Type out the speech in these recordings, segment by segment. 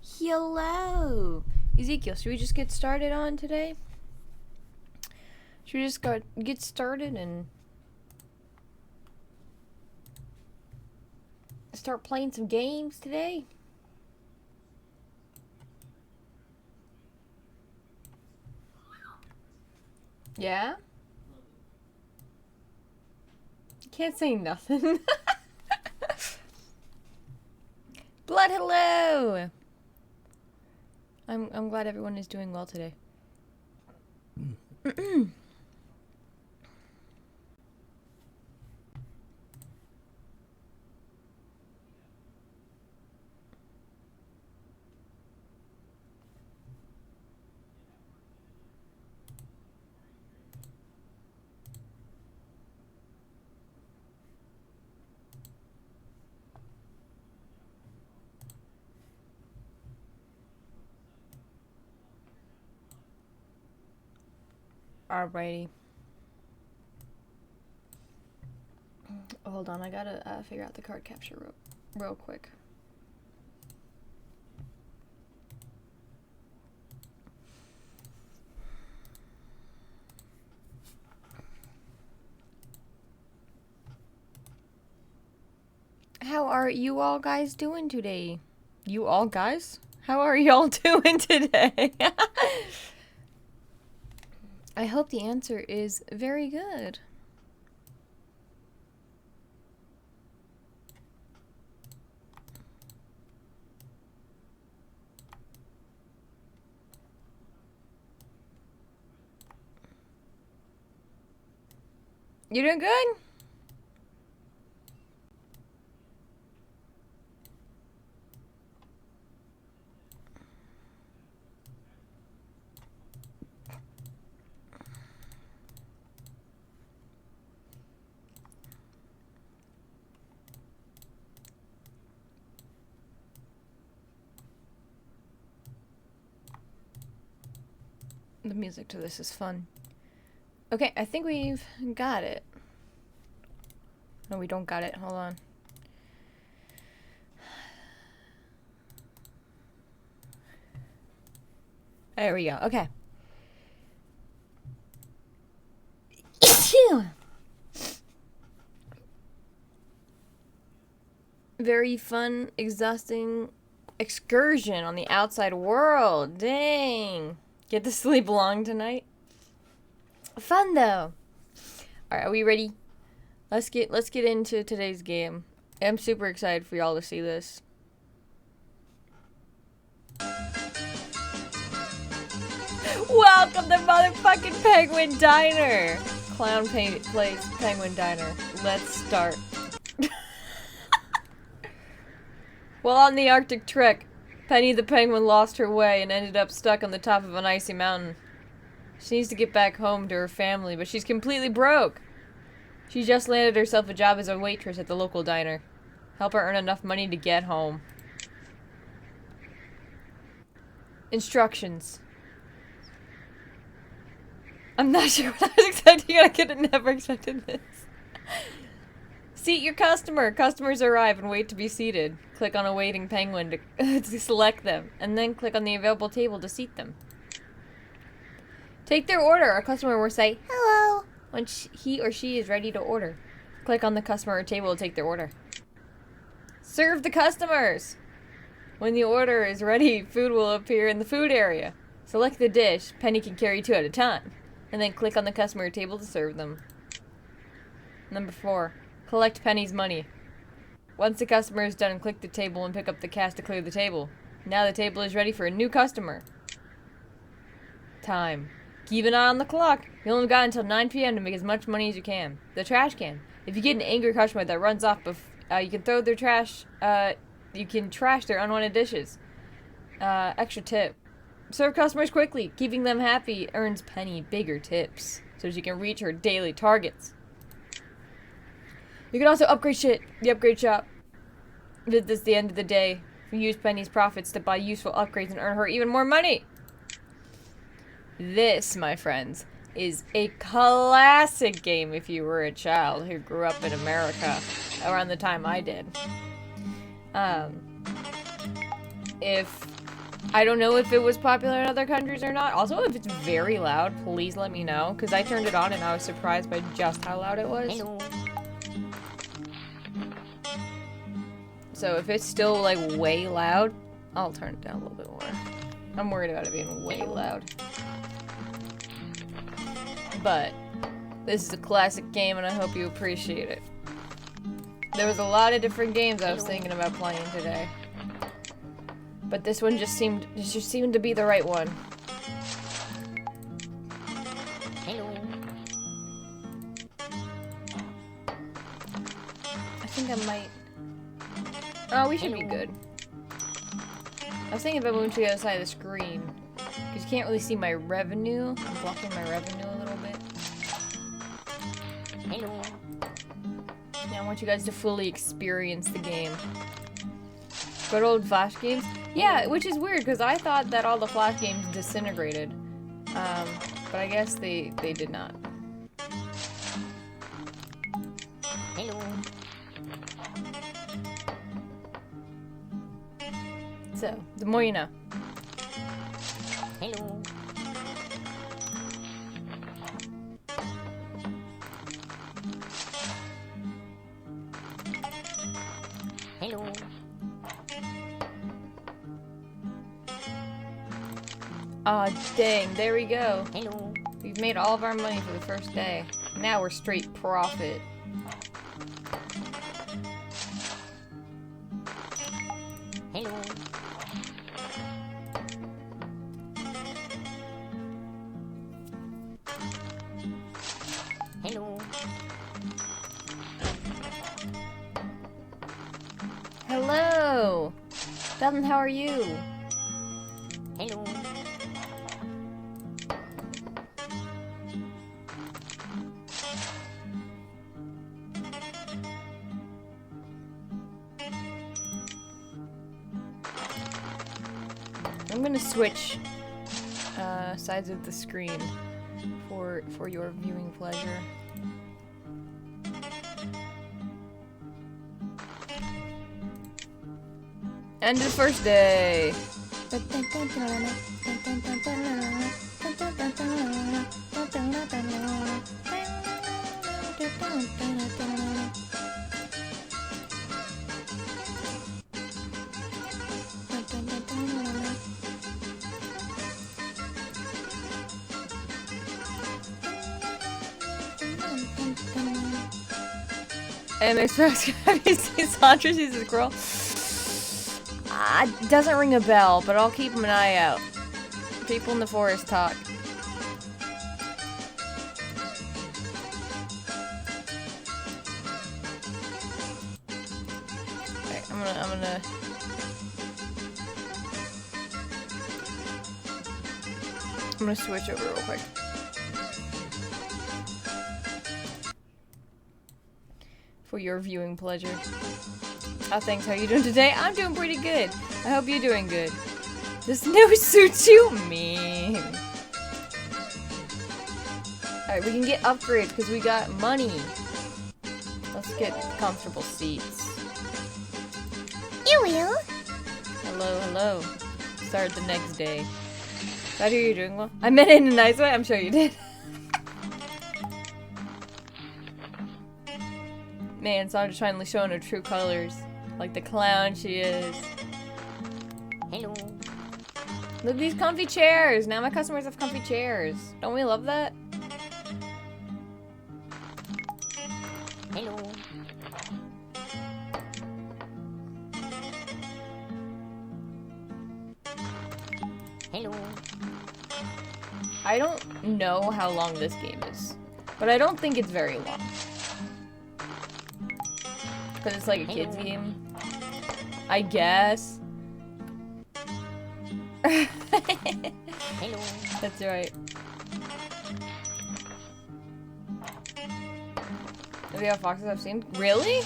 Hello! Ezekiel, should we just get started on today? Should we just get started and start playing some games today? Yeah? Can't say nothing. Blood, hello! I'm glad everyone is doing well today. Alrighty. Hold on, I gotta figure out the card capture real quick. How are you all guys doing today? You all guys? How are y'all doing today? I hope the answer is very good. You doing good? The music to this is fun. Okay, I think we've got it. No, we don't got it. Hold on. There we go. Okay. Very fun, exhausting excursion on the outside world. Dang. Get to sleep long tonight. Fun though. Alright, are we ready? Let's get into today's game. I'm super excited for y'all to see this. Welcome to motherfucking Penguin Diner! Clown plays Penguin Diner. Let's start. While on the Arctic trek, Penny the Penguin lost her way and ended up stuck on the top of an icy mountain. She needs to get back home to her family, but she's completely broke. She just landed herself a job as a waitress at the local diner. Help her earn enough money to get home. Instructions. I'm not sure what I was expecting. I could have never expected this. Seat your customer. Customers arrive and wait to be seated. Click on a waiting penguin to select them, and then click on the available table to seat them. Take their order. A customer will say, hello, when he or she is ready to order. Click on the customer or table to take their order. Serve the customers. When the order is ready, food will appear in the food area. Select the dish. Penny can carry 2 at a time. And then click on the customer or table to serve them. Number 4. Collect Penny's money. Once the customer is done, click the table and pick up the cash to clear the table. Now the table is ready for a new customer. Time. Keep an eye on the clock. You only got until 9 p.m. to make as much money as you can. The trash can. If you get an angry customer that runs off, you can throw their trash. You can trash their unwanted dishes. Extra tip. Serve customers quickly. Keeping them happy earns Penny bigger tips, so she can reach her daily targets. You can also upgrade shit. The upgrade shop. This is the end of the day. We use Penny's profits to buy useful upgrades and earn her even more money. This, my friends, is a classic game if you were a child who grew up in America around the time I did. If I don't know if it was popular in other countries or not. Also, if it's very loud, please let me know. Because I turned it on and I was surprised by just how loud it was. Hello. So if it's still like way loud, I'll turn it down a little bit more. I'm worried about it being way loud. But this is a classic game and I hope you appreciate it. There was a lot of different games I was thinking about playing today. But this one just seemed to be the right one. Hello. I think I might. Oh, we should be good. I was thinking about moving to the other side of the screen. Because you can't really see my revenue. I'm blocking my revenue a little bit. Hello. Yeah, I want you guys to fully experience the game. Good old Flash games? Yeah, which is weird because I thought that all the Flash games disintegrated. But I guess they did not. Hello. So, the more you know. Hello. Hello. Aw, dang, there we go. Hello. We've made all of our money for the first day. Now we're straight profit. Hello. Hello. Hello! Felton, how are you? Hello. I'm gonna switch sides of the screen for your viewing pleasure. End of the first day. MX Max, have you seen Sandra sees a squirrel? Doesn't ring a bell, but I'll keep an eye out. People in the forest talk. Okay, I'm gonna switch over real quick. For your viewing pleasure. Oh, thanks. How are you doing today? I'm doing pretty good. I hope you're doing good. This new suits you? Mean. Alright, we can get upgrades because we got money. Let's get comfortable seats. You will. Hello, hello. Start the next day. Glad you're doing well. I meant it in a nice way. I'm sure you did. Man, Sandra's finally showing her true colors. Like the clown she is. Hello. Look at these comfy chairs. Now my customers have comfy chairs. Don't we love that? Hello. Hello. I don't know how long this game is, but I don't think it's very long. Because it's like a kid's game. I guess. Hello. That's right. Are the foxes I've seen? Really?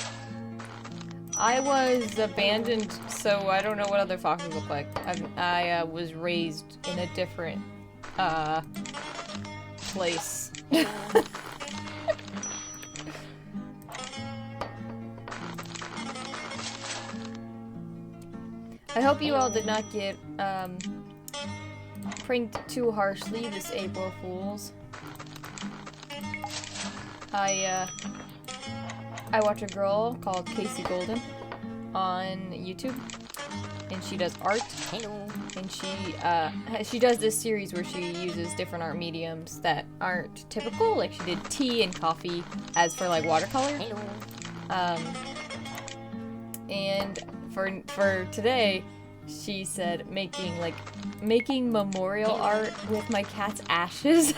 I was abandoned, so I don't know what other foxes look like. I was raised in a different, place. I hope you all did not get pranked too harshly this April Fools. I watch a girl called Casey Golden on YouTube, and she does art. Hello. And she does this series where she uses different art mediums that aren't typical. Like she did tea and coffee as for like watercolor. Hello. And for today, she said making memorial art with my cat's ashes.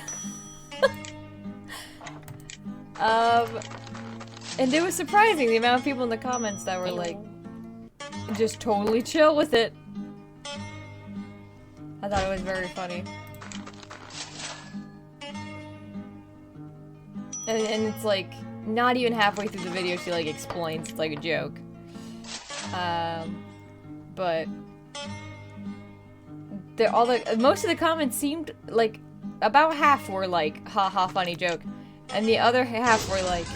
And it was surprising the amount of people in the comments that were like just totally chill with it. I thought it was very funny. And it's like not even halfway through the video she like explains it's like a joke. But most of the comments seemed like about half were like haha funny joke, and the other half were like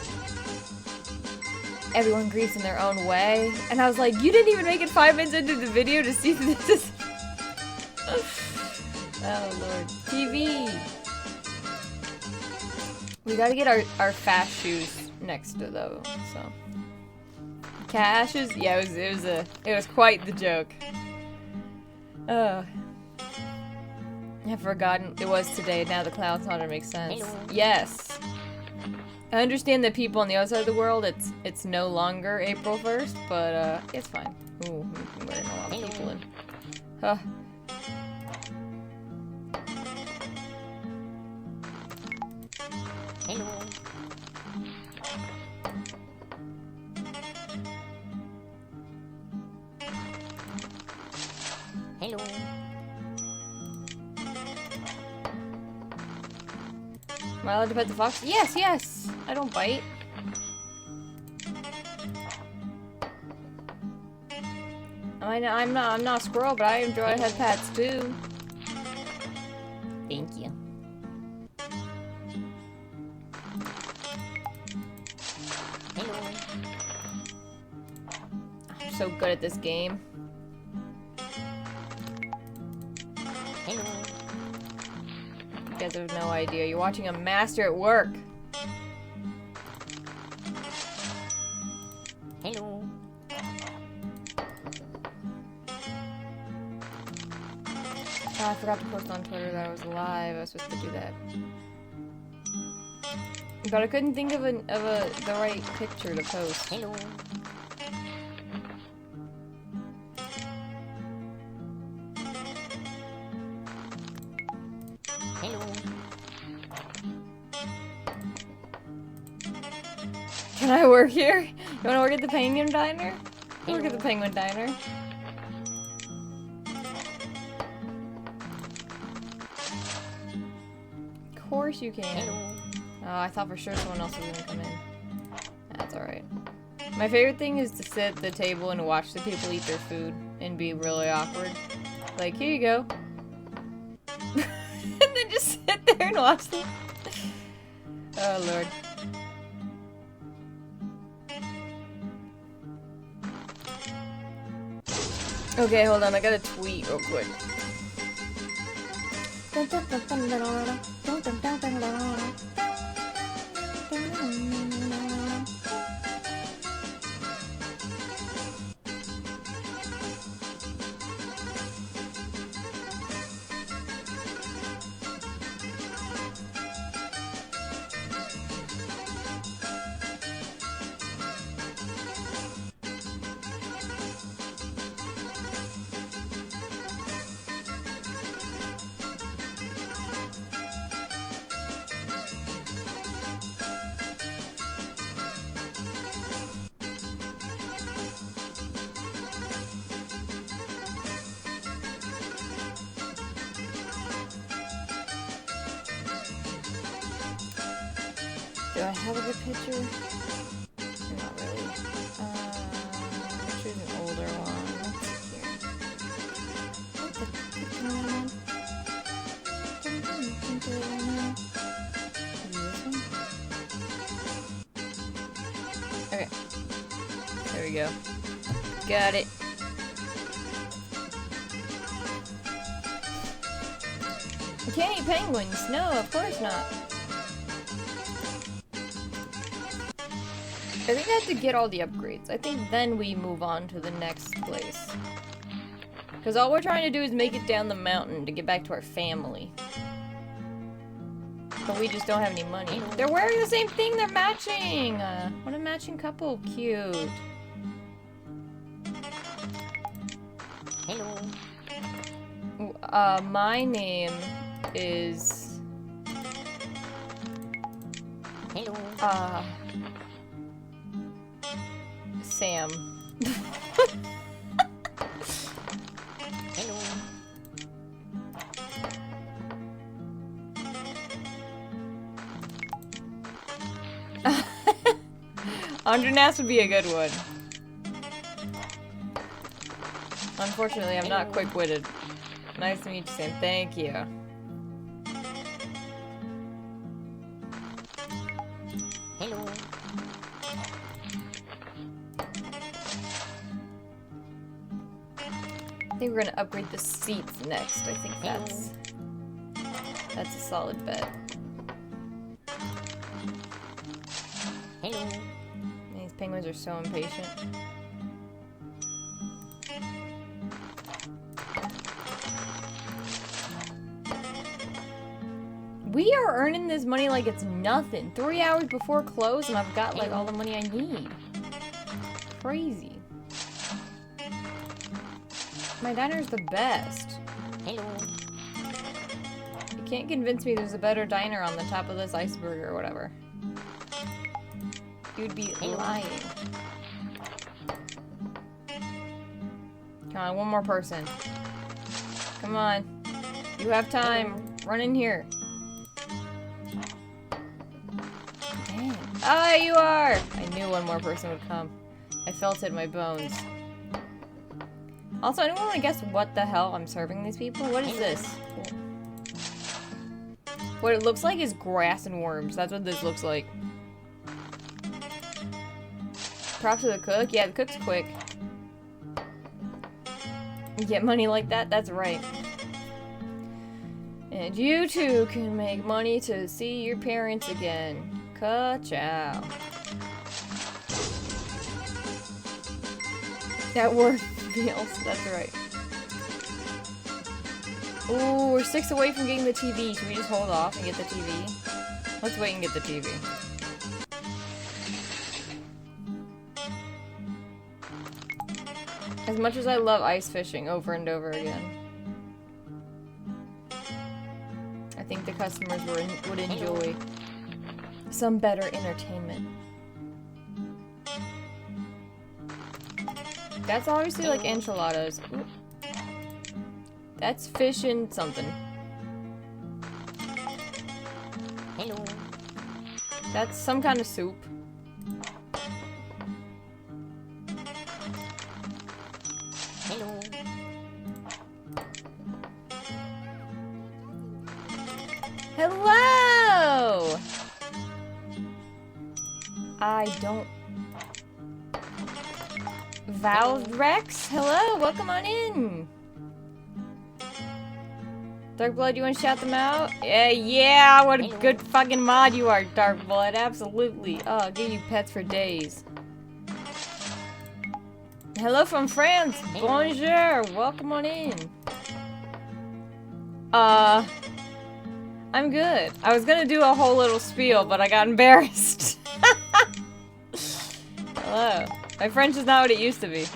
everyone grieves in their own way, and I was like, you didn't even make it 5 minutes into the video to see this is oh lord. TV. We gotta get our fast shoes next to though, so Cashes? Yeah, it was quite the joke. I've forgotten it was today. Now the cloud's not gonna make sense. Hello. Yes. I understand that people on the outside of the world, it's no longer April 1st, but it's fine. Ooh, I'm wearing a lot of people in. Huh. Hello. Hello. Am I allowed to pet the fox? Yes, yes! I don't bite. I'm not a squirrel, but I enjoy head pats too. Thank you. Hello. I'm so good at this game. Hello. You guys have no idea. You're watching a master at work. Hello. Oh, I forgot to post on Twitter that I was live. I was supposed to do that. But I couldn't think of the right picture to post. Hello. Hello. Can I work here? You wanna work at the Penguin Diner? I'll work at the Penguin Diner. Of course you can. Hello. Oh, I thought for sure someone else was gonna come in. That's alright. My favorite thing is to sit at the table and watch the people eat their food and be really awkward. Like, here you go. And then just sit there and watch them. Oh, Lord. Okay, hold on. I gotta tweet real quick. Do I have a good picture? Not really. Choose an older one. Let's see here. Okay. There we go. Got it. You can't eat penguins. No, of course not. I think I have to get all the upgrades. I think then we move on to the next place. Because all we're trying to do is make it down the mountain to get back to our family. But we just don't have any money. They're wearing the same thing. They're matching. What a matching couple. Cute. Hello. My name is... Hello. Sam. Hello. Andrenas would be a good one. Unfortunately, I'm not quick-witted. Nice to meet you, Sam. Thank you. Hello. I think we're gonna upgrade the seats next. I think that's a solid bet. Hello. These penguins are so impatient. We are earning this money like it's nothing. 3 hours before close and I've got like all the money I need. Crazy. My diner's the best. Hello. You can't convince me there's a better diner on the top of this iceberg or whatever. You'd be lying. Come on, one more person. Come on. You have time. Run in here. Dang. Ah, you are! I knew one more person would come. I felt it in my bones. Also, anyone want to guess what the hell I'm serving these people? What is this? What it looks like is grass and worms. That's what this looks like. Props to the cook. Yeah, the cook's quick. You get money like that? That's right. And you too can make money to see your parents again. Ka-chow. That worth feels. That's right. Ooh, we're 6 away from getting the TV. Should we just hold off and get the TV? Let's wait and get the TV. As much as I love ice fishing over and over again, I think the customers would enjoy some better entertainment. That's obviously like enchiladas. Ooh. That's fish and something. Hello. That's some kind of soup. Hello. Hello! I don't... Valrex? Hello, welcome on in! Darkblood, you want to shout them out? Yeah, what a good fucking mod you are, Darkblood, absolutely. Oh, I'll give you pets for days. Hello from France! Bonjour! Welcome on in. I'm good. I was gonna do a whole little spiel, but I got embarrassed. Hello. My French is not what it used to be.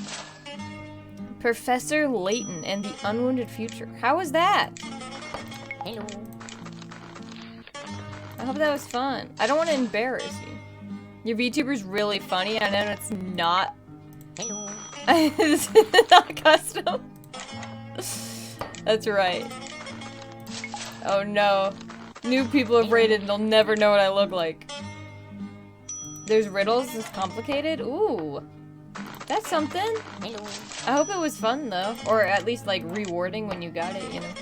Professor Layton and the Unwounded Future. How was that? Hello. I hope that was fun. I don't want to embarrass you. Your VTuber's really funny. I know it's not. Hello. It's not custom. That's right. Oh no. New people have rated and they'll never know what I look like. There's riddles? It's complicated? Ooh. That's something. Hello. I hope it was fun though. Or at least like rewarding when you got it, you know.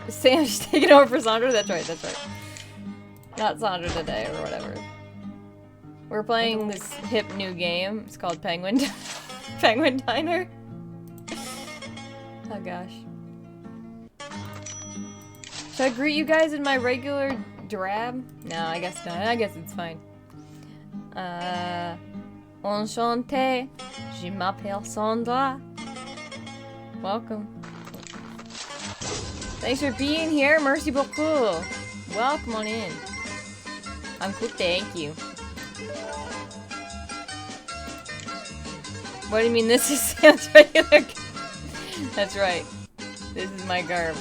Sam's taking over for Sandra? That's right, that's right. Not Sandra today or whatever. We're playing this hip new game. It's called Penguin Penguin Diner. Oh gosh. Should I greet you guys in my regular drab? No, I guess not. I guess it's fine. Enchanté. Je m'appelle Sandra. Welcome. Thanks for being here. Merci beaucoup. Welcome on in. I'm cool, thank you. What do you mean this is Sam's regular? That's right. This is my garb.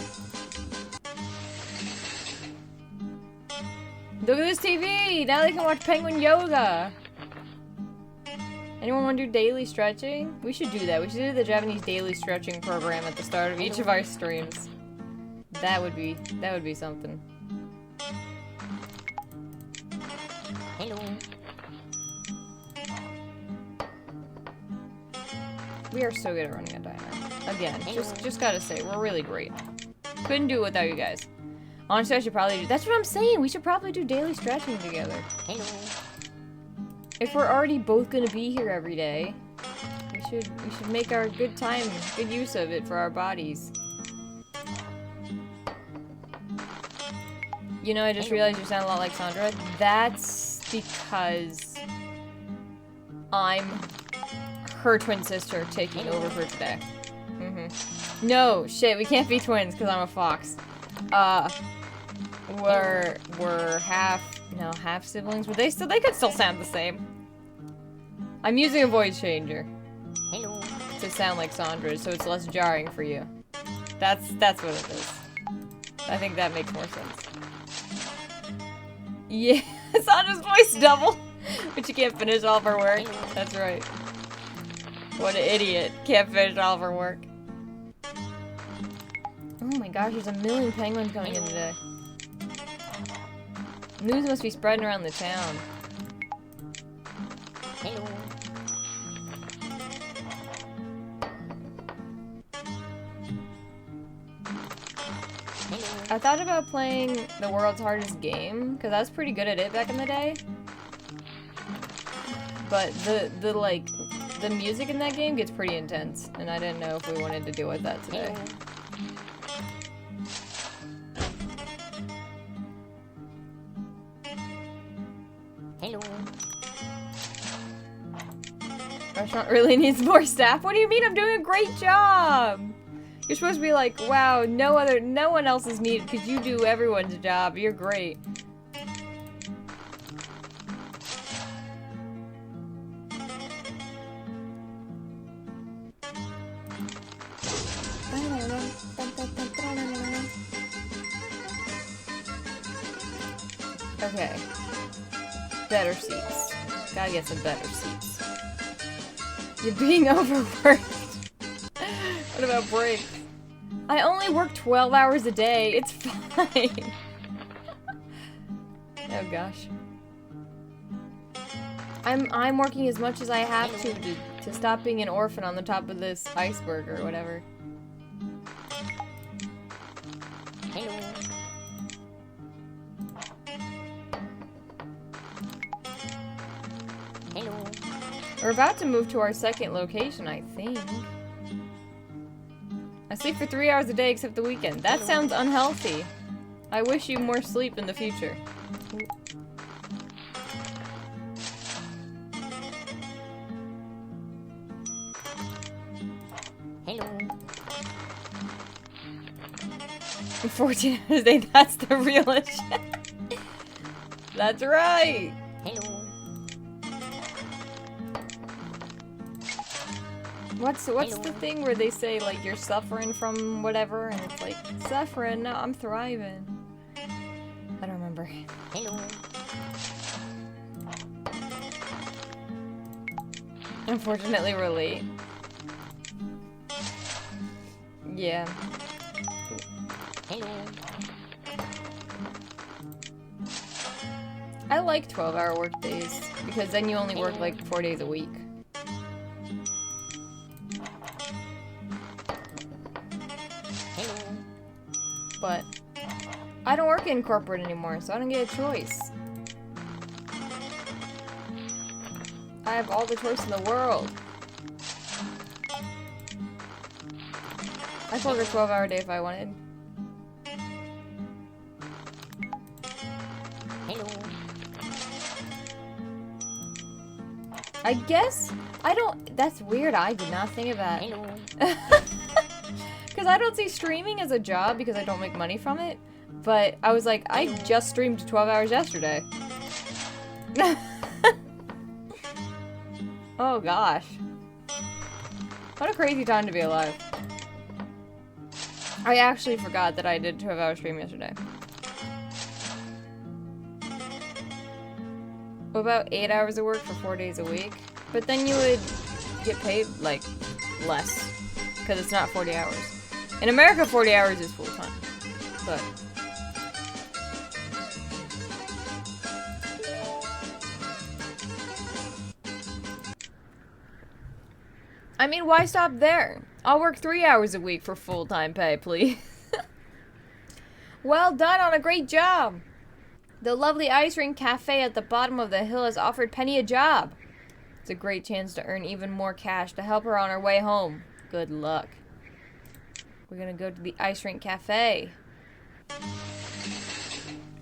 Look at this TV! Now they can watch Penguin Yoga! Anyone want to do daily stretching? We should do that. We should do the Japanese daily stretching program at the start of each of our streams. That would be something. Hello. We are so good at running a diner. Again, just gotta say, we're really great. Couldn't do it without you guys. Honestly, I should probably do. That's what I'm saying. We should probably do daily stretching together. Hello. If we're already both gonna be here every day, we should make our good time, good use of it for our bodies. You know, I just realized you sound a lot like Sandra. That's because I'm her twin sister taking over for today. No, shit, we can't be twins because I'm a fox. We're half siblings, but they could still sound the same. I'm using a voice changer. Hello. To sound like Sandra, so it's less jarring for you. That's what it is. I think that makes more sense. Yeah, Sandra's voice double, but you can't finish all of her work. That's right. What an idiot. Can't finish all of her work. Oh my gosh, there's a million penguins coming in today. News must be spreading around the town. Hello. I thought about playing the world's hardest game, because I was pretty good at it back in the day. But the music in that game gets pretty intense, and I didn't know if we wanted to deal with that today. Hello. Restaurant really needs more staff? What do you mean? I'm doing a great job! You're supposed to be like, wow, no one else is needed because you do everyone's job. You're great. Okay. Better seats. Gotta get some better seats. You're being overworked. What about breaks? I only work 12 hours a day. It's fine. Oh gosh. I'm working as much as I have to stop being an orphan on the top of this iceberg or whatever. Hello. Hello. We're about to move to our second location, I think. I sleep for 3 hours a day except the weekend. That sounds unhealthy. I wish you more sleep in the future. Hello. 14 hours a day, that's the real issue. That's right. Hello. What's the thing where they say like you're suffering from whatever and it's like suffering? No, I'm thriving. I don't remember. Hello. Unfortunately, we're late. Yeah. Hello. I like 12-hour work days because then you only work like 4 days a week. Hello. But I don't work in corporate anymore, so I don't get a choice. I have all the choice in the world. I could work a 12-hour day if I wanted. I guess I don't. That's weird. I did not think of that. Hello. Because I don't see streaming as a job because I don't make money from it. But I was like, I just streamed 12 hours yesterday. Oh gosh. What a crazy time to be alive. I actually forgot that I did a 12-hour stream yesterday. What about 8 hours of work for 4 days a week? But then you would get paid, like, less. Because it's not 40 hours. In America, 40 hours is full-time. But... I mean, why stop there? I'll work 3 hours a week for full-time pay, please. Well done on a great job! The lovely ice rink cafe at the bottom of the hill has offered Penny a job. It's a great chance to earn even more cash to help her on her way home. Good luck. We're gonna go to the ice rink cafe.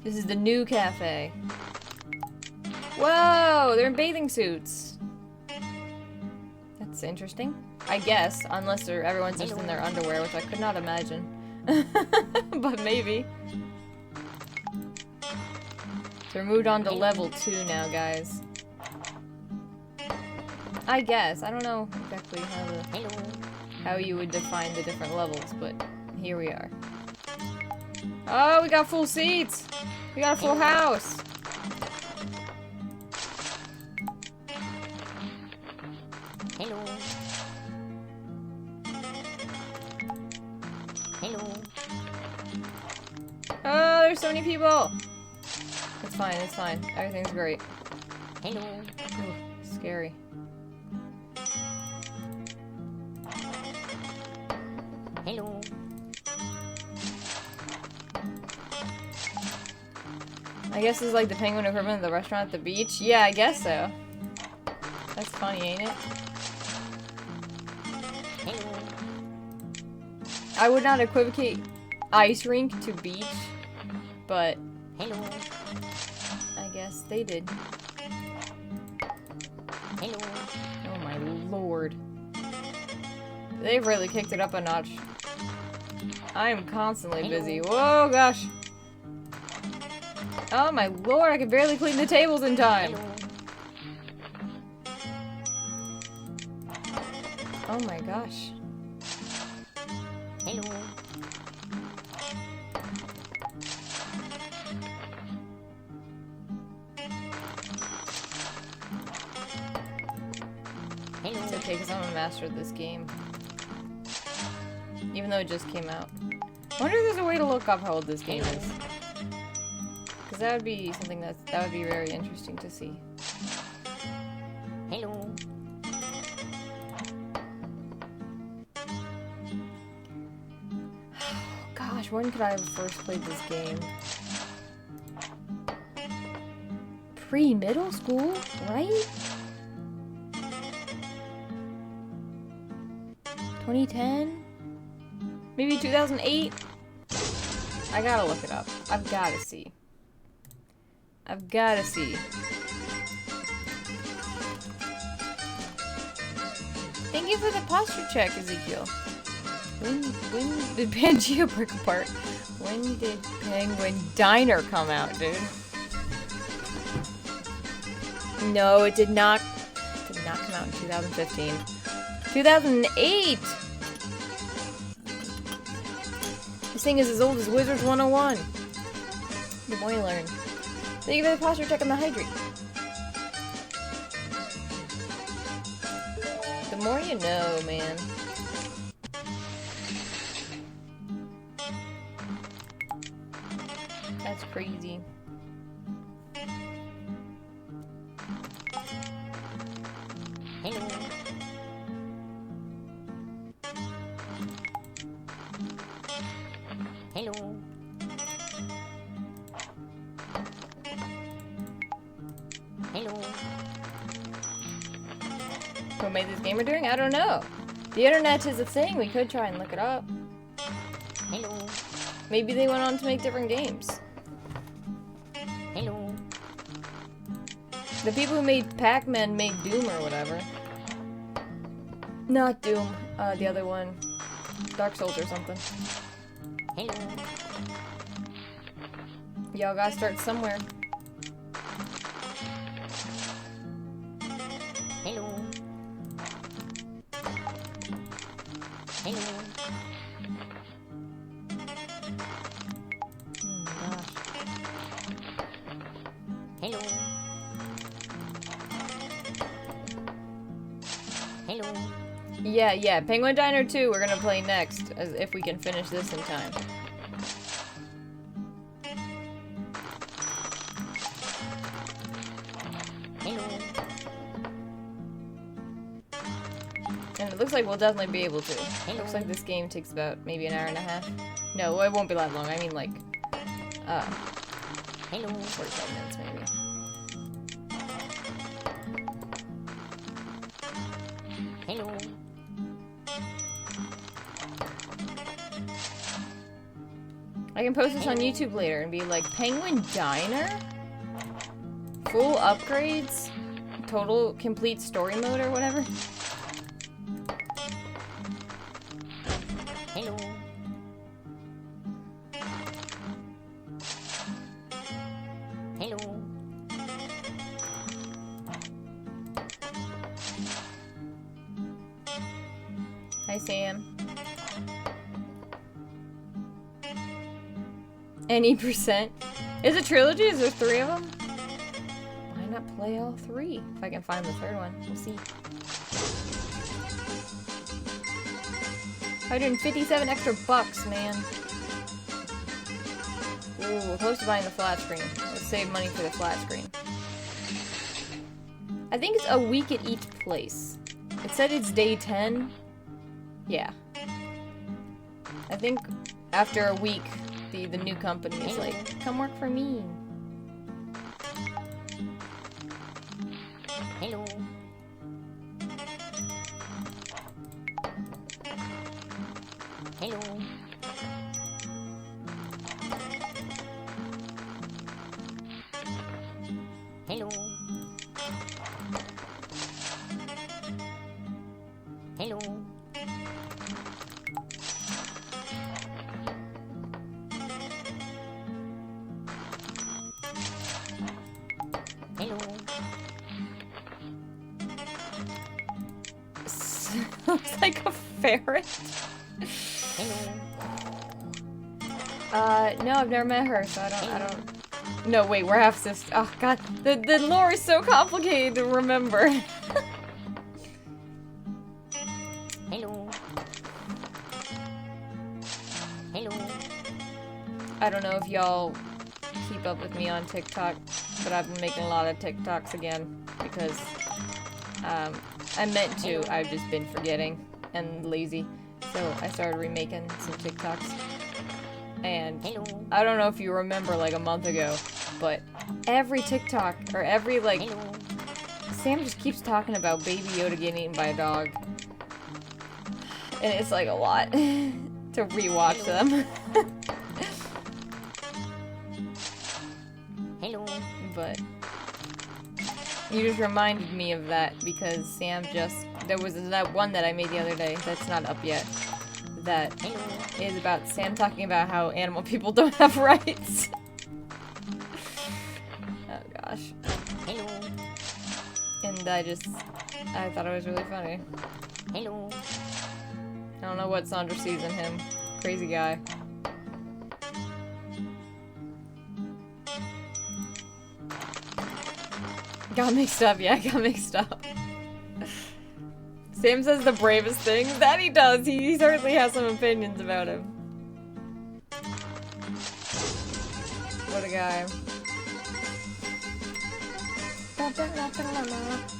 This is the new cafe. Whoa, they're in bathing suits. That's interesting. I guess, unless everyone's just in their underwear, which I could not imagine. But maybe. So we're moved on to level 2 now, guys. I guess. I don't know exactly how you would define the different levels, but here we are. Oh, we got full seats! We got a full house! Hello. Hello. Oh, there's so many people! It's fine, it's fine. Everything's great. Hello. Ooh, scary. Hello. I guess it's like the penguin equivalent of the restaurant at the beach. Yeah, I guess so. That's funny, ain't it? Hello. I would not equivocate ice rink to beach, but Hello. I guess they did. Hello. Oh my lord. They've really kicked it up a notch. I am constantly busy. Whoa, gosh. Oh my lord, I can barely clean the tables in time. Hello. Oh my gosh. Hello. Hello. It's okay, because I'm a master of this game. Even though it just came out. I wonder if there's a way to look up how old this game is. Because that would be something that would be very interesting to see. Hello. Gosh, when could I have first played this game? Pre-middle school, right? 2010? Maybe 2008? I gotta look it up. I've gotta see. I've gotta see. Thank you for the posture check, Ezekiel. When did Pangea break apart? When did Penguin Diner come out, dude? No, it did not. It did not come out in 2015. 2008! This thing is as old as Wizards 101. The more you learn. Thank you for the posture check on the hydrate. The more you know, man. That's crazy. Hello. Hello. Hello. What made this game we're doing? I don't know. The internet is a thing. We could try and look it up. Hello. Maybe they went on to make different games. Hello. The people who made Pac-Man made Doom or whatever. Not Doom. The other one. Dark Souls or something. Hello. Y'all gotta start somewhere. Hello. Hello. Oh my gosh. Hello. Hello. Yeah. Penguin Diner 2 we're gonna play next, as if we can finish this in time. Hello. And it looks like we'll definitely be able to. Hello. Looks like this game takes about maybe an hour and a half. No, it won't be that long. I mean like, Hello. 45 minutes maybe. Hello. I can post this on YouTube later and be like, Penguin Diner? Full upgrades? Total complete story mode or whatever? Hello. Hello. Hi, Sam. Any percent? Is it trilogy? Is there 3 of them? Why not play all 3? If I can find the 3rd one. We'll see. 157 extra bucks, man. Ooh, we're close to buying the flat screen. Let's save money for the flat screen. I think it's a week at each place. It said it's day 10. Yeah. I think after a week, the new company is like, come work for me. Hello. Hello. Hello. Hello. Hello. Sounds like a ferret. Hello. No, I've never met her, so I don't. No, wait, we're half sisters. Oh god, the lore is so complicated to remember. Hello. Hello. I don't know if y'all keep up with me on TikTok, but I've been making a lot of TikToks again because I meant to. I've just been forgetting and lazy, so I started remaking some TikToks. And Hello. I don't know if you remember like a month ago, but every TikTok or every like Hello. Sam just keeps talking about Baby Yoda getting eaten by a dog. And it's like a lot to rewatch them. Hello. But you just reminded me of that because Sam there was that one that I made the other day that's not up yet. That Hello. is about Sam talking about how animal people don't have rights. Oh gosh. Hello. And I thought it was really funny. Hello. I don't know what Sandra sees in him. Crazy guy. Got mixed up, yeah, got mixed up. Sam says the bravest things. That he does. He certainly has some opinions about him. What a guy.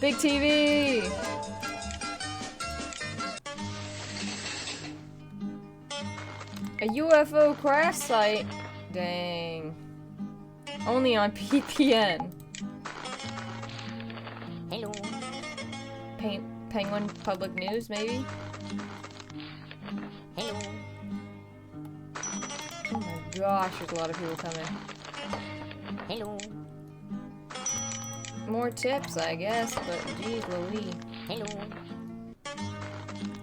Big TV! A UFO crash site? Dang. Only on PPN. Hello. Penguin Public News, maybe? Hello. Oh my gosh, there's a lot of people coming. Hello. more tips, I guess, but geez Louise. Hello.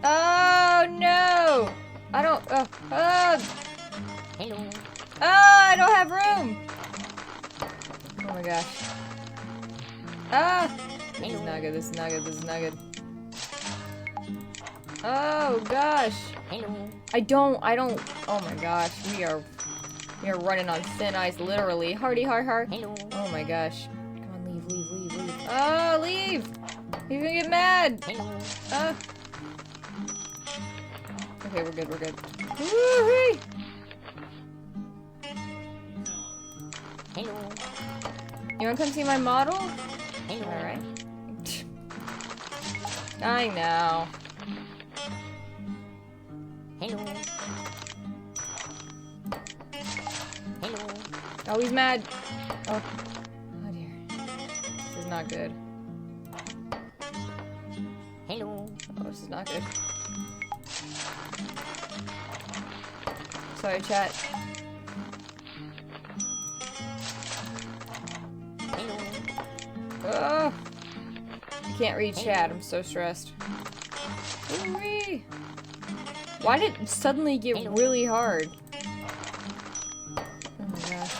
Oh no! I don't. Hello. I don't have room. Oh my gosh. This is not good. This is not good. This is not good. Oh gosh. Hello. I don't. Oh my gosh. We are running on thin ice, literally. Hardy har har. Hello. Oh my gosh. Come on, leave, leave, leave, leave. Oh, leave! He's gonna get mad. Hello. Okay, we're good. We're good. Woo-hee! Hello. You wanna come see my model? Hello. All right. I know. Hello. Hello. Oh, he's mad. Oh. Oh dear. This is not good. Hello. Oh, this is not good. Sorry, chat. Hello. Oh. I can't read chat. I'm so stressed. Ooh-wee. Why did it suddenly get really hard? Oh my gosh.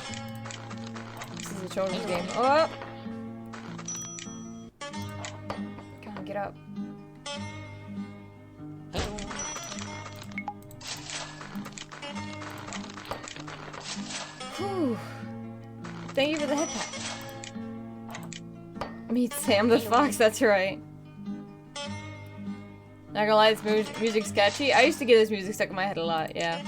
This is a children's game. Oh! Come on, get up. Hello. Whew. Thank you for the head pat. Meet Sam the Fox, that's right. Not gonna lie, this music's sketchy. I used to get this music stuck in my head a lot, yeah.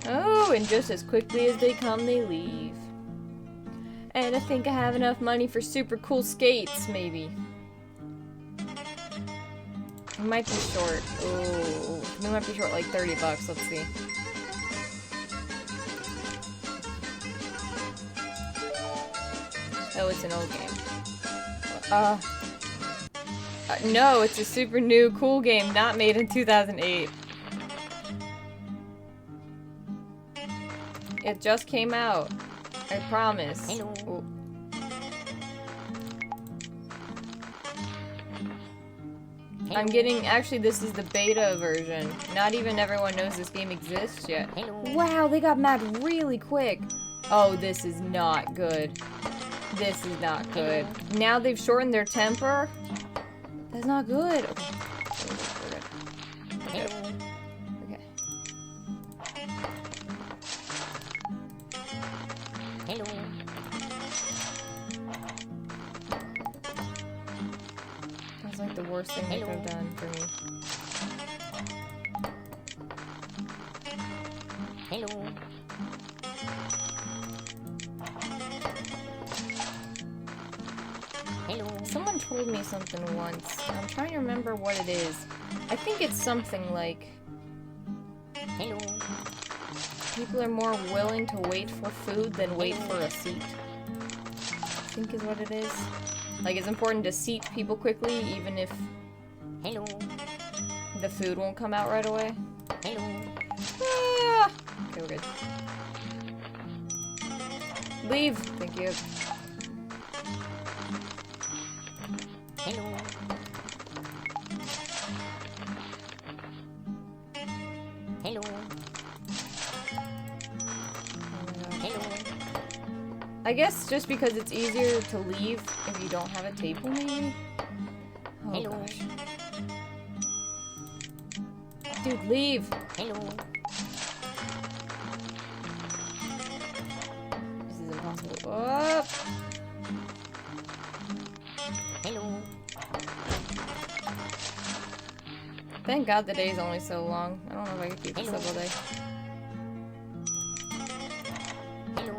Oh, and just as quickly as they come, they leave. And I think I have enough money for super cool skates, maybe. It might be short. Oh, we might be short like 30 bucks, let's see. Oh, it's an old game. No, it's a super new, cool game, not made in 2008. It just came out. I promise. Hello. Oh. I'm getting, actually this is the beta version. Not even everyone knows this game exists yet. Hello. Wow, they got mad really quick. Oh, this is not good. This is not good. Now they've shortened their temper. That's not good. Okay. We're good. Okay. Hello. Okay. Hello. That's like the worst thing they could have done for me. Hello. Hello. Someone told me something once. I'm trying to remember what it is. I think it's something like Hello. people are more willing to wait for food than wait for a seat. I think is what it is. Like it's important to seat people quickly even if Hello. the food won't come out right away. Hello. Ah! Okay, we're good. Leave. Thank you. Hello. Hello. Hello. I guess just because it's easier to leave if you don't have a table, maybe? Oh, Hello. gosh. Dude, leave! Hello. This is impossible. Oh! Hello. Thank God the day is only so long. I don't know if I can keep this up all day. Hello.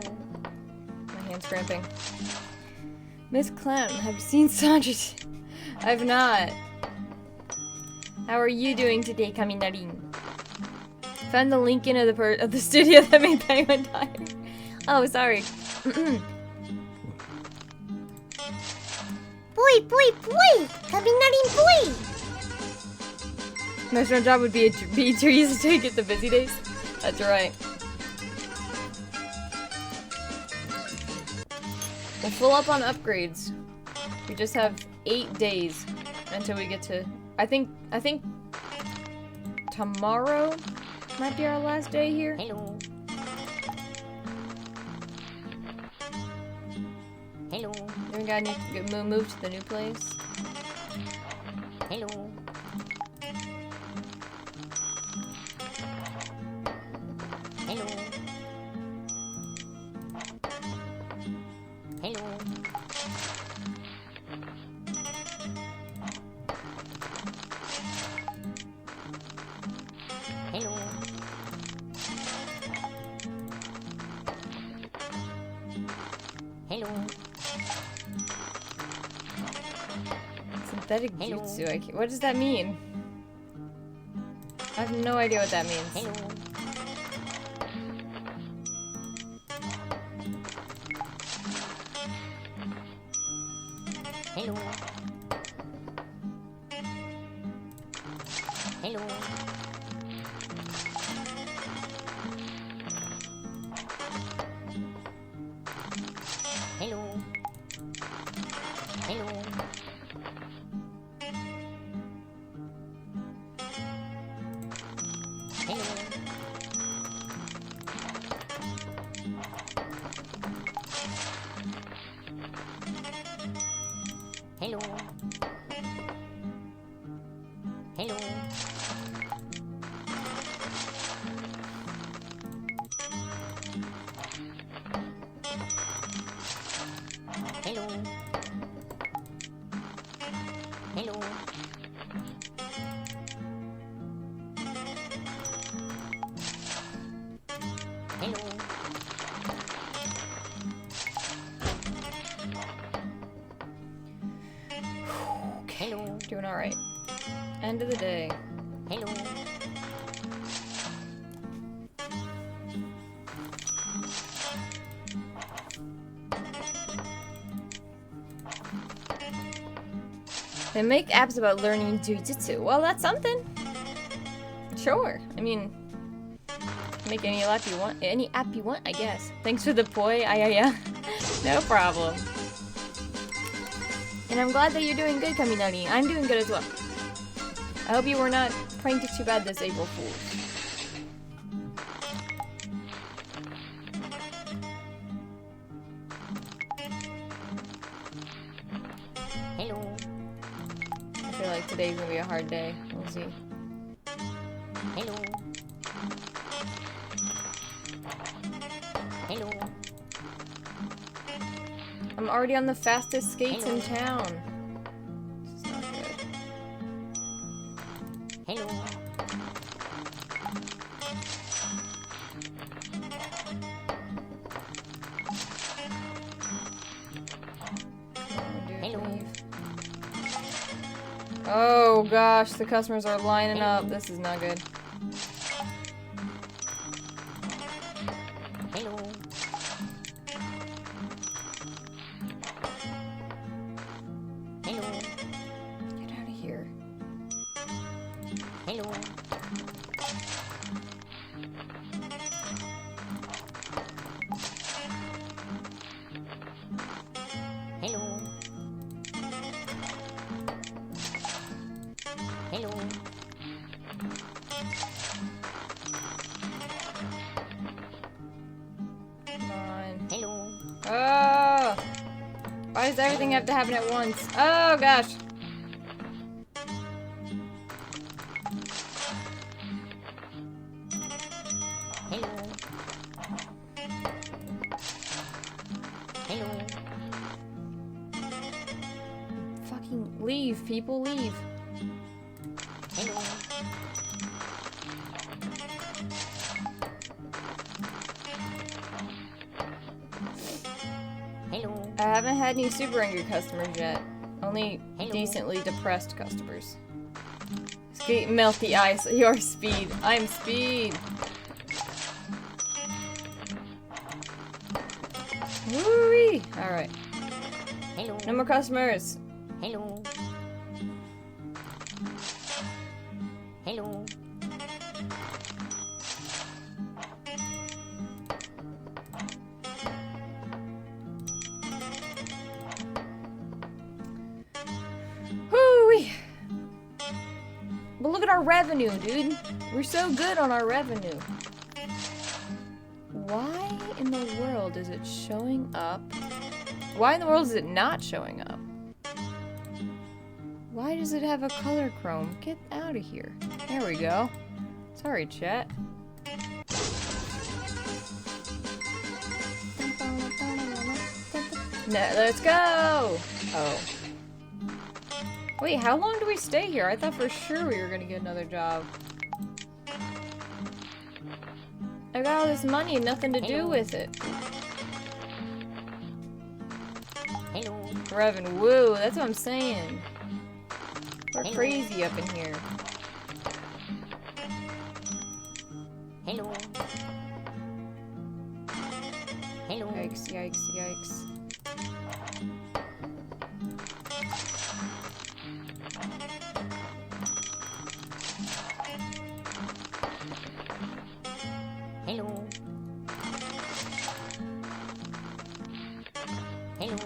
My hand's cramping. Miss Clem, have you seen Sandra? I've not. How are you doing today, Kaminarin? Found the link in of the studio that made Penguin die. Oh, sorry. Boy, boy, boy! Kaminarin boy! My strong job would be Teresa to get the busy days. That's right. We'll fill up on upgrades. We just have 8 days until we get to. I think tomorrow might be our last day here. Hello. Hello. Then we gotta move to the new place. Hello. Hello. Hello. Hello. Hello. Synthetic Hello. jutsu. What does that mean? I have no idea what that means. Hello. Hello. Hello. Hello. Hello. Hello. Hello. Hello. Hello. Hello. Hello. Hello. Doing alright. End of the day. Hello. They make apps about learning jujitsu. Well, that's something. Sure. I mean, make any app you want. Any app you want, I guess. Thanks for the poi. Yeah. No problem. And I'm glad that you're doing good, Kaminari. I'm doing good as well. I hope you were not pranked too bad this April Fool's. Hello. I feel like today's gonna be a hard day. We'll see. Hello. Hello. I'm already on the fastest skates in Hello. town. This is not good. Hello. Come on, dude, Hello. leave. Oh gosh, the customers are lining up. This is not good. Hello. Hello. Get out of here. Hello. Hello. Hello. Come on. Hello. Oh! Why does everything have to happen at once? Oh gosh. Hello. Hello. Fucking leave, people, leave. Hello. Hello. I haven't had any super angry customers yet. Only Hello. decently depressed customers. Skate melt the ice. You're speed. I'm speed. Woo-wee! Alright. Hello. No more customers. Hello. Hello. look at our revenue, dude. We're so good on our revenue. Why in the world is it showing up? Why in the world is it not showing up? Why does it have a color chrome? Get out of here. There we go. Sorry, chat. No, let's go! Oh. Wait, how long do we stay here? I thought for sure we were gonna get another job. I got all this money and nothing to do with it. Hello. Revan, woo, that's what I'm saying. We're crazy up in here. Hello. Hello. Yikes, yikes, yikes. Hello. Hello.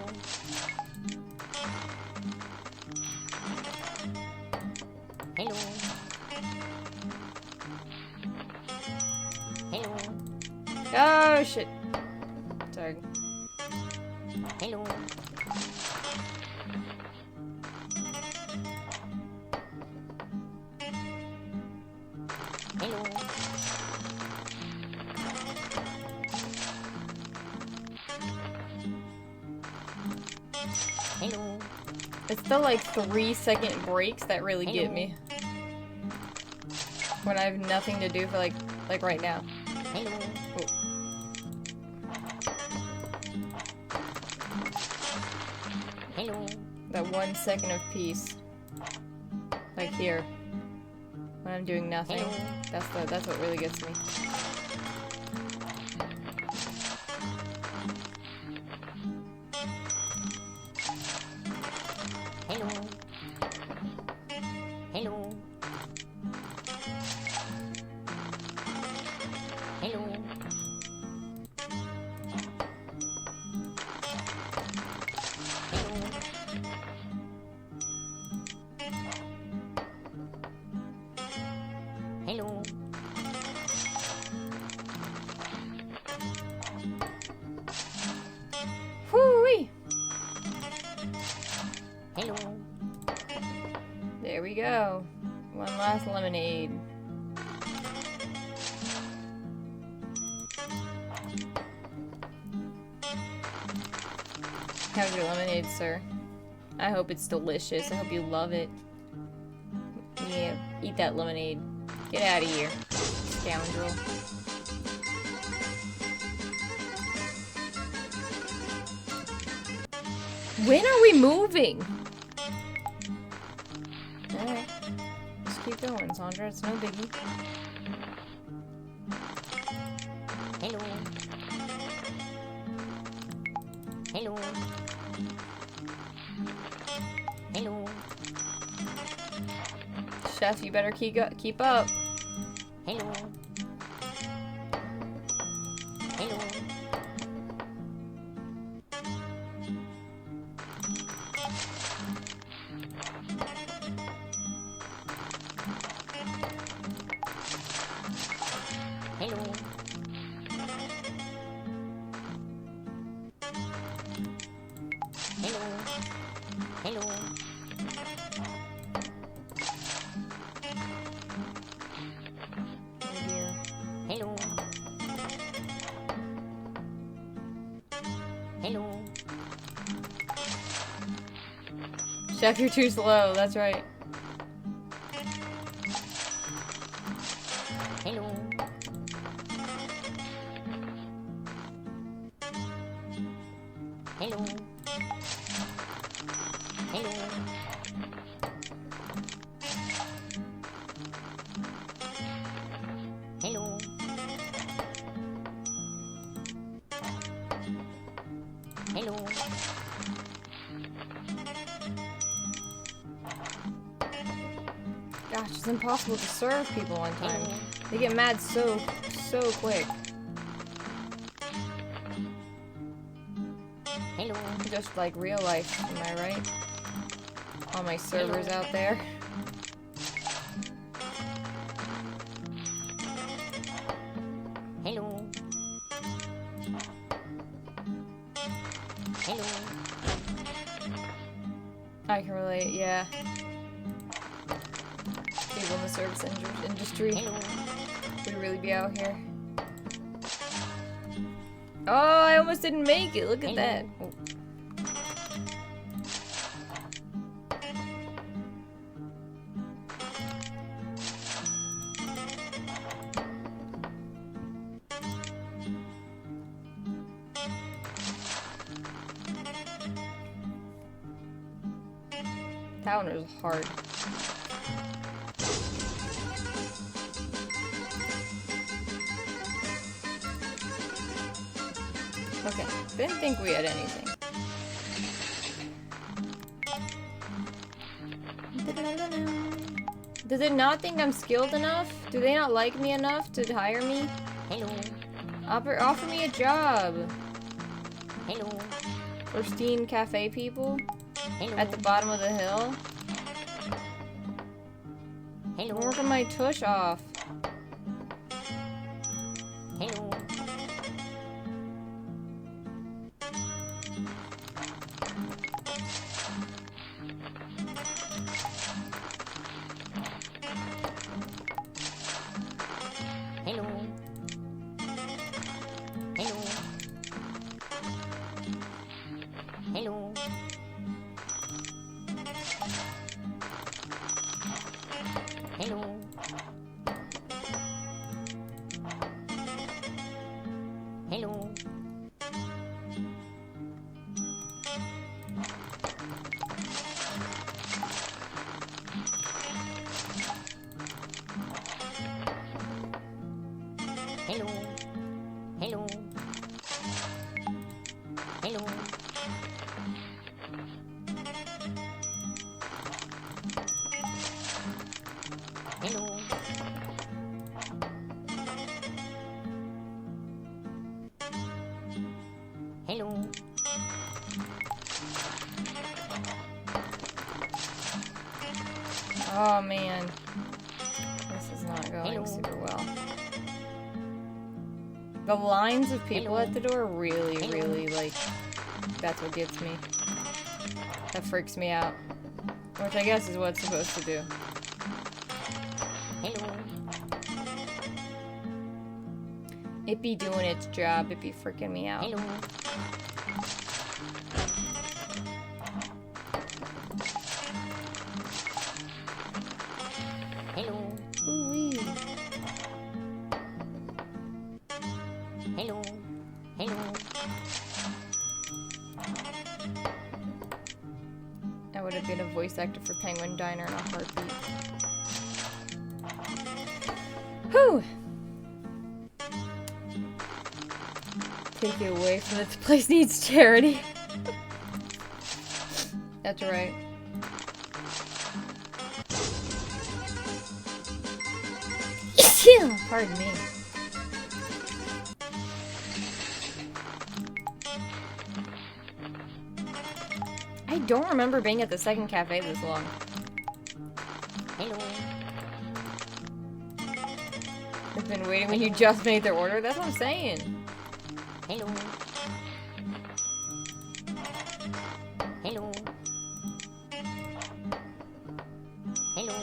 Hello. Hello. Oh, shit. Sorry. Hello. Hello. Hello. It's the like 3-second breaks that really get me. When I have nothing to do for like right now. Hello. Oh. Hello. That 1 second of peace. Like here. When I'm doing nothing. Hello. That's what really gets me. Hello. Hello. Hello. Hello. Whoo-wee! Hello. There we go. One last lemonade. How's your lemonade, sir? I hope it's delicious. I hope you love it. Yeah, eat that lemonade. Get out of here, scoundrel. When are we moving? Alright. Just keep going, Sandra. It's no biggie. Hello. Hello. Hello. Chef, you better keep up. Hello. Hello. Hello. Hello. Hello. Oh dear. Hello. Hello. Chef, you're too slow. That's right. Hello. Hello. Hello. Hello. Hello. Gosh, it's impossible to serve people on time. Hello. They get mad so quick. Hello. Just like real life, am I right? All my servers Hello. out there. Hello. Hello. I can relate, yeah. People in the service industry Hello. would really be out here. Oh, I almost didn't make it. Look at that. Oh. That one was hard. Okay, didn't think we had anything. Does it not think I'm skilled enough? Do they not like me enough to hire me? Hello. Offer me a job. Hello. Pristine cafe people Hello. at the bottom of the hill. I'm Hello. working my tush off. Hello. Hello. Hello. Hello. Hello. Hello. Hello. Hello. Hello. Hello. Hello. Oh man. This is not going Hello. super well. The lines of people Hello. at the door really, Hello. really, like, that's what gets me. That freaks me out. Which I guess is what it's supposed to do. Hello. It be doing its job, it be freaking me out. Hello. Hello. Ooh-wee. Hello. Hello. I would have been a voice actor for Penguin Diner in a heartbeat. Whew! Take it away from this place needs charity. That's right. Pardon me. I don't remember being at the second cafe this long. Hello. I've been waiting when you just made their order. That's what I'm saying. Hello. Hello. Hello.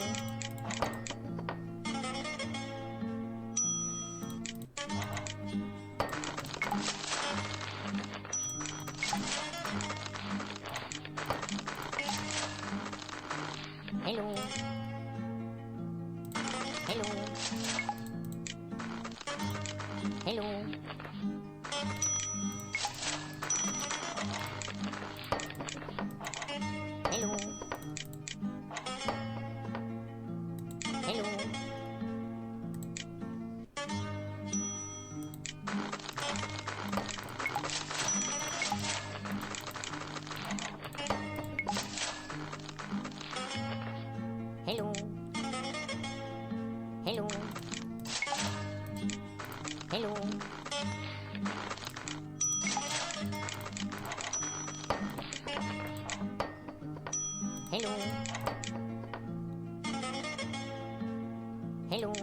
Hello. Hello. Hello. Hello. Hello. Hello. Hello. Hello. Hello. Hello.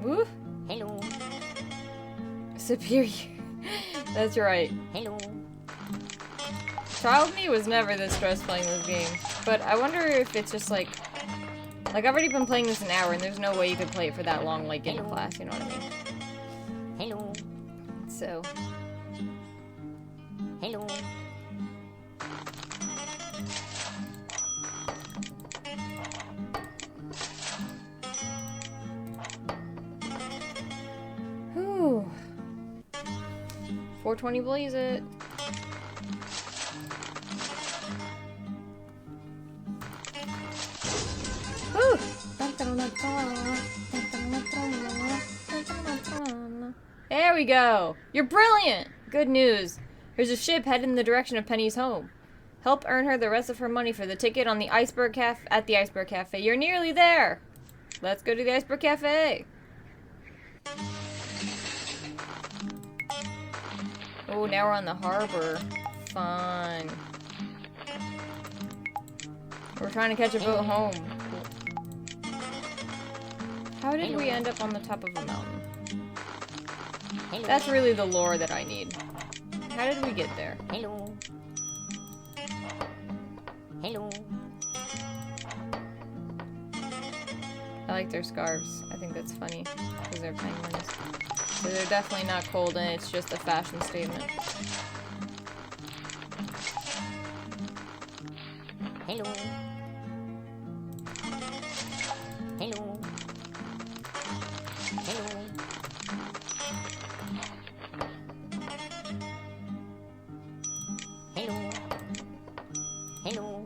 Woo! Hello. Superior. That's right. Hello. Child me was never this stressed playing this game. But I wonder if it's just like I've already been playing this an hour and there's no way you could play it for that long like in class, you know what I mean? Hello. So. Hello. Whew. 420 blaze it. Whew. There we go. You're brilliant. Good news. There's a ship headed in the direction of Penny's home. Help earn her the rest of her money for the ticket on the Iceberg Cafe at the Iceberg Cafe. You're nearly there. Let's go to the Iceberg Cafe. Oh, now we're on the harbor. Fun. We're trying to catch a boat home. Cool. How did we end up on the top of a mountain? Hello. That's really the lore that I need. How did we get there? Hello. Hello. I like their scarves. I think that's funny because they're penguins. So they're definitely not cold and it's just a fashion statement. Hello. Hello. Hello. Hello. Hello.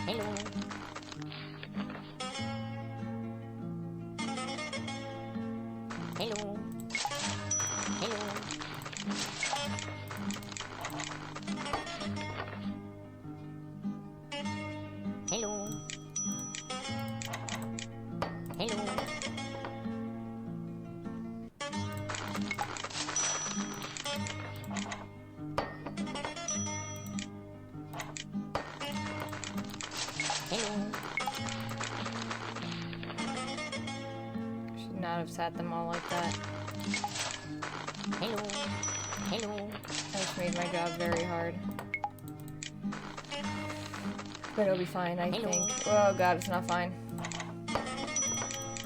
Hello. Hello. Hello. Hello. Hello. Hello. Should not have sat them all like that. Hello. Hello. I just made my job very hard. But it'll be fine, I Hello. think. Oh god, it's not fine.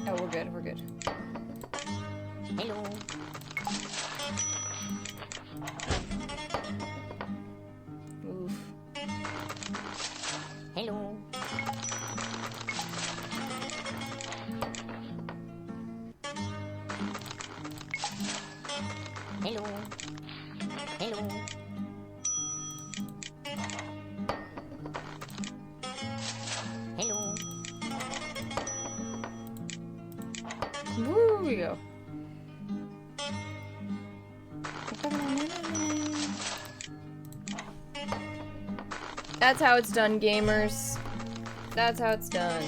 Oh, we're good, we're good. Hello. Oof. Hello. Hello. Hello. Hello. Woo, we go. That's how it's done, gamers. That's how it's done.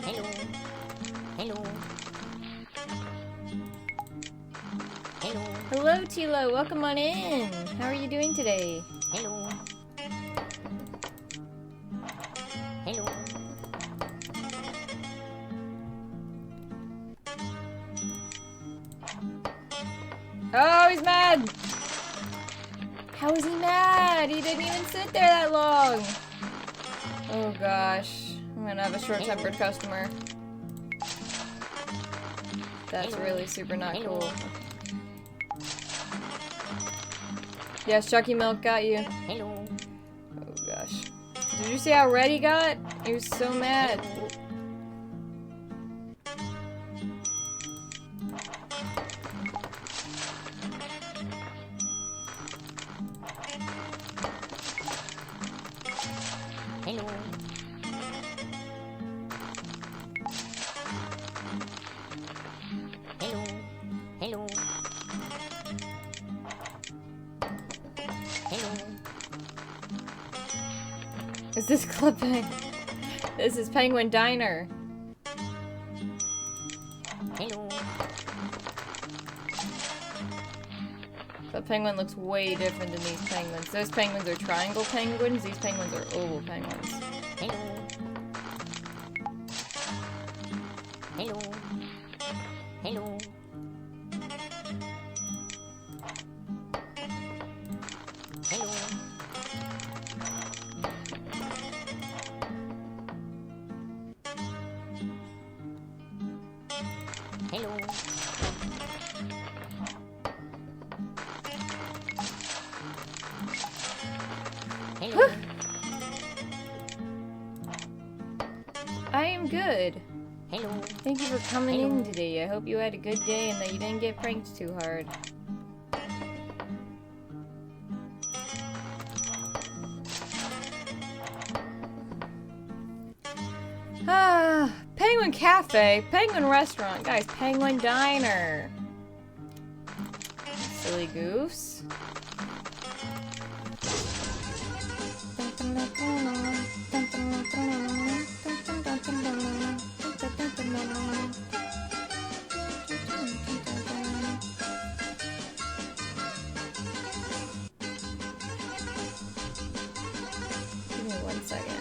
Hello. Hello. Hello. Hello, Tilo. Welcome on in. How are you doing today? Hello. Hello. Oh, he's mad! How is he mad? He didn't even sit there that long! Oh gosh. I'm gonna have a short-tempered customer. That's really super not cool. Yes, Chucky Milk got you. Hello. Oh gosh. Did you see how red he got? He was so mad. Is this clipping? This is Penguin Diner. Hello. The penguin looks way different than these penguins. Those penguins are triangle penguins. These penguins are oval penguins. Hello. Hello. Hello. Hello. Hello. Hello. I am good. Hello. Thank you for coming in today. I hope you had a good day and that you didn't get pranked too hard. Ah, Penguin Cafe, Penguin Restaurant, guys, Penguin Diner. Silly goose. Give me 1 second.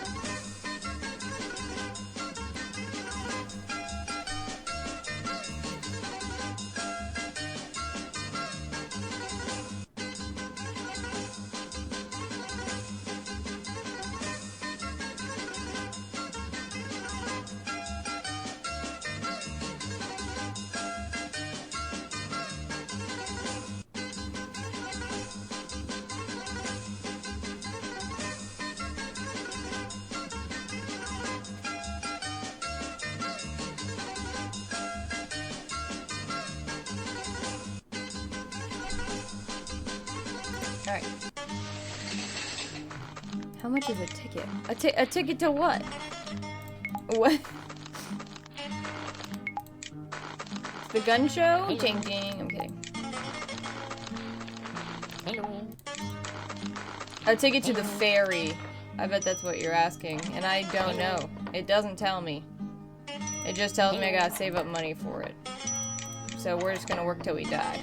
Alright. How much is a ticket? A ticket to what? What? The gun show? Hello. Ding ding. I'm kidding. Hello. A ticket to the ferry. I bet that's what you're asking. And I don't know. It doesn't tell me. It just tells me I gotta save up money for it. So we're just gonna work till we die.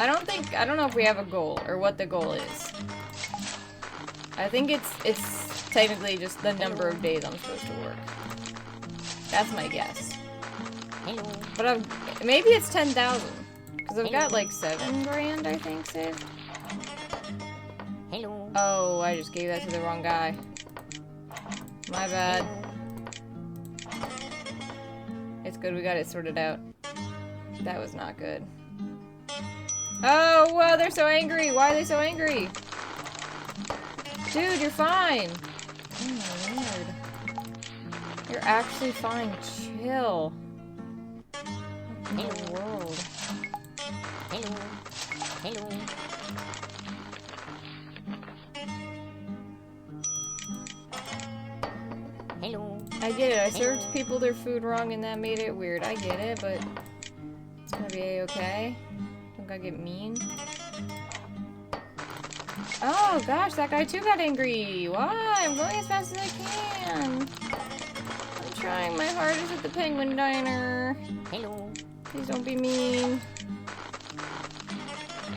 I don't know if we have a goal or what the goal is. I think it's technically just the number of days I'm supposed to work. That's my guess. Hello. But maybe it's 10,000. Because I've got like 7 grand, I think, saved. Hello. Oh, I just gave that to the wrong guy. My bad. It's good we got it sorted out. That was not good. Oh, wow, they're so angry. Why are they so angry? Dude, you're fine. Oh, my lord. You're actually fine. Chill. What in the world? Hello. Hello. Hello. I get it. I served people their food wrong and that made it weird. I get it, but it's gonna be a-okay. Don't gotta get mean. Oh gosh, that guy too got angry. Why? I'm going as fast as I can. I'm trying my hardest at the Penguin Diner. Hello. Please don't be mean.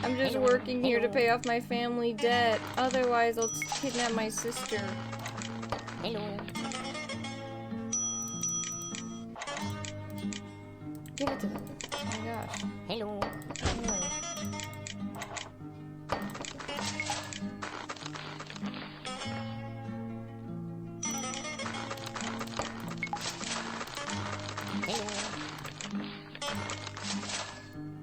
I'm just Hello. working here to Hello. pay off my family debt. Otherwise, I'll kidnap my sister. Hello. Give it to them. Oh my gosh. Hello. Oh. Hello.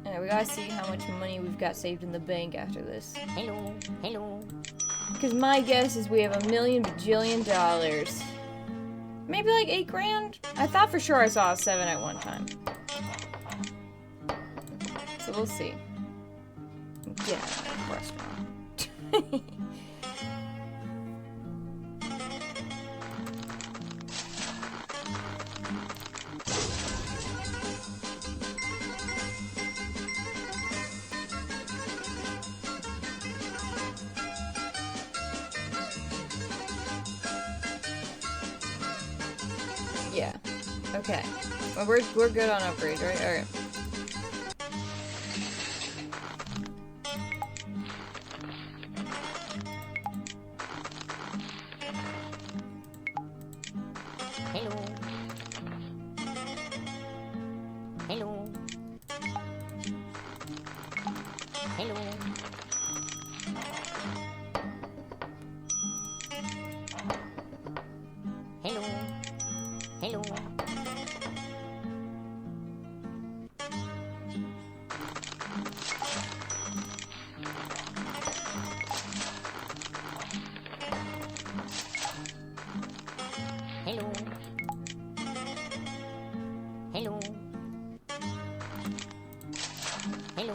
Alright, we gotta see how much money we've got saved in the bank after this. Hello. Hello. Because my guess is we have $1 million bajillion dollars. Maybe like 8 grand? I thought for sure I saw a 7 at one time. So we'll see. Get out of the restaurant. Yeah. Okay. Well, we're good on upgrades, right? Alright. Hello. Hello. Hello. Hello. Hello. Hello. Hello. Hello.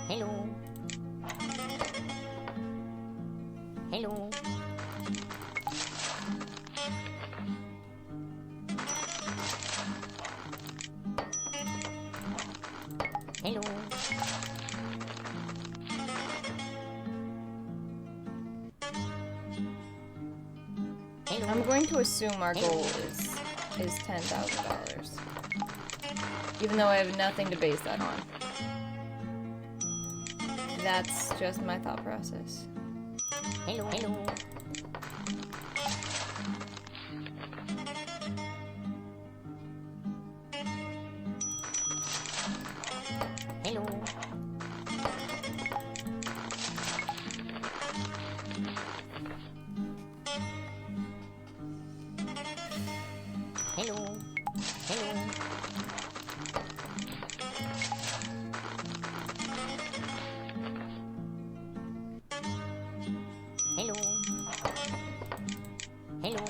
Hello. Hello. Hello. Hello. I'm going to assume our goal is $10,000. Even though I have nothing to base that on. That's just my thought process. Hello. Hello. Hello. Hello. Hello. Hello. Hello.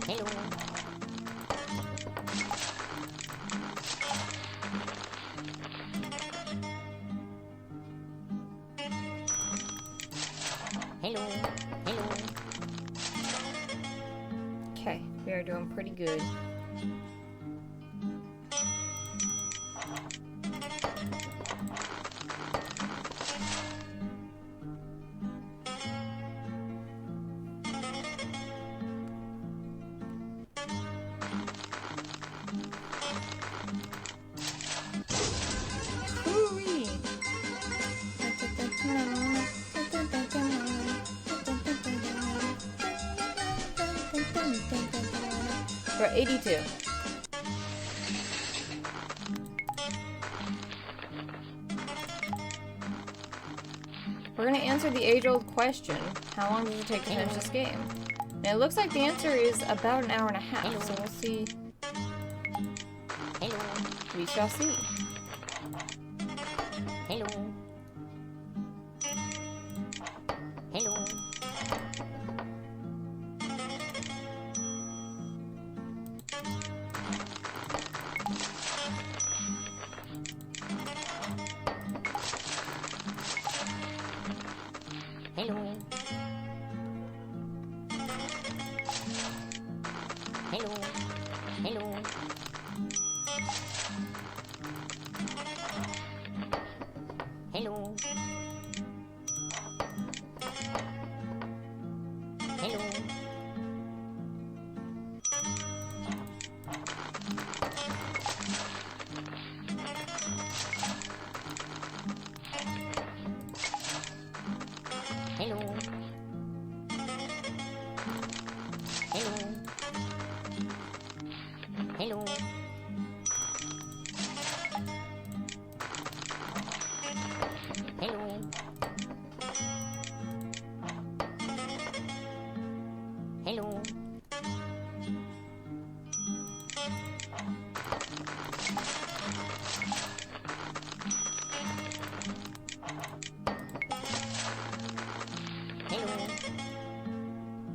Hello. Hello. Hello. Okay, we are doing pretty good. We're at 82. We're gonna answer the age-old question, how long does it take to finish this game? And it looks like the answer is about an hour and a half, so we'll see. Hello. We shall see. Hello. Hello. Hello. Hello. Hello. Hello. Hello. Hello. Hello. Hello. Hello. Hello. Hello.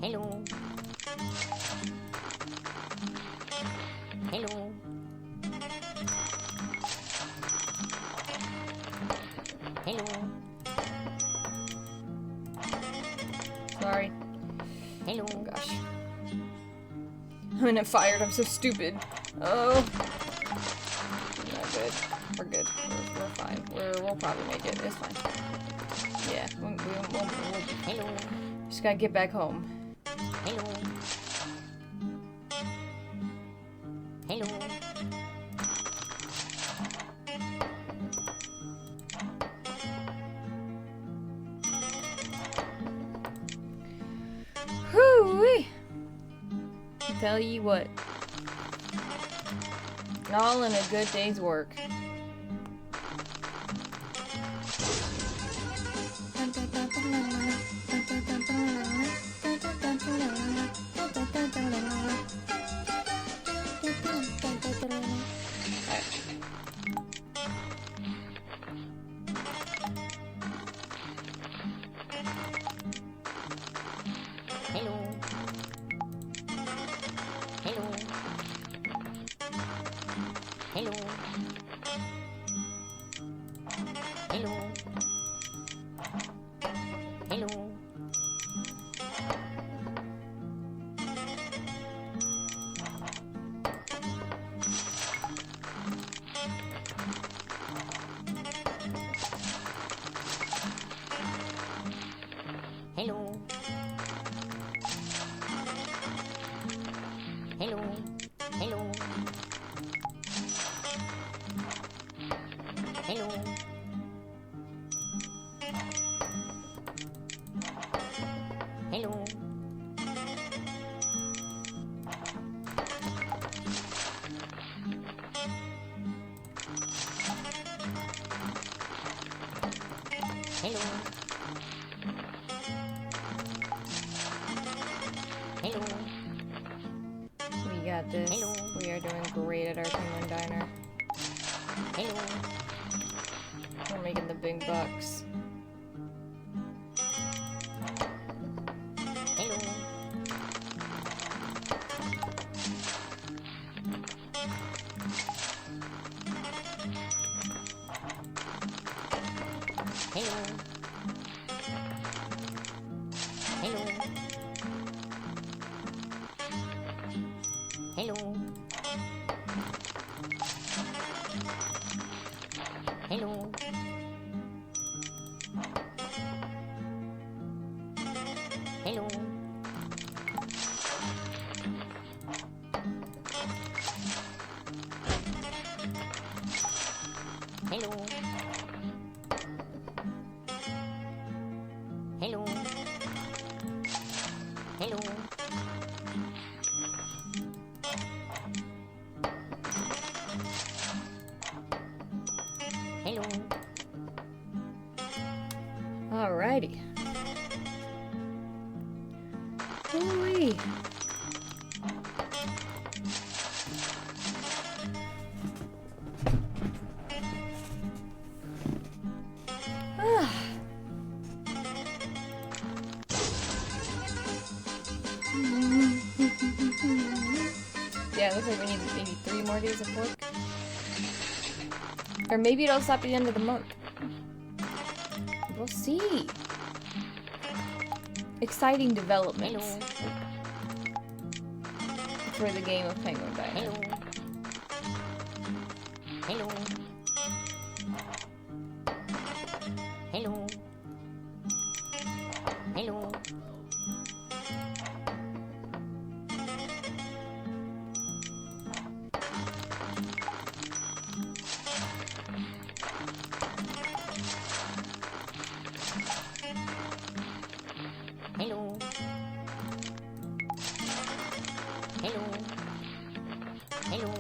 Hello. And it fired. I'm so stupid. Oh. Not good. We're good. We're fine. We'll probably make it. It's fine. Yeah. We'll Hello. just gotta get back home. Hello. Hello. Whoo-wee. Tell you what. All in a good day's work. Hello. Hello. Hello. Hello. Hello. Hello. Hello. Hello. Hello. Hello. Hello. Hello. We got this. Hello. We are doing great at our Penguin Diner. Hello. We're making the big bucks. Hello. Hello. Hello. Hello. Hello. Hello. Hello. Hello. Hello. Hello. Alrighty. Hooey. Yeah, it looks like we need maybe 3 more days of work. Or maybe it'll stop at the end of the month. We'll see. Exciting developments Hello. for the game of Penguin Diner. Hello. Hello. Hello. Hello. Hello. Hello. Hello. Hello.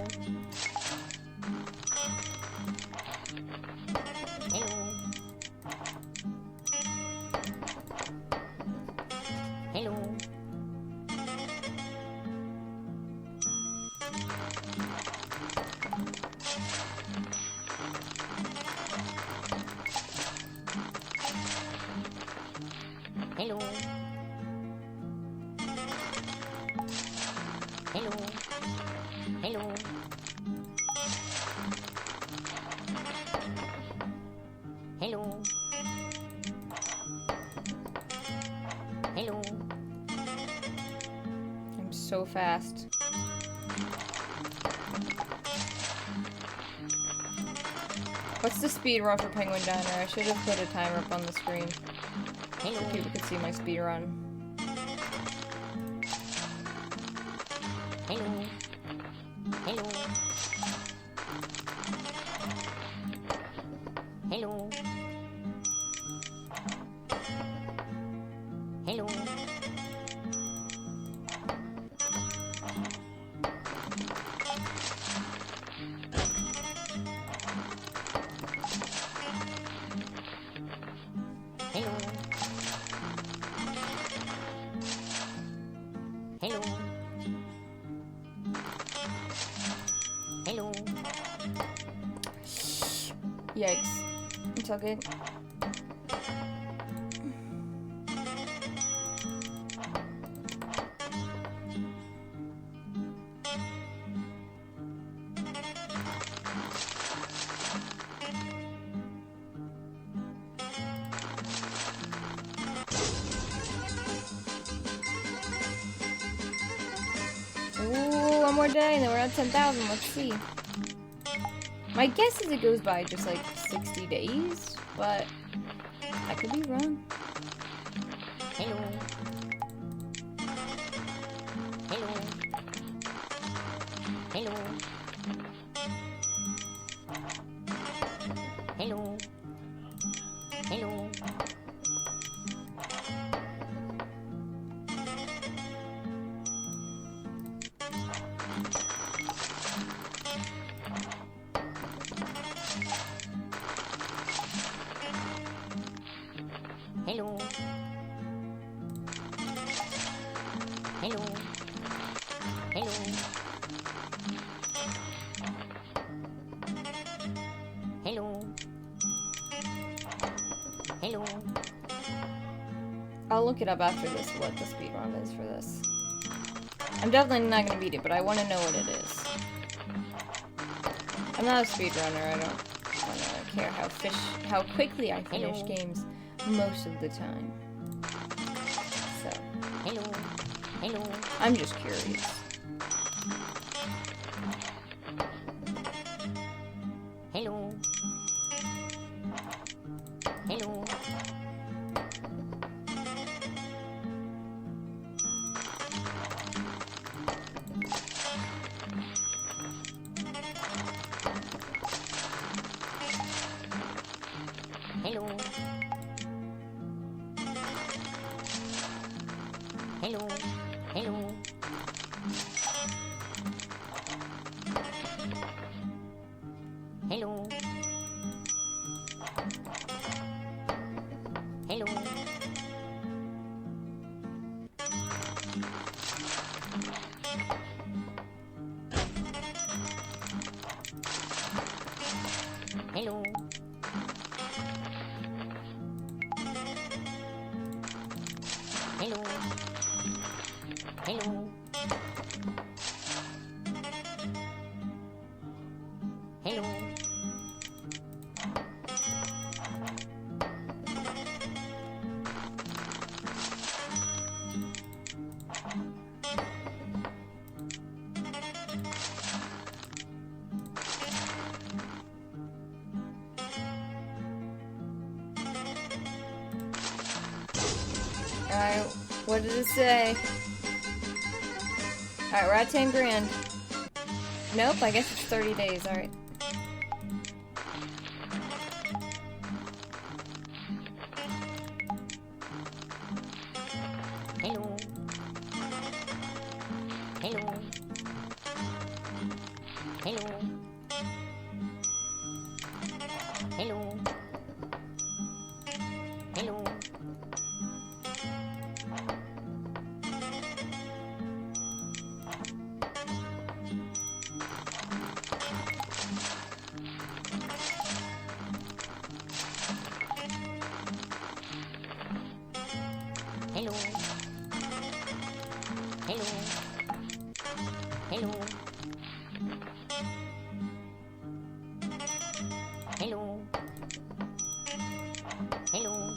Hello. Hello. Hello. Hello. Hello. Hello. I'm so fast. What's the speed run for Penguin Diner? I should have put a timer up on the screen Hello. so people could see my speed run. Hello. Hello. Hello. Hello. Hello. Hello. Hello. Yikes. It's all good. Ooh, one more day and then we're at 10,000. Let's see. My guess is it goes by just like 60 days, but I could be wrong. Hello. Hello. Hello. Hello. Hello. Hello. Hello. Hello. Hello. Hello. I'll look it up after this, what the speed run is for this. I'm definitely not gonna beat it, but I want to know what it is. I'm not a speedrunner. I don't care how quickly I finish Hello. games most of the time. So Hello. Hello. I'm just curious. Hello. Hello. Hello. Hello. Hello. Hello. Hello. Hello. Hello. Hello. Hello. Alright, what did it say? Alright, we're at 10 grand. Nope, I guess it's 30 days, alright. Hello. Hello. Hello. Hello. Hello. Hello. Hello. Hello. Hello. Hello.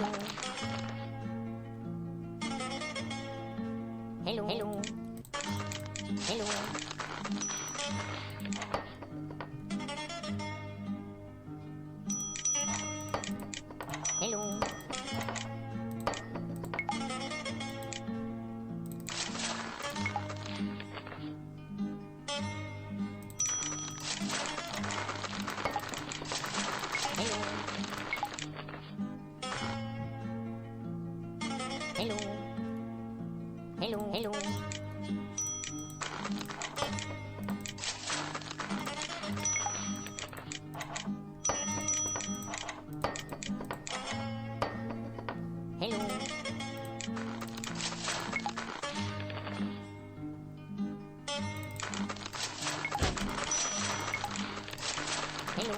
Hello. Hello. Hello. Hello. Hello. Hello. Hello. Hello. Hello. Hello.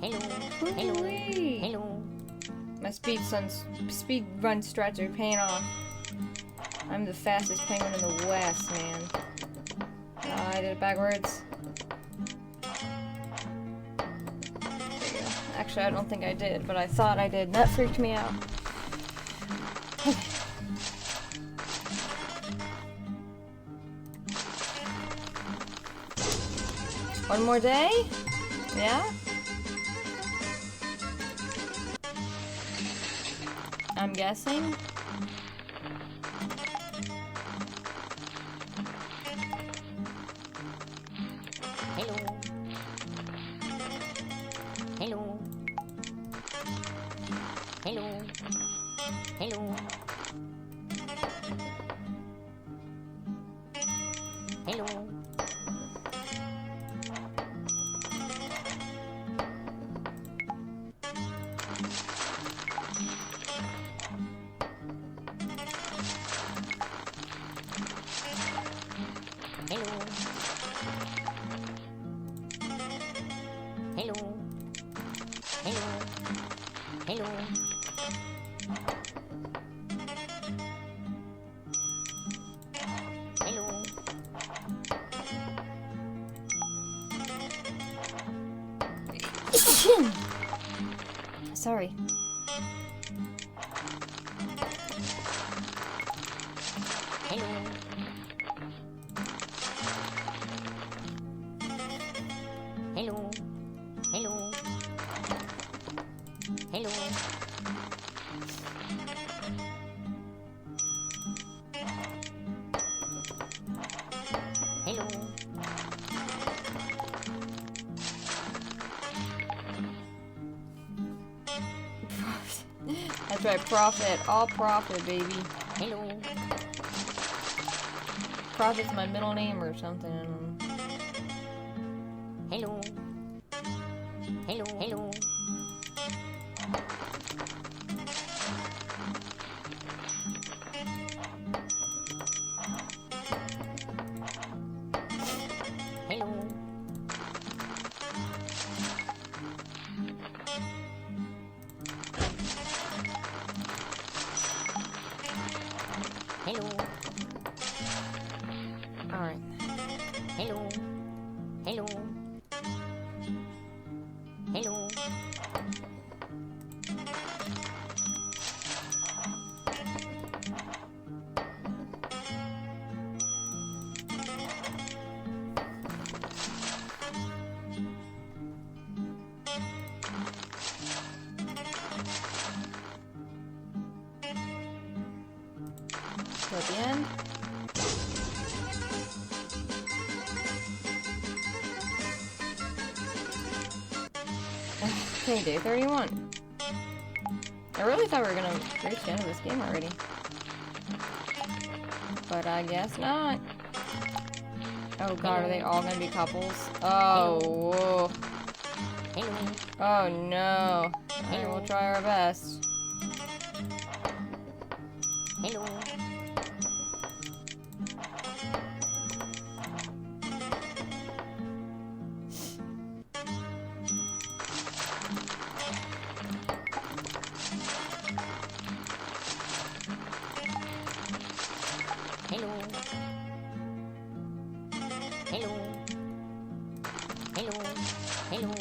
Hello. Hello. Woo-wee. Hello. My speed run strats are paying off. I'm the fastest penguin in the West, man. I did it backwards. There you go. Actually, I don't think I did, but I thought I did. That freaked me out. One more day? Yeah? I'm guessing. Hello. Hello. Hello. Hello. Hello. Hello. Hello. Hello. Hello. Hello. Sorry. Hello. Hello. Hello. Hello. Hello. That's right, profit. All profit, baby. Hello. Profit's my middle name or something. I don't know. Hello. Hello. Hello. Hello. Hello. Alright. Hello. Hello. Hello. So at the end. Okay, day 31. I really thought we were gonna reach the end of this game already. But I guess not. Oh god, are they all gonna be couples? Oh, whoa. Hello. Oh no. Alright, we'll try our best. Hello. Hello. Hello. Hello. Hello.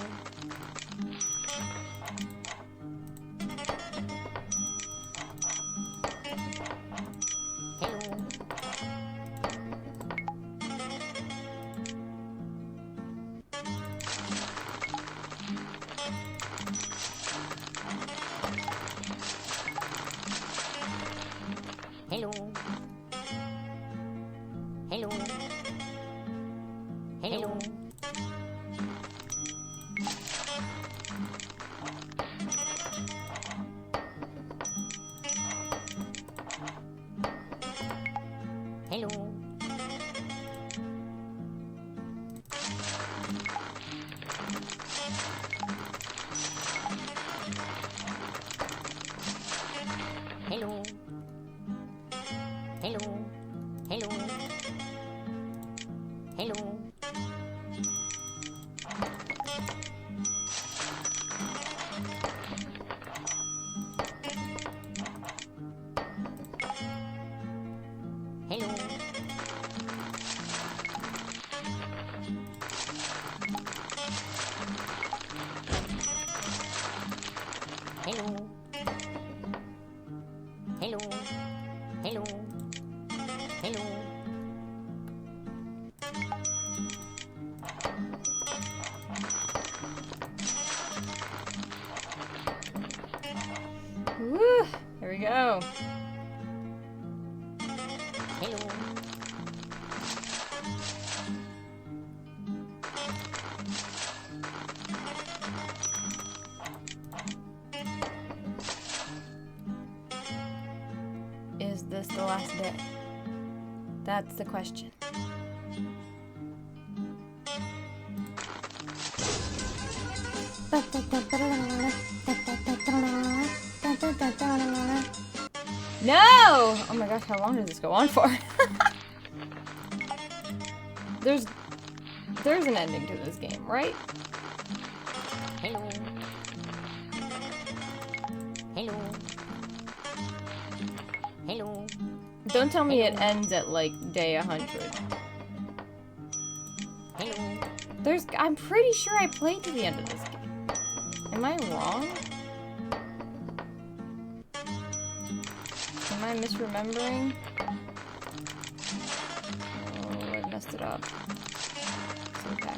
Hello. Hello. Hello. Hello. Woo! Here we go. Hello. Is this the last day? That's the question. No! Oh my gosh, how long does this go on for? There's an ending to this game, right? Hello. Hello. Hello. Don't tell me it ends at like day 100. Hello. I'm pretty sure I played to the end of this game. Am I wrong? Am I misremembering? Oh, I messed it up. It's okay.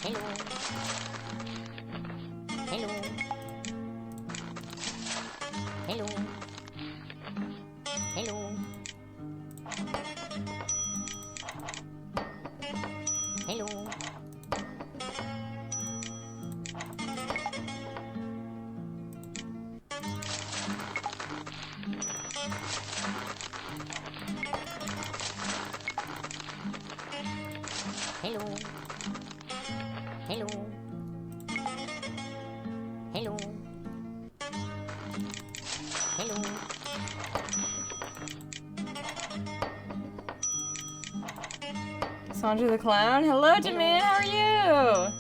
Hello. Hello. Hello. Hello. Hello. Hello. Hello. Hello. Hello. Sandra the Clown? Hello, Jamin, how are you?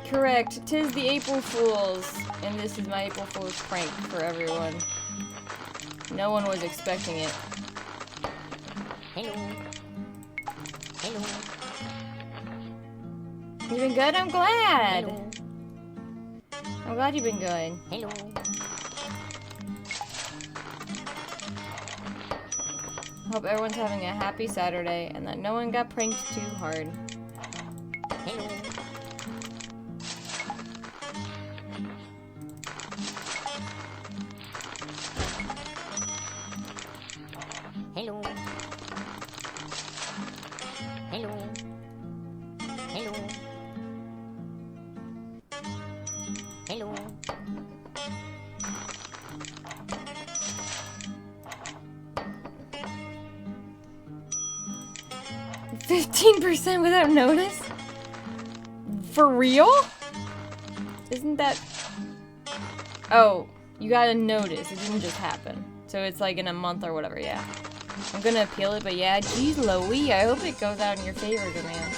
Correct, 'tis the April Fools, and this is my April Fool's prank for everyone. No one was expecting it. Hello. Hello. You been good? I'm glad. Hello. I'm glad you've been good. Hello. Hope everyone's having a happy Saturday and that no one got pranked too hard. Hello. Hello. Hello. Hello. Hello. 15% without notice? For real? Isn't that... Oh, you got a notice. It didn't just happen. So it's like in a month or whatever, yeah. I'm gonna appeal it, but yeah, geez Louie, I hope it goes out in your favor, man.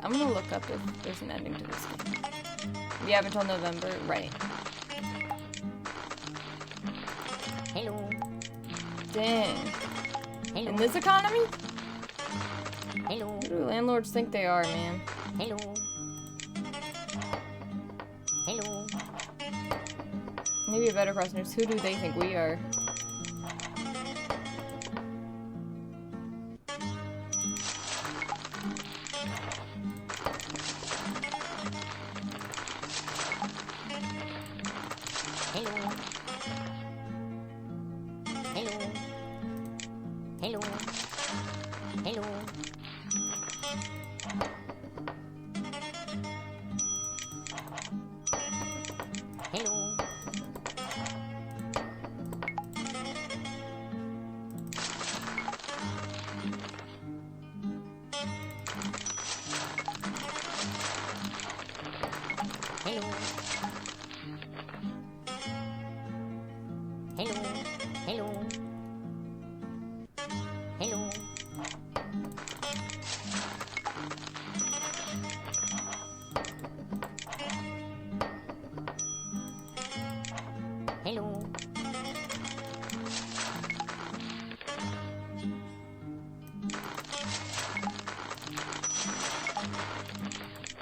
I'm gonna look up if there's an ending to this game. We have until November, right. Hello. Dang. Hello. In this economy? Hello. Who do landlords think they are, man? Hello. Hello. Maybe a better question is, who do they think we are? Hello. Hello. Hello. Hello. Hello. Hello. Hello. Hello. Hello. Hello.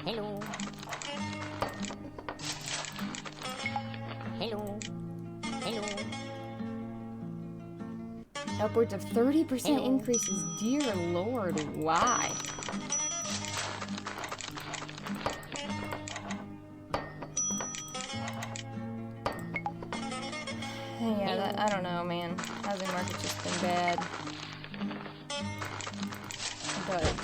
Hello. Hello. Hello. Upwards of 30% Hello. increases. Dear Lord, why? Yeah, that, I don't know, man. Housing market's just been bad. But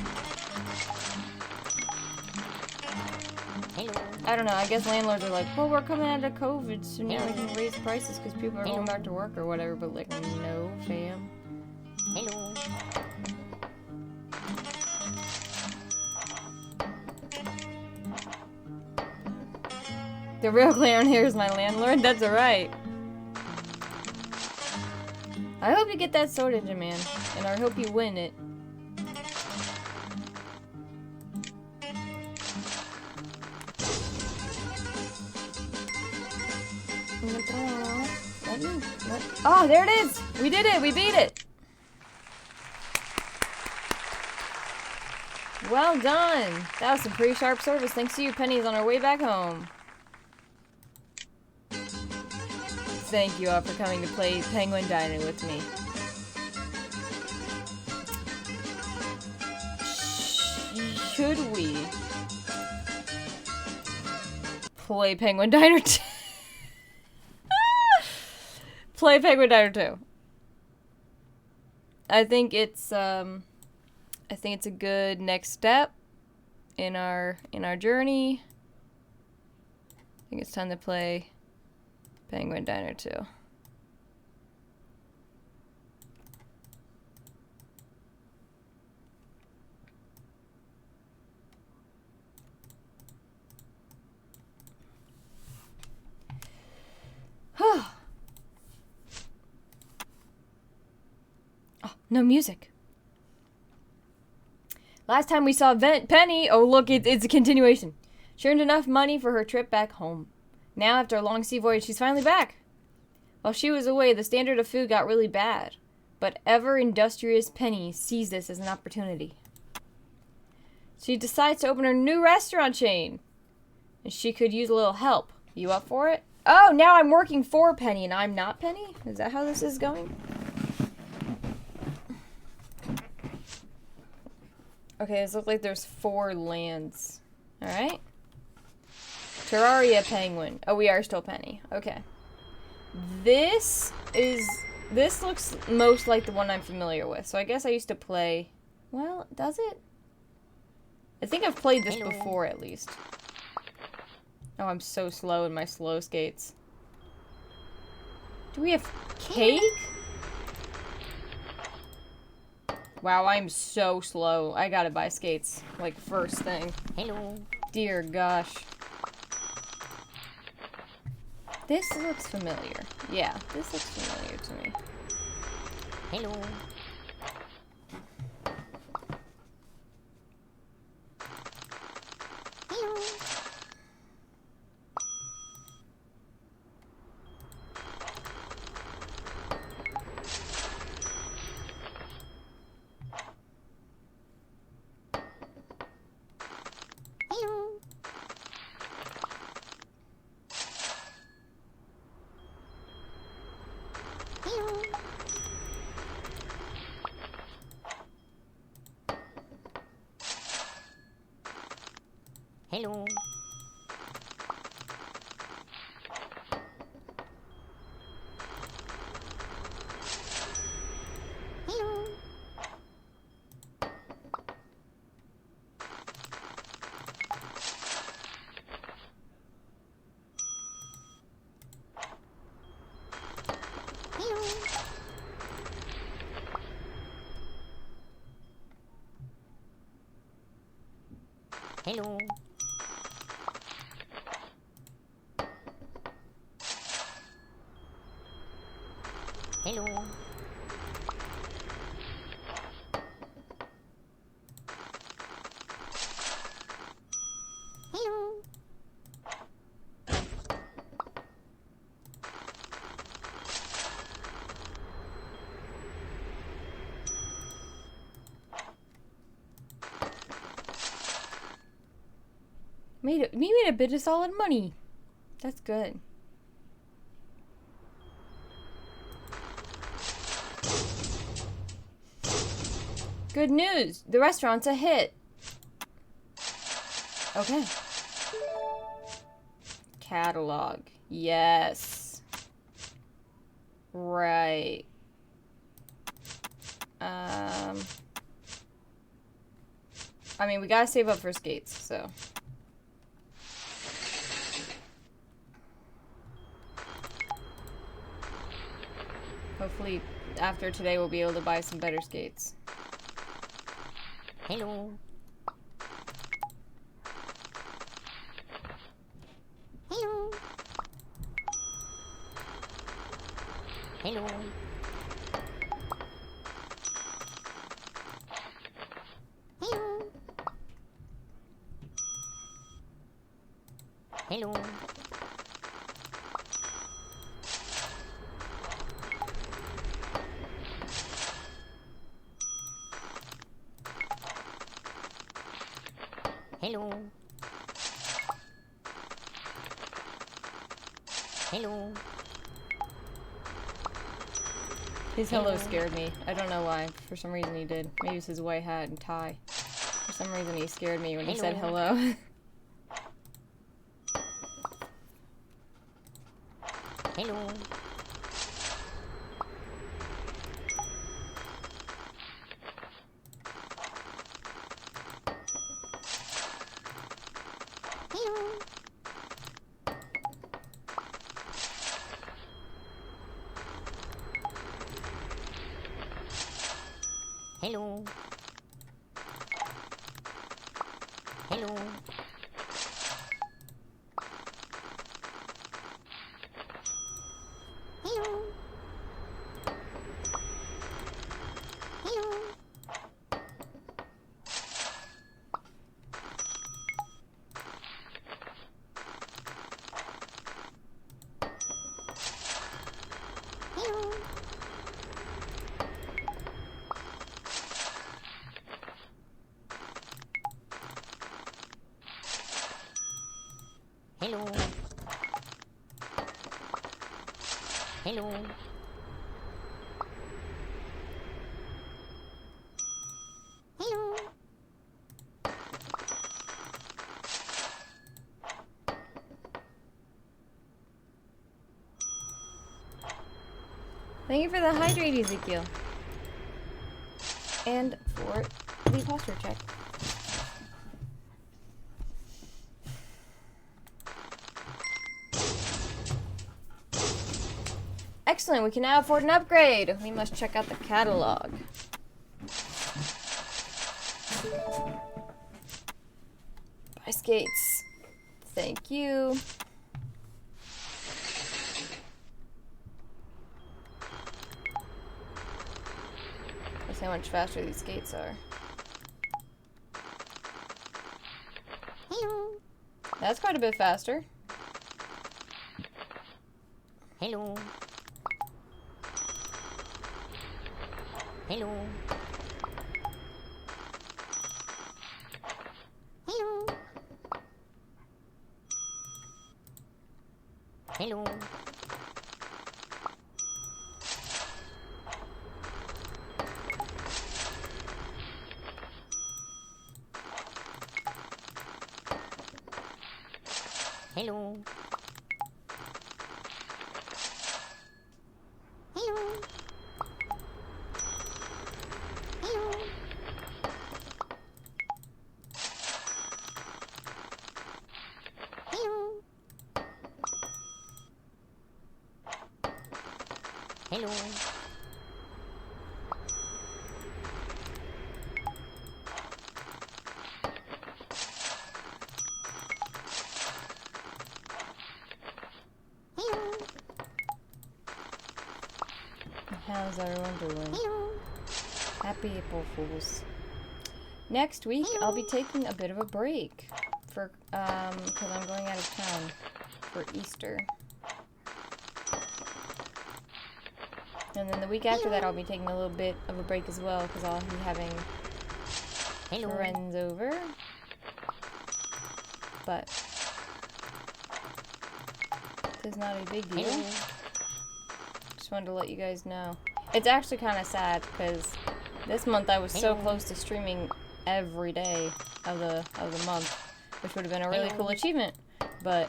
Hello. I don't know. I guess landlords are like, well, we're coming out of COVID, so now we can raise prices because people are going back to work or whatever. But like, no, fam. Hello. The real clown here is my landlord. That's alright. I hope you get that sorted, man, and I hope you win it. Oh, there it is! We did it! We beat it! Well done! That was some pretty sharp service. Thanks to you, Penny's on our way back home. Thank you all for coming to play Penguin Diner with me. Should we play Penguin Diner 2? Play Penguin Diner 2. I think it's a good next step in our journey. I think it's time to play Penguin Diner 2. Oh, no music. Last time we saw Penny, oh look, it's a continuation. She earned enough money for her trip back home. Now, after a long sea voyage, she's finally back. While she was away, the standard of food got really bad. But ever-industrious Penny sees this as an opportunity. She decides to open her new restaurant chain. And she could use a little help. You up for it? Oh, now I'm working for Penny and I'm not Penny? Is that how this is going? Okay, it looks like there's 4 lands. Alright. Terraria Penguin. Oh, we are still Penny. Okay. This looks most like the one I'm familiar with. So I guess I used to play... Well, does it? I think I've played this before, at least. Oh, I'm so slow in my slow skates. Do we have cake? Wow, I'm so slow. I gotta buy skates, like, first thing. Hello. Dear gosh. This looks familiar. Yeah, this looks familiar to me. Hello. Hello. Hello. Hello. Hello. Hello. Hello. Hello. Hello. Hello. We made a bit of solid money. That's good. Good news! The restaurant's a hit. Okay. Catalog. Yes. Right. I mean, we gotta save up for skates, so. Hopefully, after today, we'll be able to buy some better skates. Hello. Hello. Hello. Hello. Hello. Hello. Hello. His hello scared me. I don't know why. For some reason he did. Maybe it's his white hat and tie. For some reason he scared me when he said hello. Hello. Hello. Hello. Hello. Hello. Hello. Hello. Hello. Hello. Hello. Thank you for the hydrate, Ezekiel. And for the posture check. Excellent, we can now afford an upgrade. We must check out the catalog. Buy skates. Thank you. Let's see how much faster these skates are. Hello. That's quite a bit faster. Hello. Hello. Hello. Hello. Hello. Hello. Hello. Hello. Hello. Hello. How's everyone doing? Hello. Happy April Fools. Next week, I'll be taking a bit of a break for because I'm going out of town for Easter. And then the week after that, I'll be taking a little bit of a break as well because I'll be having Hello. friends over. but it's not a big deal. Hello. Just wanted to let you guys know. It's actually kind of sad because this month I was so close to streaming every day of the month, which would have been a really cool achievement. But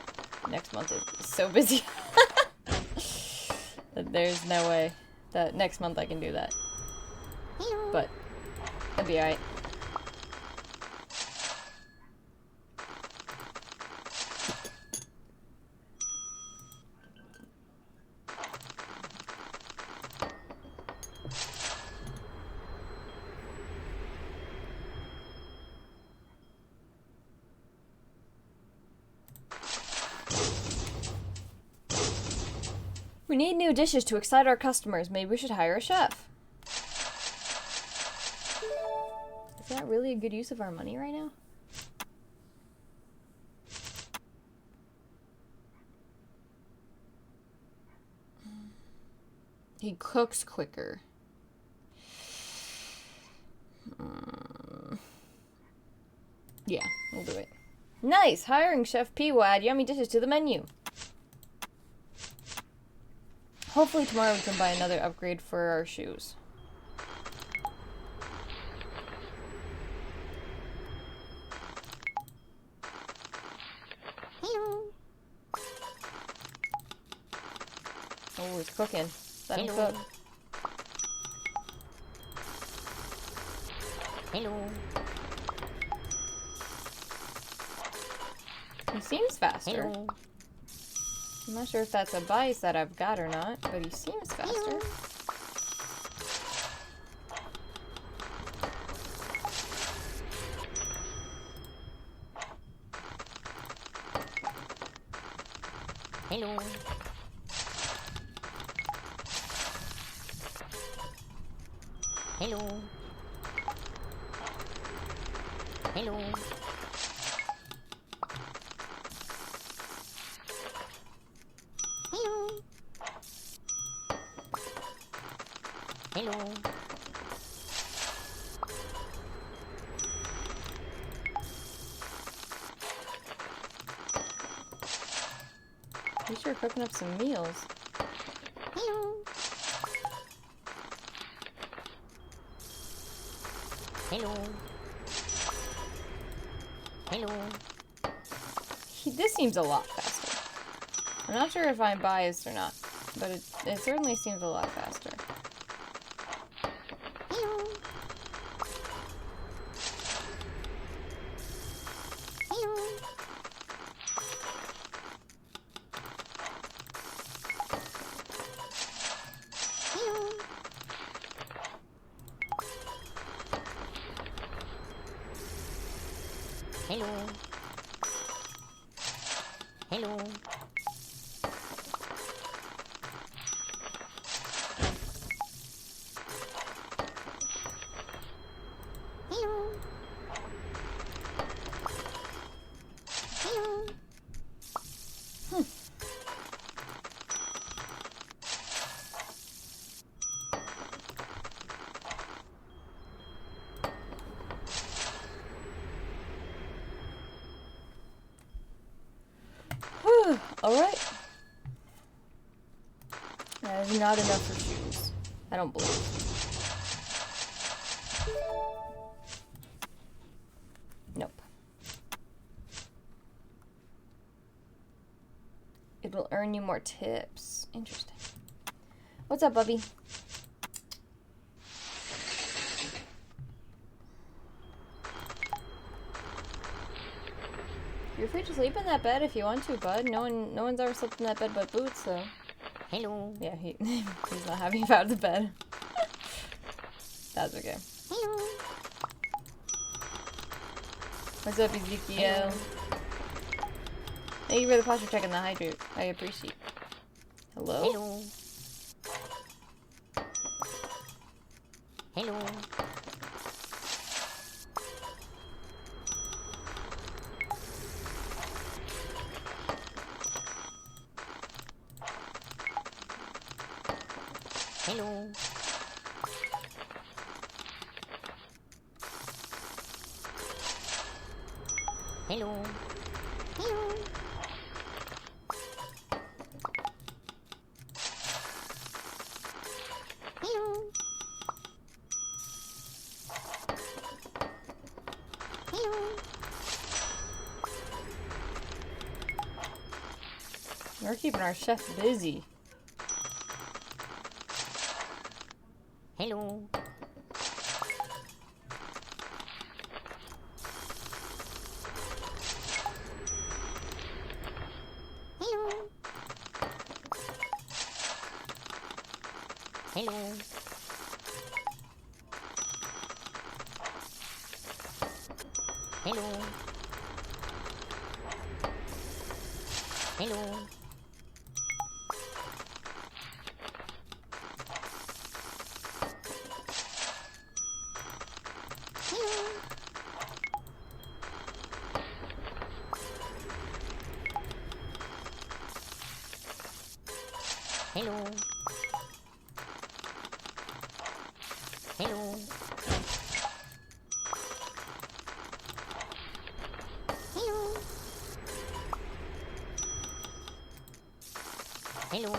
next month is so busy that there's no way that next month I can do that. Hello. But it'll be alright. We need new dishes to excite our customers. Maybe we should hire a chef. Is that really a good use of our money right now? He cooks quicker. Yeah, we'll do it. Nice! Hiring Chef P will add yummy dishes to the menu. Hopefully tomorrow we can buy another upgrade for our shoes. Hello. Oh, he's cooking. Let him Hello. cook. Hello. He seems faster. Hello. I'm not sure if that's a bias that I've got or not, but he seems faster. Hello. Hello. Hello. Hello. Hello. He's sure cooking up some meals. Hello. Hello. Hello. This seems a lot faster. I'm not sure if I'm biased or not, but it certainly seems a lot faster. Hello. Hello. Hello. Hello. Hello. Hello. Hello. Whew, alright. That is not enough for shoes. I don't believe. Nope. It'll earn you more tips. Interesting. What's up, Bubby? You're free to sleep in that bed if you want to, bud. No one's ever slept in that bed but Boots, so. Hello. Yeah, he's not happy about the bed. That's okay. Hello. What's up, Ezekiel? Thank you for the posture check and the hydrate. I appreciate. Hello? Hello. Hello. Hello. Hello. Hello. Hello. Hello. We're keeping our chef busy. Hello. Hello. Hello. Hello. Hello. Hello. Hello. Hello. Hello. Hello.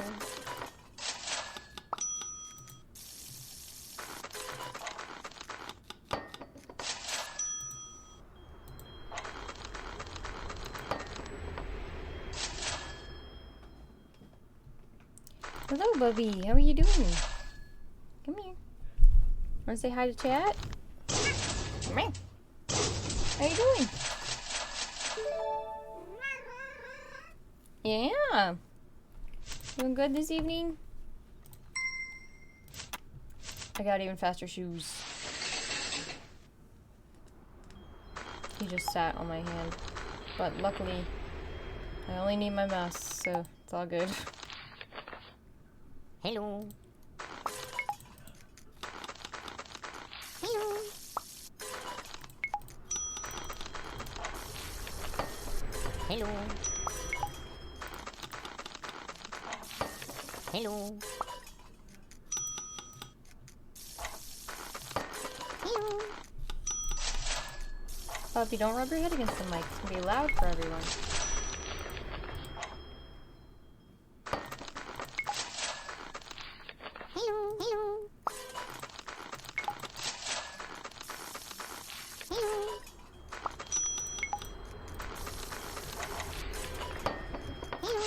Hello, Bubby. How are you doing? Come here. Want to say hi to chat? Come here. How you doing? Yeah. Doing good this evening? I got even faster shoes. He just sat on my hand. But luckily, I only need my mouse, so it's all good. Hello. Hello. Hello. Hello. Hello. Puppy, don't rub your head against the mic. It's gonna be loud for everyone. Hello. Hello. Hello. Hello.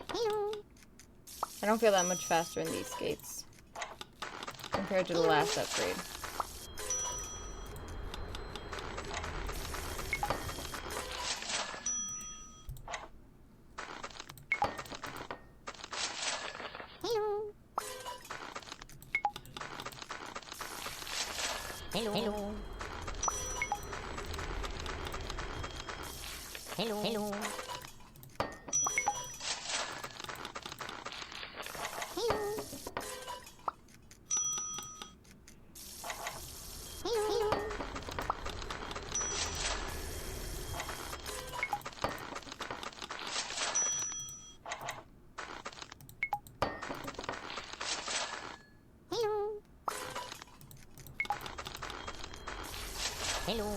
Hello. I don't feel that much faster in these skates compared to the last upgrade. Hello. Hello. Hello. Hello. Hello. Hello. Hello. Hello. Hello.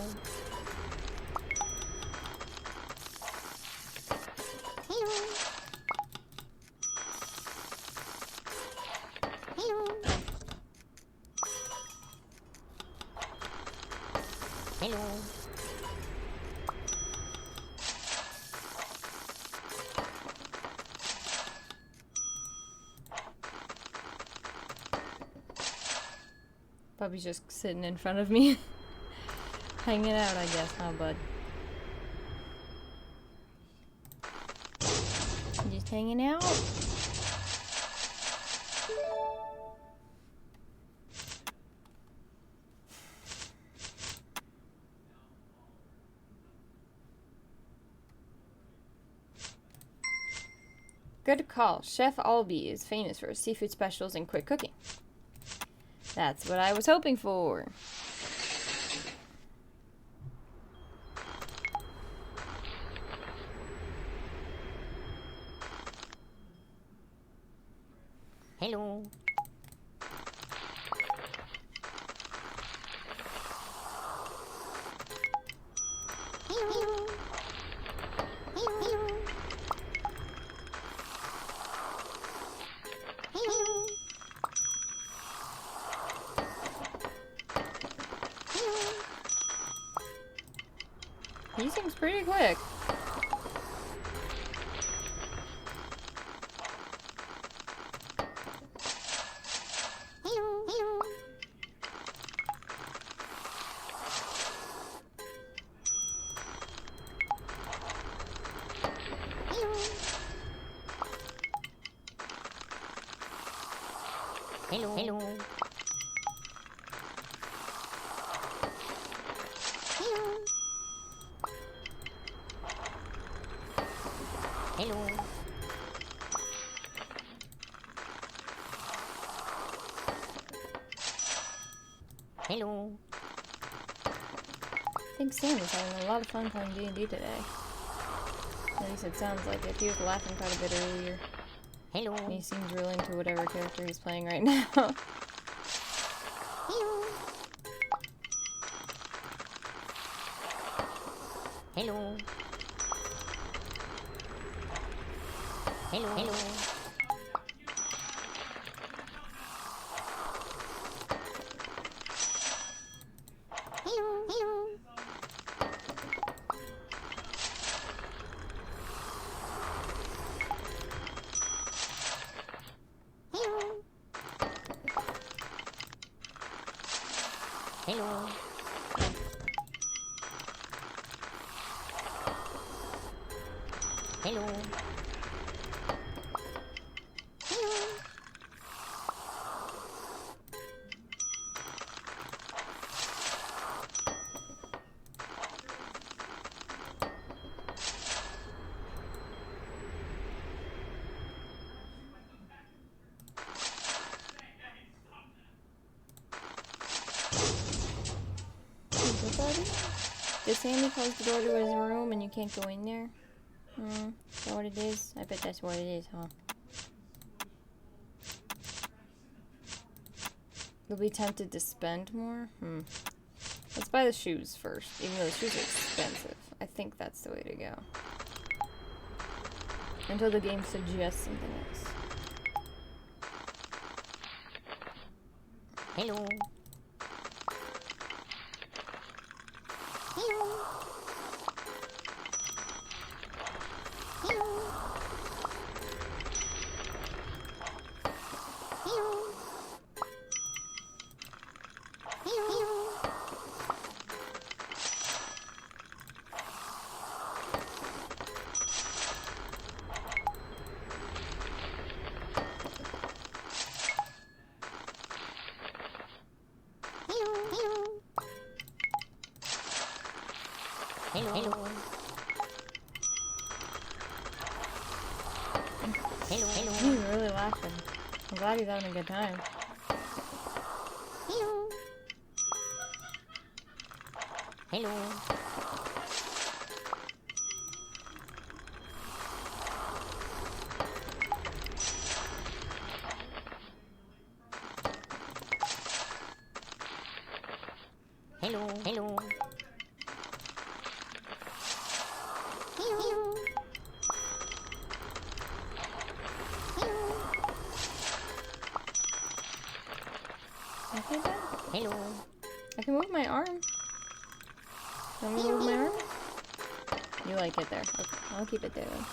Hello. Hello. Hello. Puppy's just sitting in front of me. Hanging out, I guess, huh, bud? Just hanging out? Good call. Chef Albee is famous for his seafood specials and quick cooking. That's what I was hoping for. Hello. He seems pretty quick. Hello, hello. Hello. Hello. Hello. Hello. I think Sam is having a lot of fun playing D&D today. At least it sounds like it. He was laughing quite a bit earlier. Hello. And he seems really into whatever character he's playing right now. Hello. Hello. Hello. Hello. Hello. Did Sammy close the door to his room and you can't go in there? Is that what it is? I bet that's what it is, huh? You'll be tempted to spend more? Let's buy the shoes first, even though the shoes are expensive. I think that's the way to go. Until the game suggests something else. Hello. Hello. Hello. Hello. Hello. He's really laughing. I'm glad he's having a good time. Hello. Hello. Hello. Okay then. Hello. I can move my arm. Can we move my arm? You like it there. Okay, I'll keep it there then.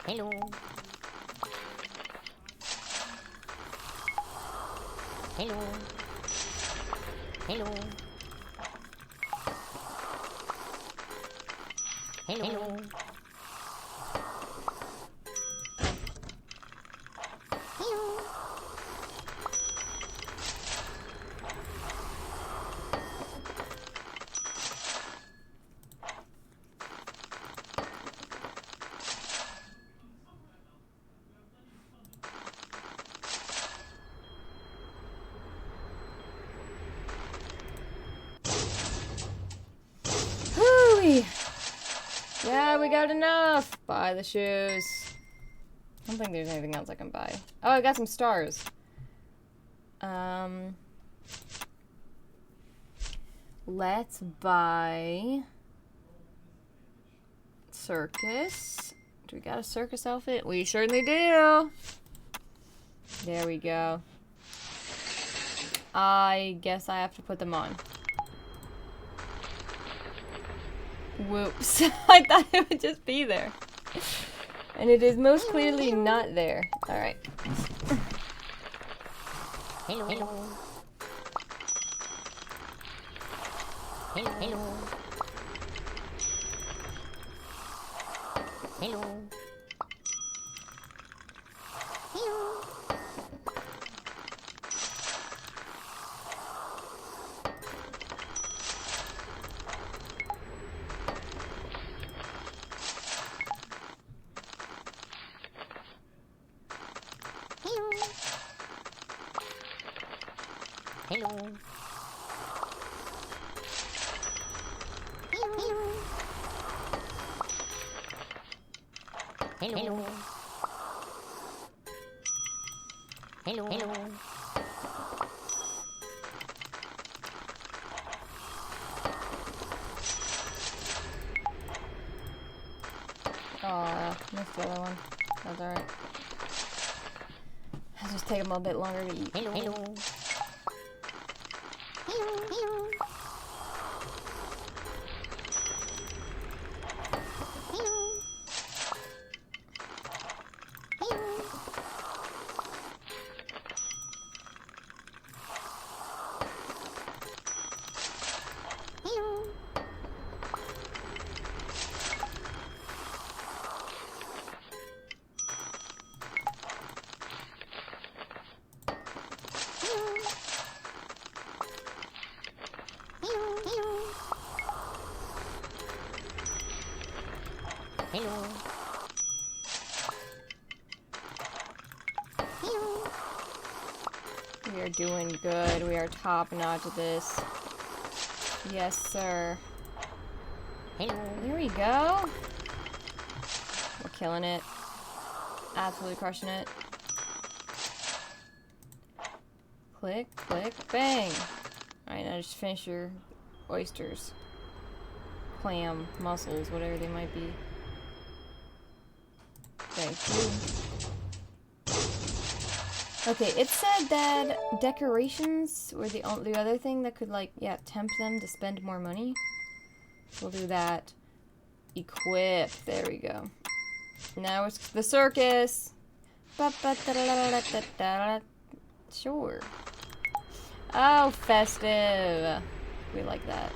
Hello. Hello. Hello. Hello. Hooey! Yeah, we got enough! Buy the shoes. I don't think there's anything else I can buy. Oh, I got some stars. Let's buy circus, Do we got a circus outfit? We certainly do. There we go. I guess I have to put them on. Whoops. I thought it would just be there. And it is most clearly not there. Alright. Hello. Hello. Hello. Hello. Hello. Hello. Hello. Hello. Hello. Hello. Aw, missed the other one. That's alright. I'll just take them a bit longer to eat. Hello. Hello. Hello. We are doing good. We are top notch at this. Yes, sir. Hello. There we go. We're killing it. Absolutely crushing it. Click, click, bang. Alright, now just finish your oysters. Clam, mussels, whatever they might be. Thank you. Okay, it said that decorations were the other thing that could, like, yeah, tempt them to spend more money. We'll do that. Equip. There we go. Now it's the circus. Sure. Oh, festive. We like that.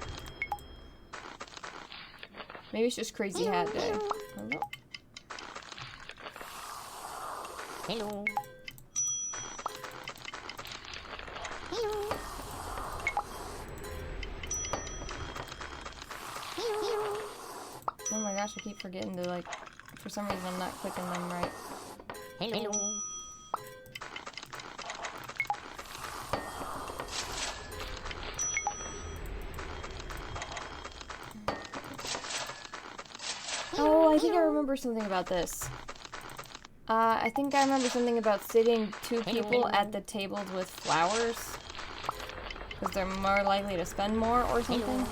Maybe it's just crazy hat day. Hello? Hello. Oh my gosh, I keep forgetting to, like, for some reason I'm not clicking them right. Hello. Oh, I think I remember something about this. I think I remember something about sitting two people at the tables with flowers. Because they're more likely to spend more or something.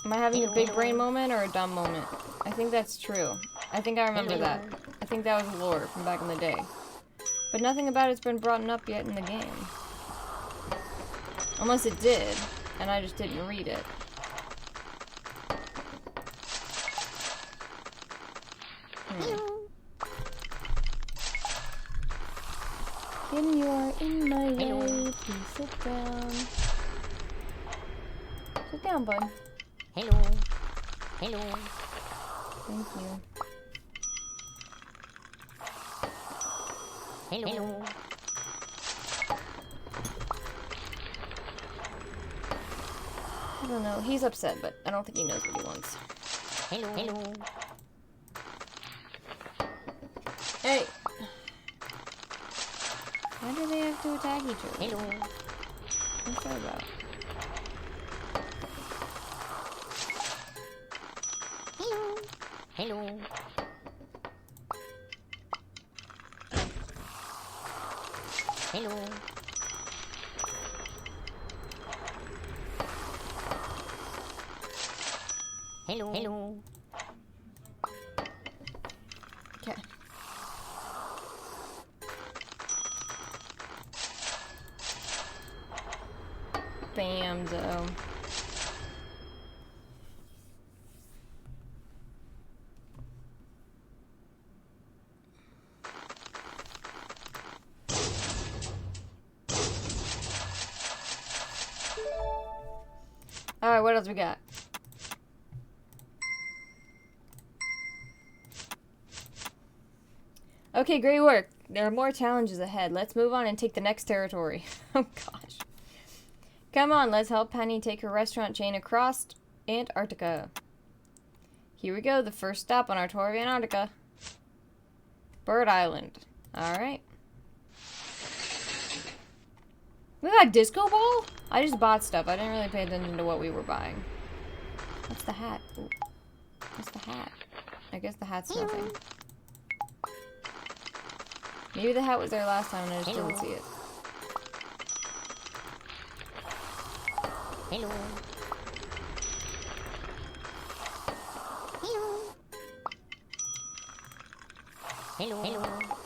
Am I having a big brain moment or a dumb moment? I think that's true. I think I remember that. I think that was lore from back in the day. But nothing about it's been brought up yet in the game. Unless it did, and I just didn't read it. When you are in my way, please sit down. Sit down, bud. Hello. Hello. Thank you. Hello. I don't know. He's upset, but I don't think he knows what he wants. Hello. Hello. Hey! Why do they have to attack each other? Hello. What's that about? Hello. Hello. Hello. Hello. am, though. Alright, what else we got? Okay, great work. There are more challenges ahead. Let's move on and take the next territory. Oh gosh. Come on, let's help Penny take her restaurant chain across Antarctica. Here we go, the first stop on our tour of Antarctica. Bird Island. Alright. We got a disco ball? I just bought stuff. I didn't really pay attention to what we were buying. What's the hat? Ooh. What's the hat? I guess the hat's nothing. Maybe the hat was there last time and I just didn't see it. Hello. Hello. Hello. Hello.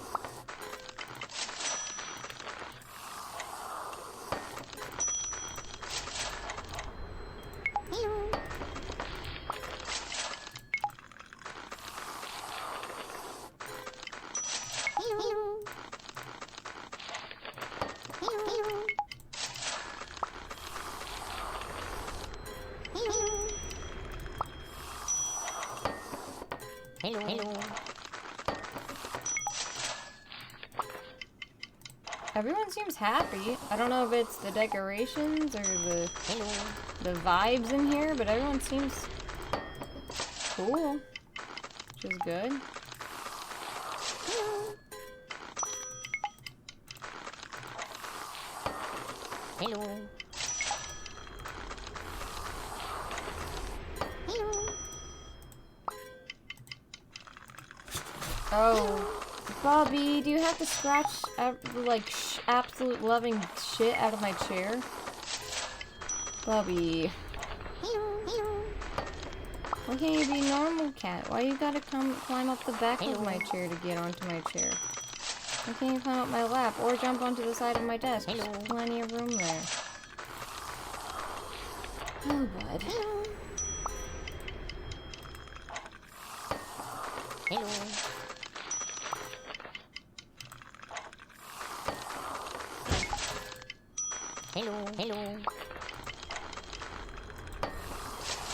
Hello. Everyone seems happy. I don't know if it's the decorations or the vibes in here, but everyone seems cool, which is good. Hello. Oh, Bobby, do you have to scratch like absolute loving shit out of my chair? Bobby. Why can't you be a normal cat? Why you gotta climb up the back of my chair to get onto my chair? Why can't you climb up my lap or jump onto the side of my desk? There's plenty of room there. Oh, bud. Hello. Hello. Hello.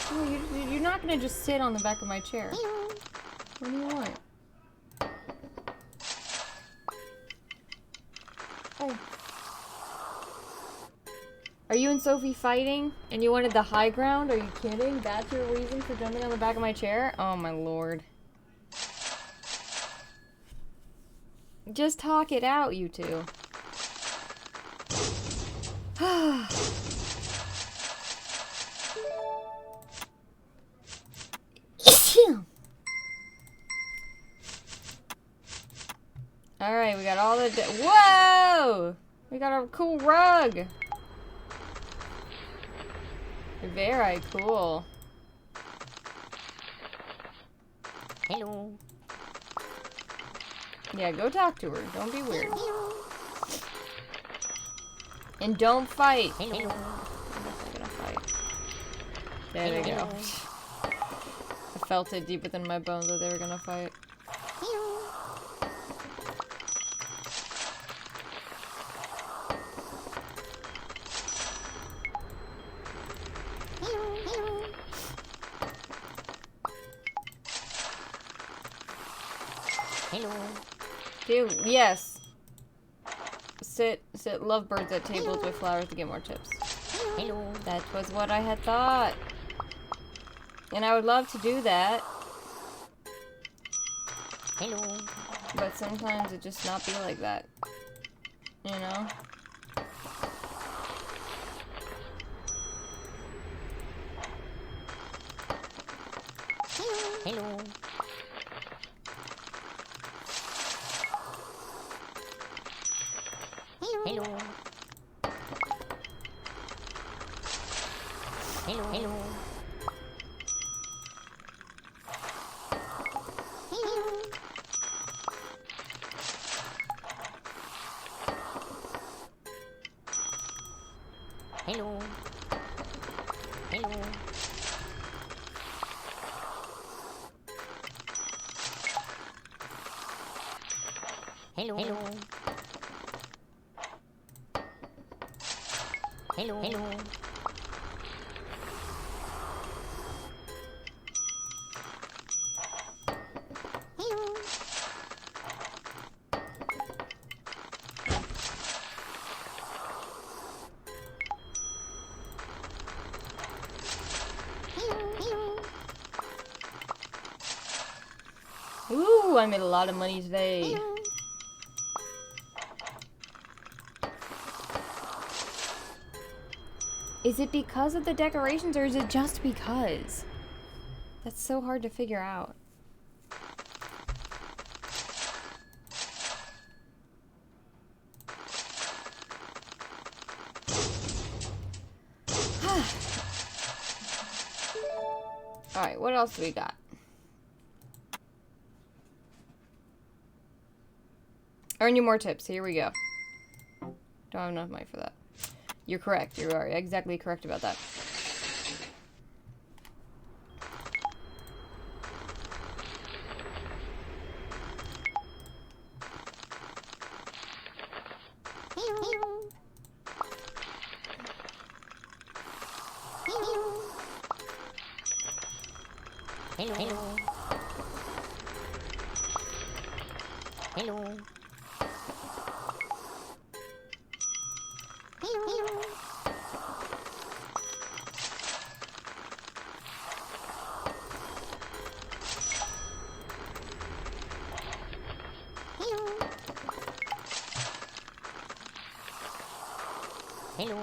Oh, you're not gonna just sit on the back of my chair. What do you want? Oh. Are you and Sophie fighting? And you wanted the high ground? Are you kidding? That's your reason for jumping on the back of my chair? Oh my lord. Just talk it out, you two. Alright, we got all the... Whoa! We got a cool rug! Very cool. Hello. Yeah, go talk to her. Don't be weird. And don't fight. Hello. I'm not gonna fight. There they go. I felt it deep within my bones that they were gonna fight. Hello. Dude, yes. Sit lovebirds at tables with flowers to get more tips. Hello. That was what I had thought. And I would love to do that. Hello. But sometimes it just not be like that. You know? Hello. Hello. Hello. Hello. Hello. Hello. Hello. Hello. Hello. Hello. Hello. Hello. Ooh, I made a lot of money today. Hello. Is it because of the decorations or is it just because? That's so hard to figure out. Alright, what else do we got? Earn you more tips. Here we go. Don't have enough money for that. You're correct. You are exactly correct about that. Hello. Hello. Hello. Hello. Hello. Hello.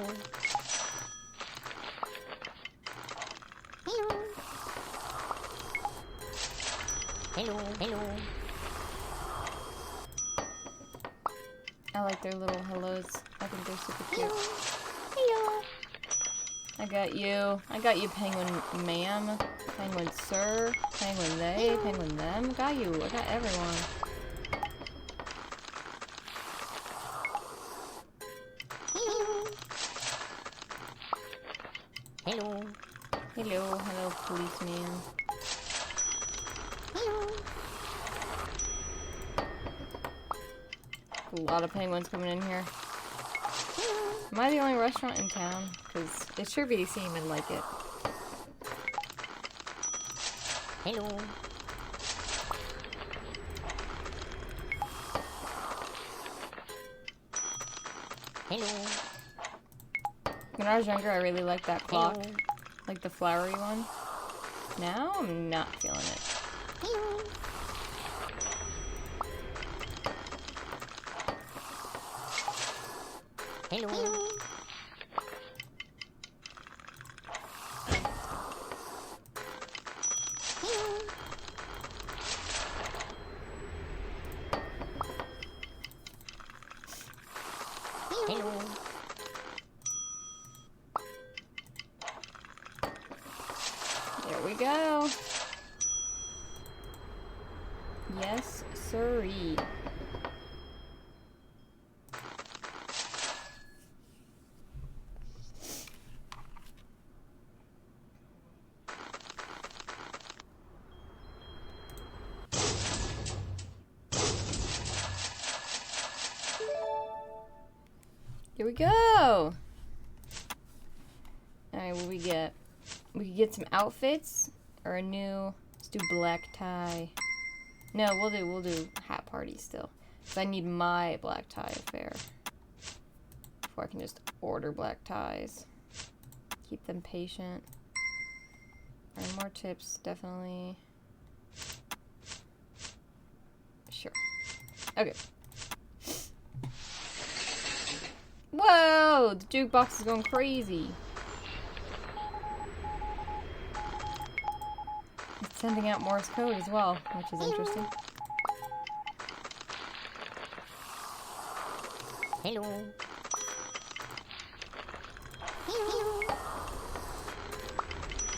Hello. Hello. Hello. I like their little hellos. I think they're super cute. Hello. I got you. I got you, penguin ma'am. Penguin sir. Penguin they. Penguin them. Got you. I got everyone. Hello. Hello. Hello, policeman. A lot of penguins coming in here. Am I the only restaurant in town? Because it sure be seem and like it. Hello. Hello. When I was younger, I really liked that clock. Hello. Like the flowery one. Now, I'm not feeling it. Hello. Hello. There we go. Yes, sirree. Here we go. Alright, what do we get? We could get some outfits or a new. Let's do black tie. No, we'll do hat party still. Cause I need my black tie affair before I can just order black ties. Keep them patient. Earn more tips, definitely. Sure. Okay. Whoa! The jukebox is going crazy. It's sending out Morse code as well, which is interesting. Hello.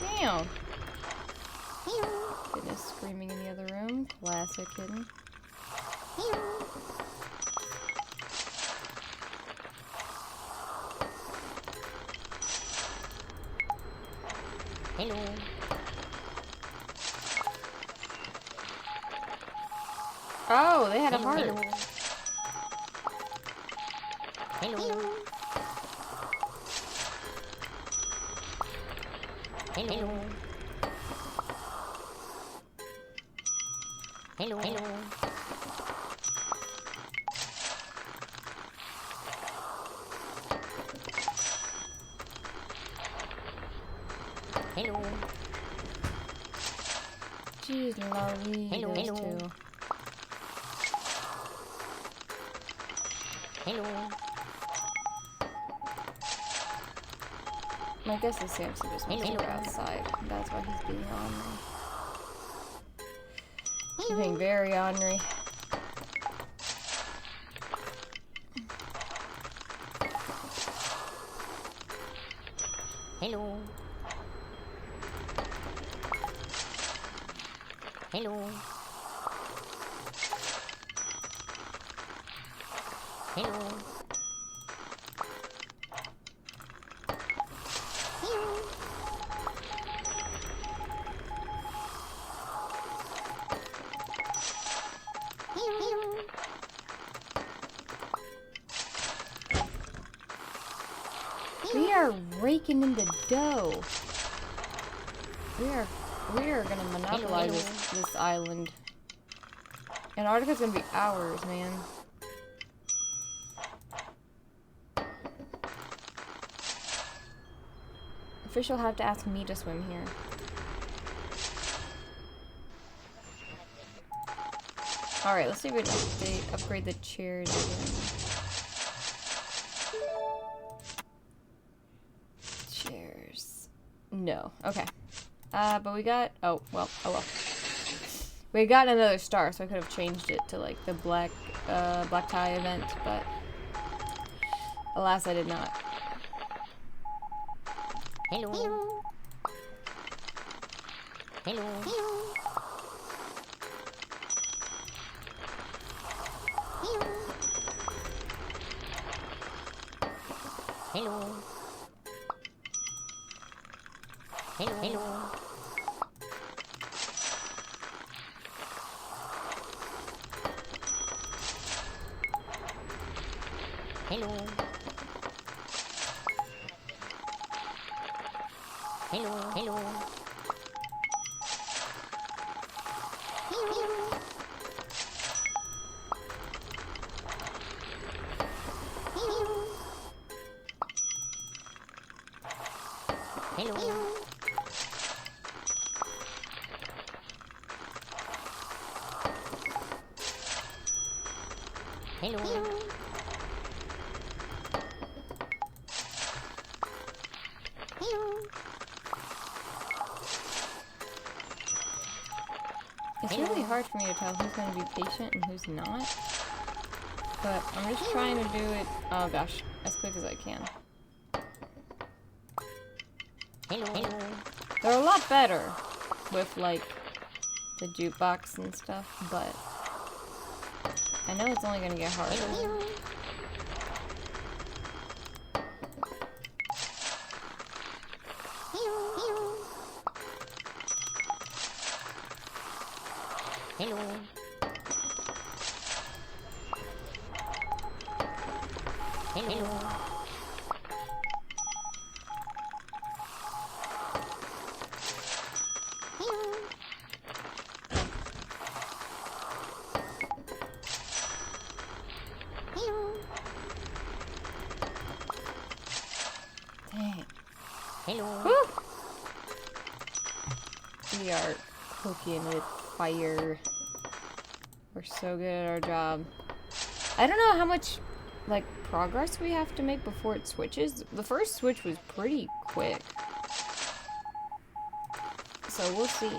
Damn. Goodness, screaming in the other room. Classic kitten. Hello. Oh, they had a heart. Hello. Hello. Hello. Hello. Hello. Hello. Jeez, lovely. Hello, Those hello. two. Hello. I guess the Samson just wants to go Hello. outside. That's why he's being ornery. He's being very ornery. Hello. Hello. Hello. We are raking in the dough. We are gonna monopolize this island. Antarctica's gonna be ours, man. Fish will have to ask me to swim here. Alright, let's see if we can upgrade the chairs again. Chairs. No. Okay. But we got... Oh, well. Oh, well. We got another star, so I could have changed it to, like, the black tie event, but... Alas, I did not. Hello. Hello. Hello. Hello. Hello. Hello. Hello. Hello. Hello. Hello. It's really hard for me to tell who's going to be patient and who's not. But I'm just trying to do it, oh gosh, as quick as I can. Hello. Hello. They're a lot better with, like, the jukebox and stuff, but I know it's only going to get harder. Hello. Hello. Dang. Hello. Whew. We are cooking with fire. We're so good at our job. I don't know how much, like, progress we have to make before it switches. The first switch was pretty quick. So we'll see.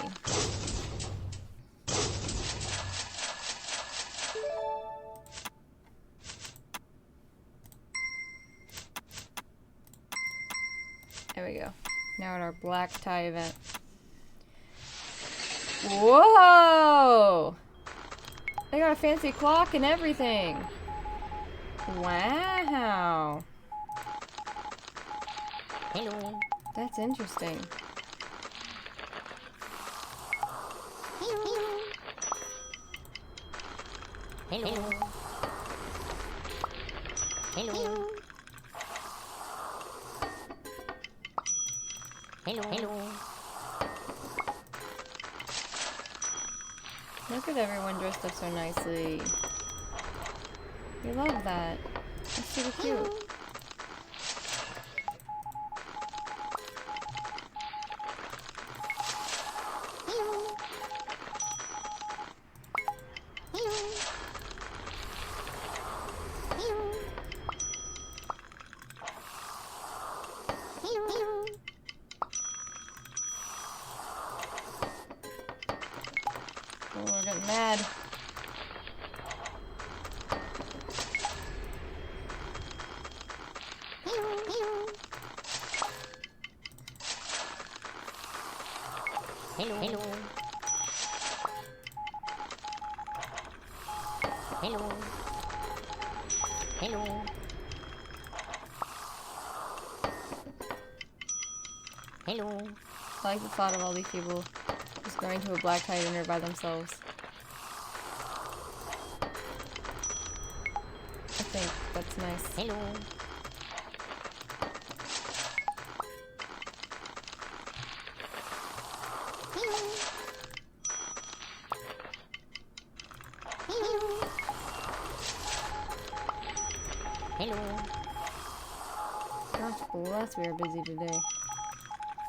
There we go. Now at our black tie event. Whoa! They got a fancy clock and everything. Wow. Hello. That's interesting. Hello. Hello. Hello. Hello. Look at everyone dressed up so nicely. We love that. That's super cute. Oh, we're getting mad. Hello. Hello. Hello. Hello. Hello. I like the thought of all these people just going to a black tie dinner by themselves. I think that's nice. Hello. Hello. Gosh, bless, we are busy today.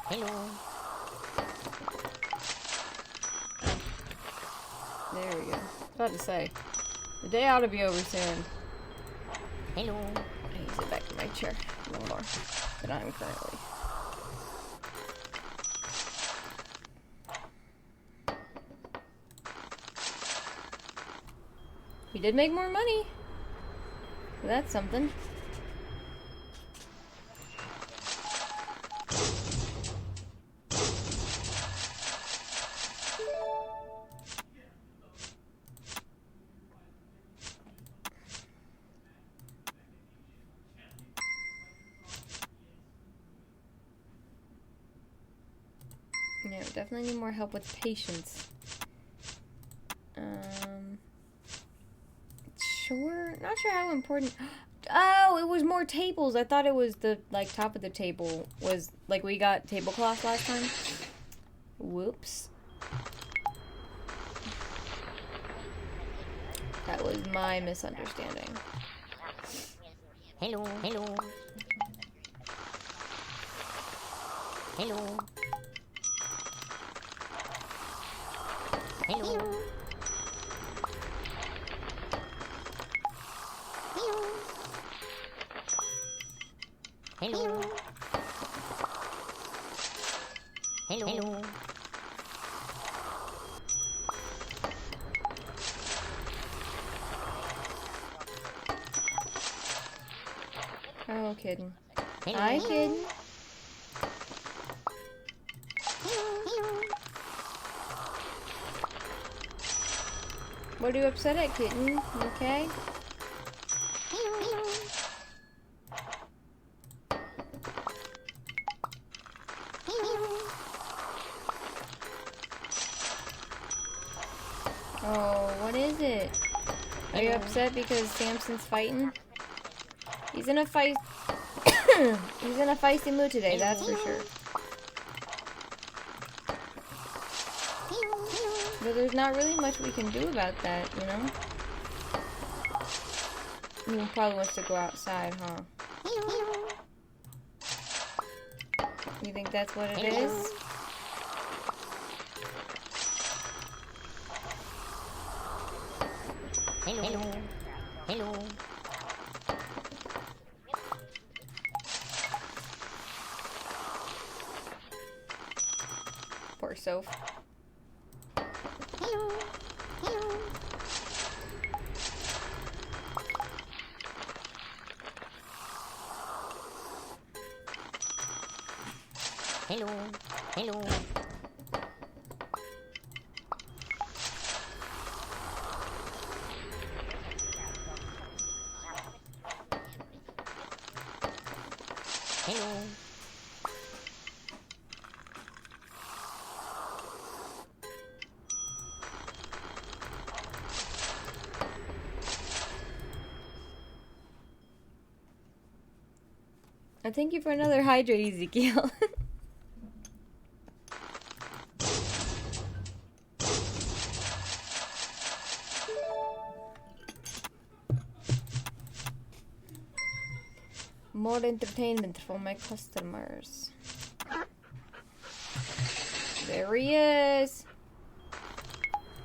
Hello. There we go. I was about to say, the day ought to be over soon. Hello. I need to sit back in my chair a little more than I am currently. We did make more money. So that's something. Yeah, we definitely need more help with patience. Sure, not sure how important. Oh, it was more tables. I thought it was the top of the table was like we got tablecloth last time. Whoops. That was my misunderstanding. Hello. Hello. Hello. Hello. Hello. Hello. Hello. Oh, kidding. Hello. Hi, kidding. What are you upset at, kitten? You okay? Oh, what is it? Are you upset because Samson's fighting? He's in a fight. He's in a feisty mood today, that's for sure. But there's not really much we can do about that, you know? He probably wants to go outside, huh? You think that's what it is? Hello. Hello. Hello. Poor Soph. Hello. Hello. Hello. Thank you for another hydrate, Ezekiel. More entertainment for my customers. There he is.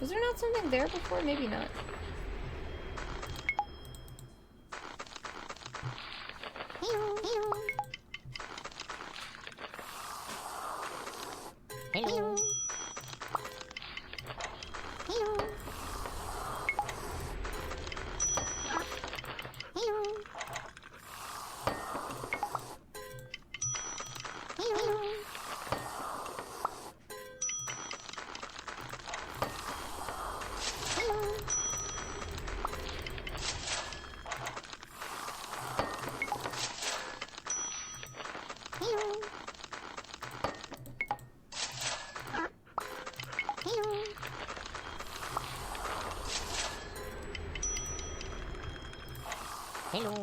Was there not something there before? Maybe not. Hello. Hello.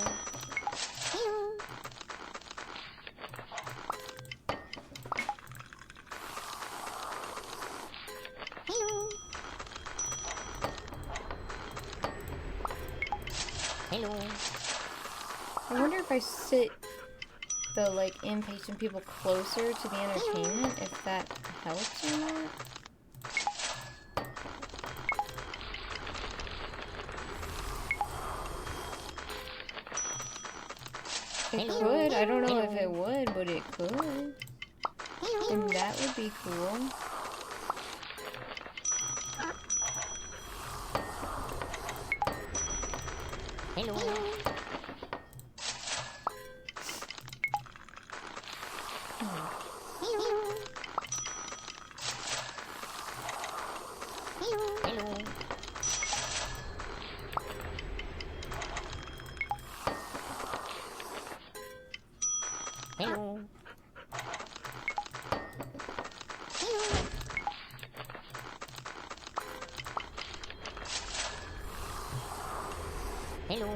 Hello. I wonder if I sit the like impatient people closer to the entertainment, if that helps or not. It could. I don't know if it would, but it could. And that would be cool. Hello. Hello. Hello. Hello.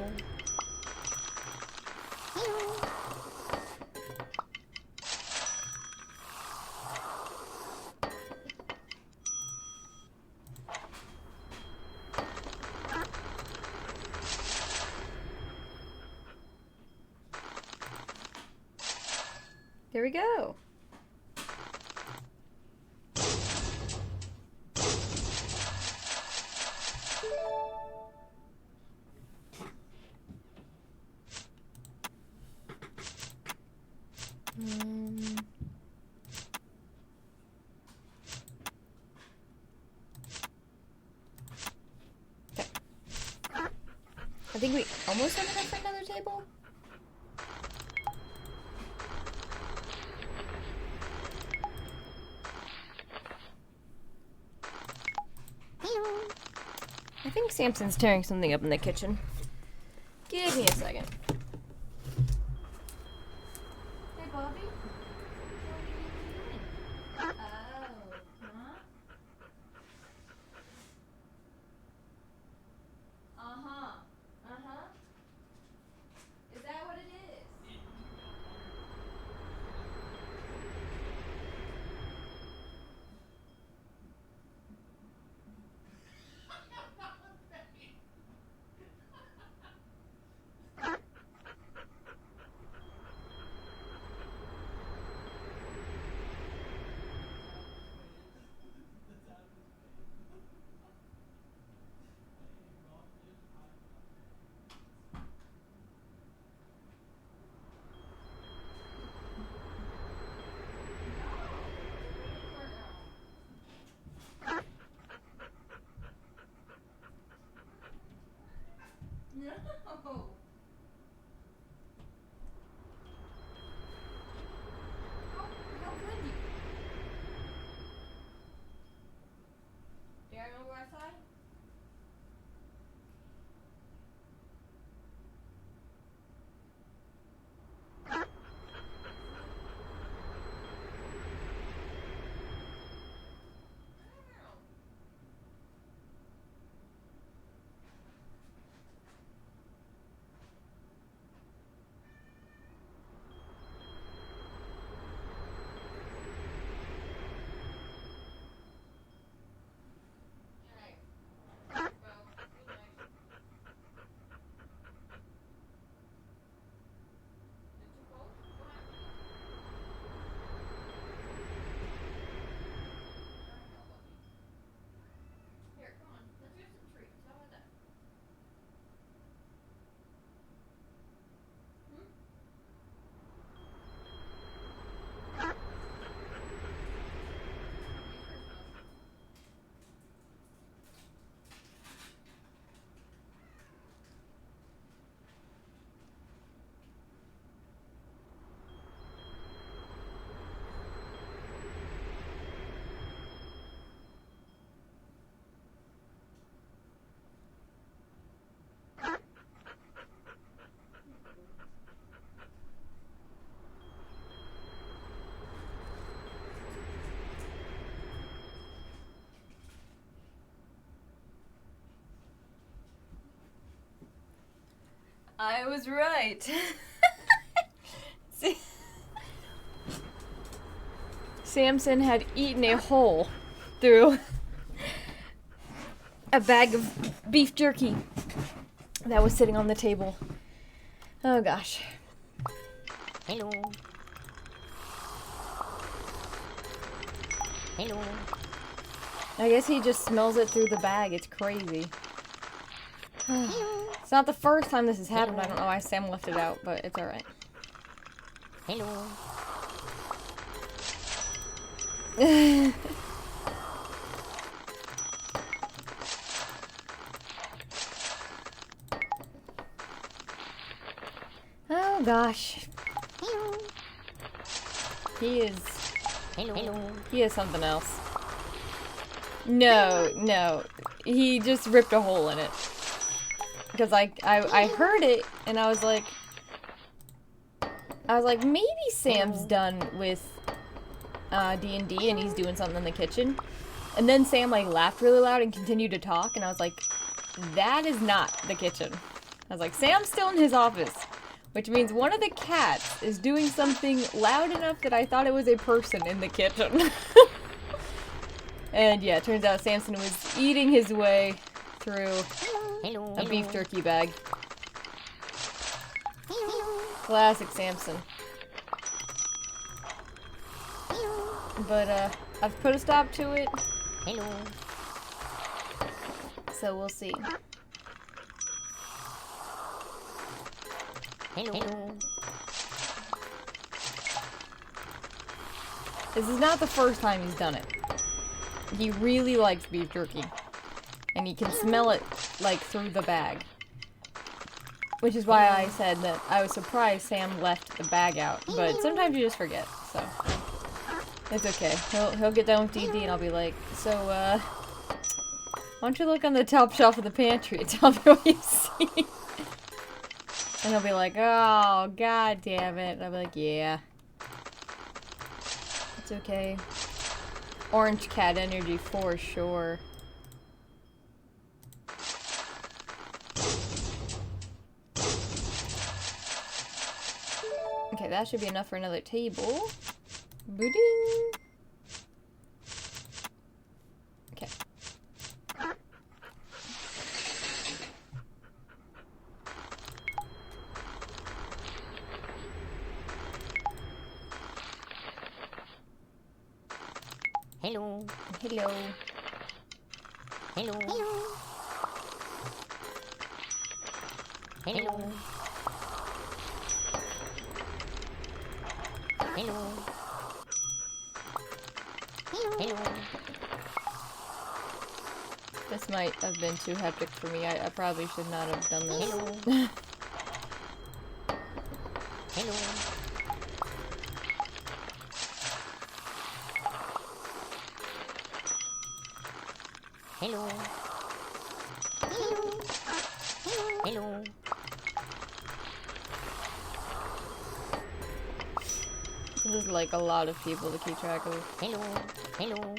There we go. Okay. I think we almost have enough for another table. I think Samson's tearing something up in the kitchen. Give me a second. Hey, Bobby. Oh, huh? Uh-huh. Uh-huh. Is that what it is? I was right. See? Samson had eaten a hole through a bag of beef jerky that was sitting on the table. Oh gosh. Hello. Hello. I guess he just smells it through the bag. It's crazy. It's not the first time this has happened. I don't know why Sam left it out, but it's alright. Hello. Oh gosh. Hello. He is Hello. he is something else. No. He just ripped a hole in it. Because I heard it and I was like maybe Sam's done with D&D and he's doing something in the kitchen. And then Sam like laughed really loud and continued to talk and I was like, that is not the kitchen. I was like, Sam's still in his office. Which means one of the cats is doing something loud enough that I thought it was a person in the kitchen. And yeah, it turns out Samson was eating his way through Hello. a beef jerky bag. Hello. Classic Samson. Hello. But I've put a stop to it, Hello. so we'll see. Hello. This is not the first time he's done it. He really likes beef jerky. And he can smell it, like, through the bag. Which is why I said that I was surprised Sam left the bag out. But sometimes you just forget, so... It's okay. He'll get done with D&D and I'll be like, so, why don't you look on the top shelf of the pantry and tell me what you see? And he'll be like, oh, god damn it. And I'll be like, yeah. It's okay. Orange cat energy for sure. Okay, that should be enough for another table. Booding. Okay. Hello. Hello. Hello. Hello. Hello. Hello. Hello. This might have been too hectic for me. I probably should not have done this. Hello. Hello. Hello. Hello. There's like a lot of people to keep track of. Hello. Hello.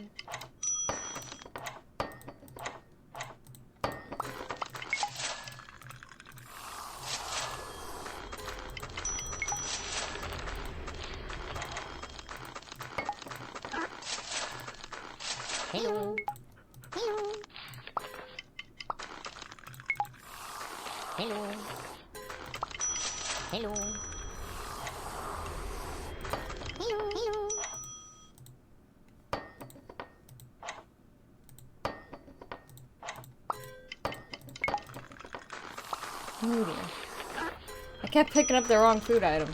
Hello. Hello. Hello. Oh dear. I kept picking up the wrong food item.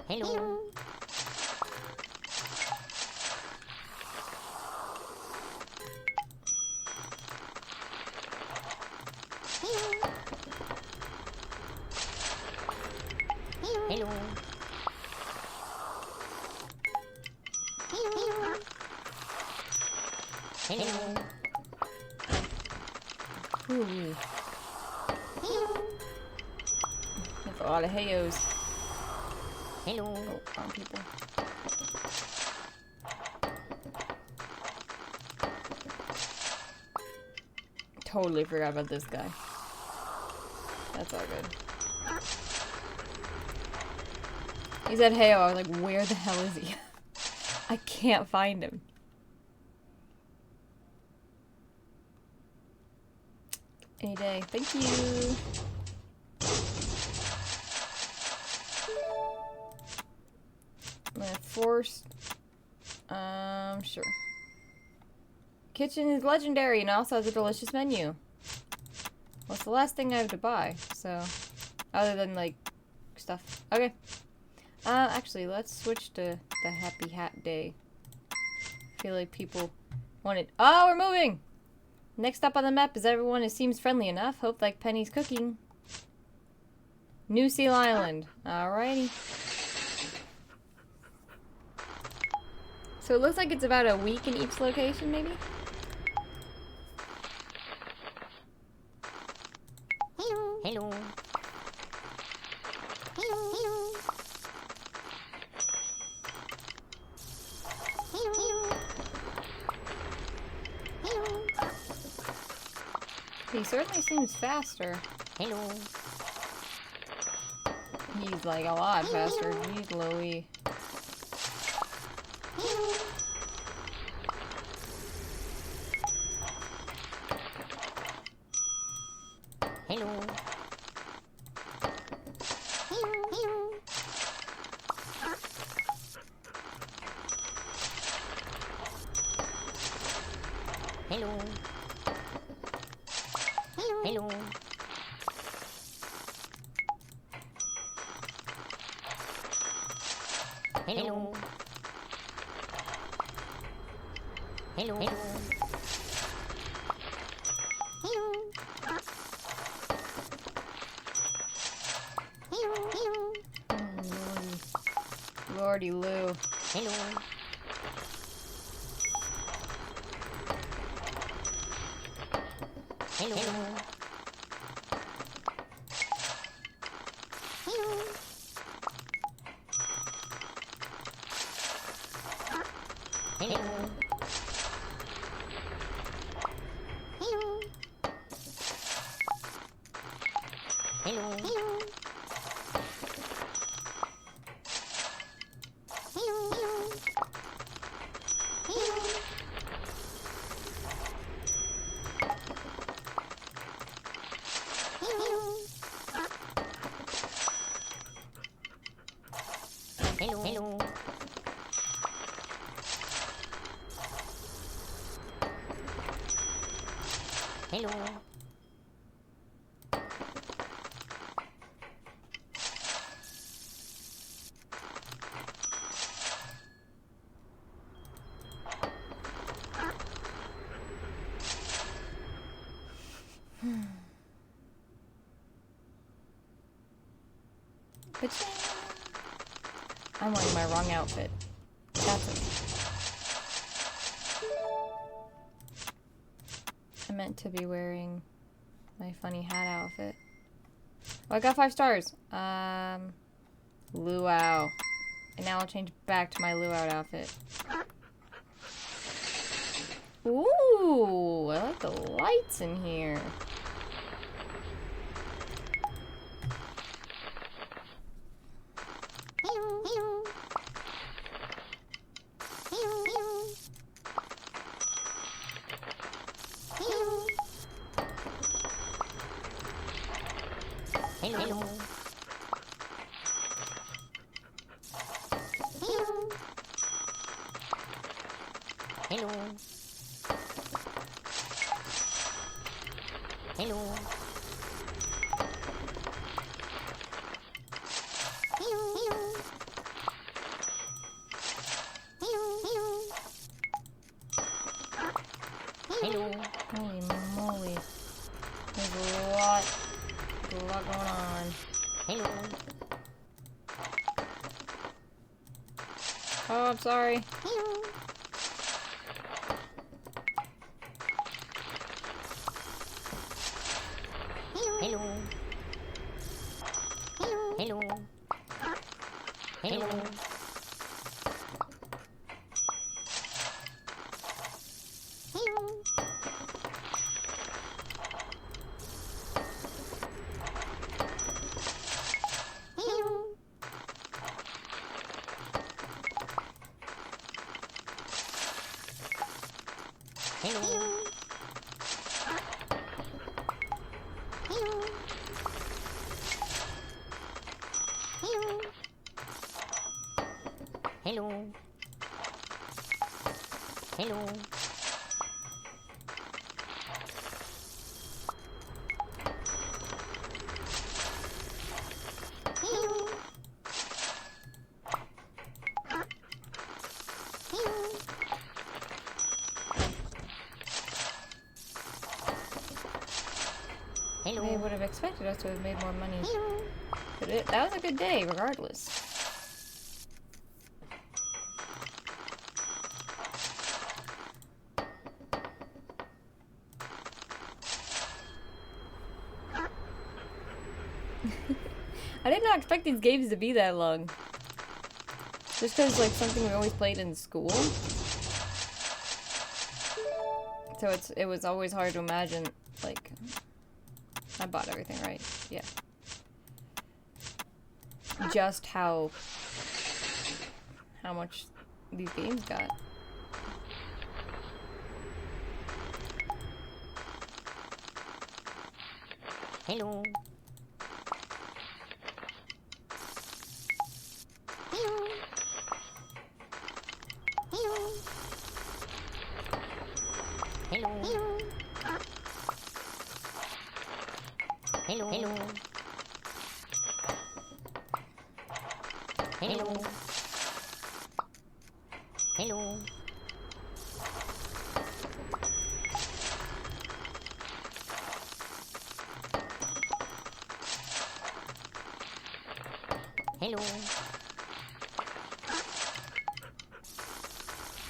Hello. Hello. Hello. Ooh. That's a lot of hayos. Hello. Oh, wrong people. Totally forgot about this guy. That's all good. He said, hey, I was like, where the hell is he? I can't find him. Any day. Thank you. I'm gonna force. Sure. Kitchen is legendary and also has a delicious menu. Well, it's the last thing I have to buy, so. Other than, like, stuff. Okay. Actually, let's switch to the Happy Hat Day. I feel like people want it. Oh, we're moving! Next up on the map is everyone who seems friendly enough. Hope like Penny's cooking. New Seal Island. Alrighty. So it looks like it's about a week in each location, maybe? Hello. Hello. Hello. Hello. Hello. Hello. He certainly seems faster. Hello. He's like a lot faster. Jeez Louie. Hello. Hello. Hello. Hello. Hello. Hello. Hello. Hello. Hello. Hello. Lordy Lou. Hello. Hello. Hello. Hello. Hello. Hello. Hello. Ka-ching. I'm wearing my wrong outfit. That's okay. I meant to be wearing my funny hat outfit. Oh, I got 5 stars. Luau. And now I'll change back to my luau outfit. Ooh, I like the lights in here. Hello. Hello. Hello. Hello. Holy moly. There's a lot going on. Hello. Oh, I'm sorry. Hello. Hello. Hello. Hello. Hello. Hello. Hello. Hello. Hello. Hello. Hello. They would have expected us to have made more money. Hello. But that was a good day, regardless. I did not expect these games to be that long. Just because, like, something we always played in school. So it was always hard to imagine, like... I bought everything right, yeah. Just how much these games got. Hello. Hello. Hello. Hello. Hello. Hello. Hello. Hello. Hello. Hello.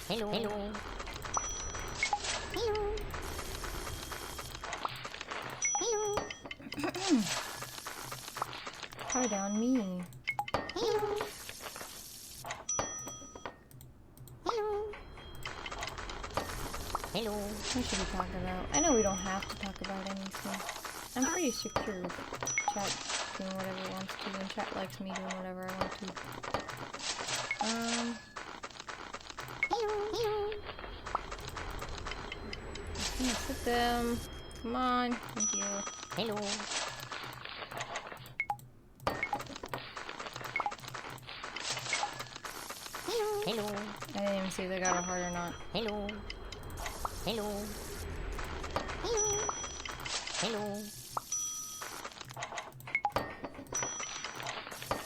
Hello. Hello. Hello. Hello. Hard on me. Hello. Hello. Hello. What should we talk about? I know we don't have to talk about anything. I'm pretty secure with chat doing whatever it wants to, and chat likes me doing whatever I want to. Hello. Hello. Just gonna sit them. Come on. Thank you. Hello. Hello. Hello. I didn't even see if they got a heart or not. Hello. Hello. Hello. Hello.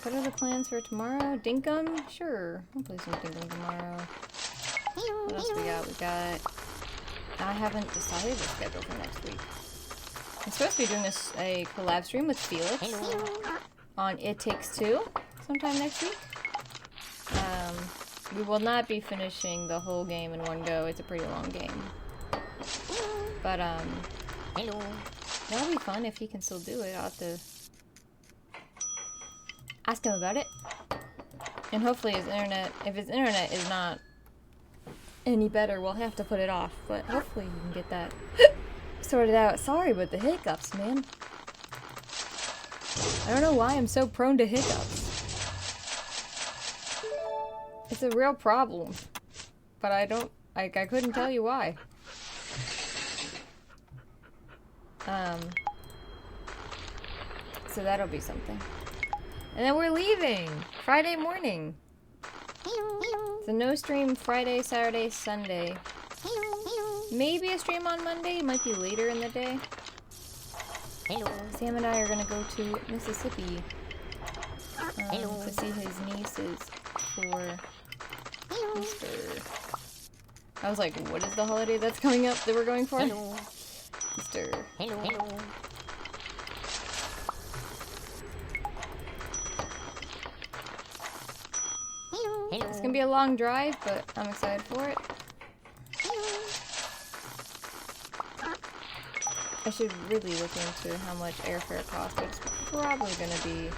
What are the plans for tomorrow? Dinkum? Sure. I'll play some Dinkum tomorrow. Hello. What else we got? We got... I haven't decided the schedule for next week. I'm supposed to be doing a collab stream with Felix Hello. on It Takes Two sometime next week. We will not be finishing the whole game in one go. It's a pretty long game. But, Hello. that'll be fun if he can still do it. I'll have to ask him about it. And hopefully his internet, if his internet is not any better, we'll have to put it off. But hopefully we can get that sorted out. Sorry about the hiccups, man. I don't know why I'm so prone to hiccups. It's a real problem. But I couldn't tell you why. So that'll be something. And then we're leaving! Friday morning. So no stream Friday, Saturday, Sunday. Maybe a stream on Monday. It might be later in the day. Hello. Sam and I are gonna go to Mississippi Hello. to see his nieces for Easter. I was like, what is the holiday that's coming up that we're going for? Hello. Easter. Hello. Hello. Hello. It's gonna be a long drive, but I'm excited for it. I should really look into how much airfare costs, but it's probably gonna be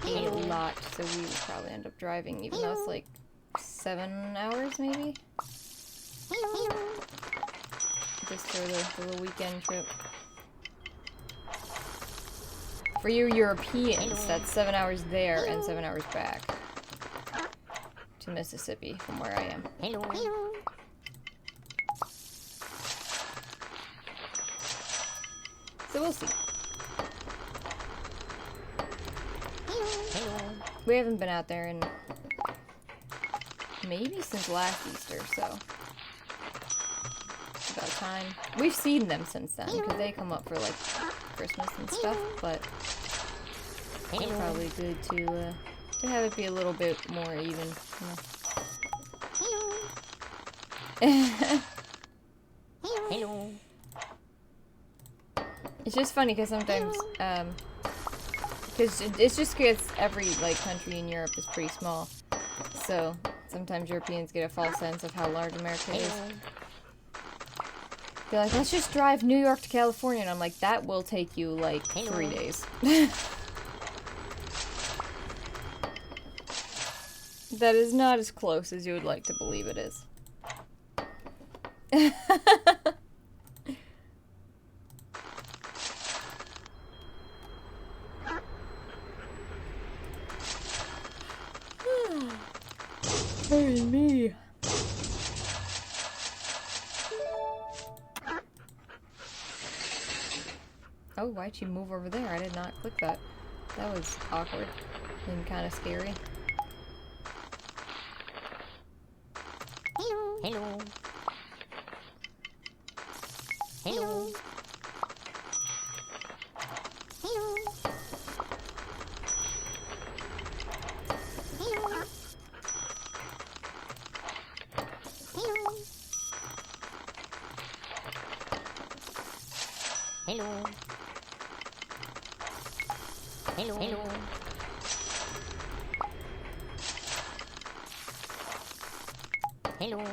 a lot, so we would probably end up driving, even though it's like 7 hours maybe? Just for the little weekend trip. For you Europeans, that's 7 hours there and 7 hours back to Mississippi from where I am. Hello. we'll see. Hello. We haven't been out there in maybe since last Easter, so it's about time. We've seen them since then because they come up for like Christmas and stuff, but it's Hello. probably good to have it be a little bit more even. Hello. It's just funny because sometimes, because it's just because every like country in Europe is pretty small, so sometimes Europeans get a false sense of how large America is. Hello. They're like, let's just drive New York to California, and I'm like, that will take you like Hello. 3 days. That is not as close as you would like to believe it is. Hey, me. Oh, why'd she move over there? I did not click that. That was awkward and kind of scary. Hello. Hello. Hello. Hello. Hello. Hello. Hello.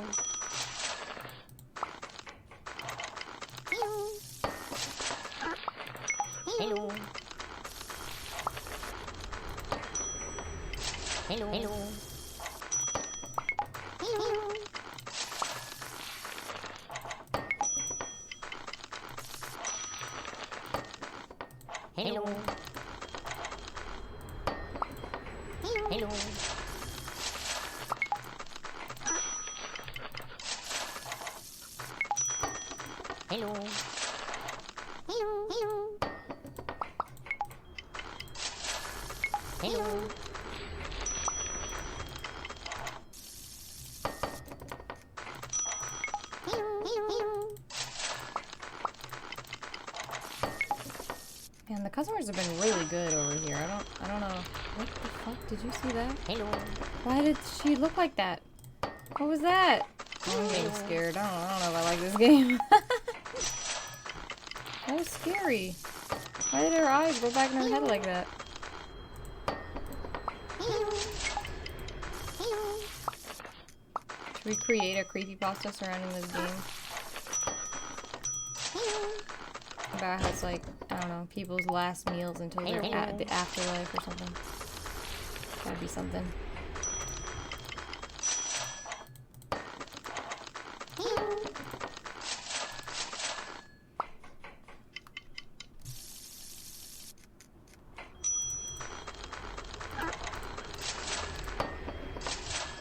Hello. Hello. Hello. Hello. Hello. Hello. Hello. Hello. Man, the customers have been really good over here. I don't know. What the fuck? Did you see that? Hello. Why did she look like that? What was that? I'm getting scared. I don't know if I like this game. That was scary. Why did her eyes go back in her head like that? Should we create a creepypasta surrounding this game? About how it's like, I don't know, people's last meals until they're at the afterlife or something. That'd be something.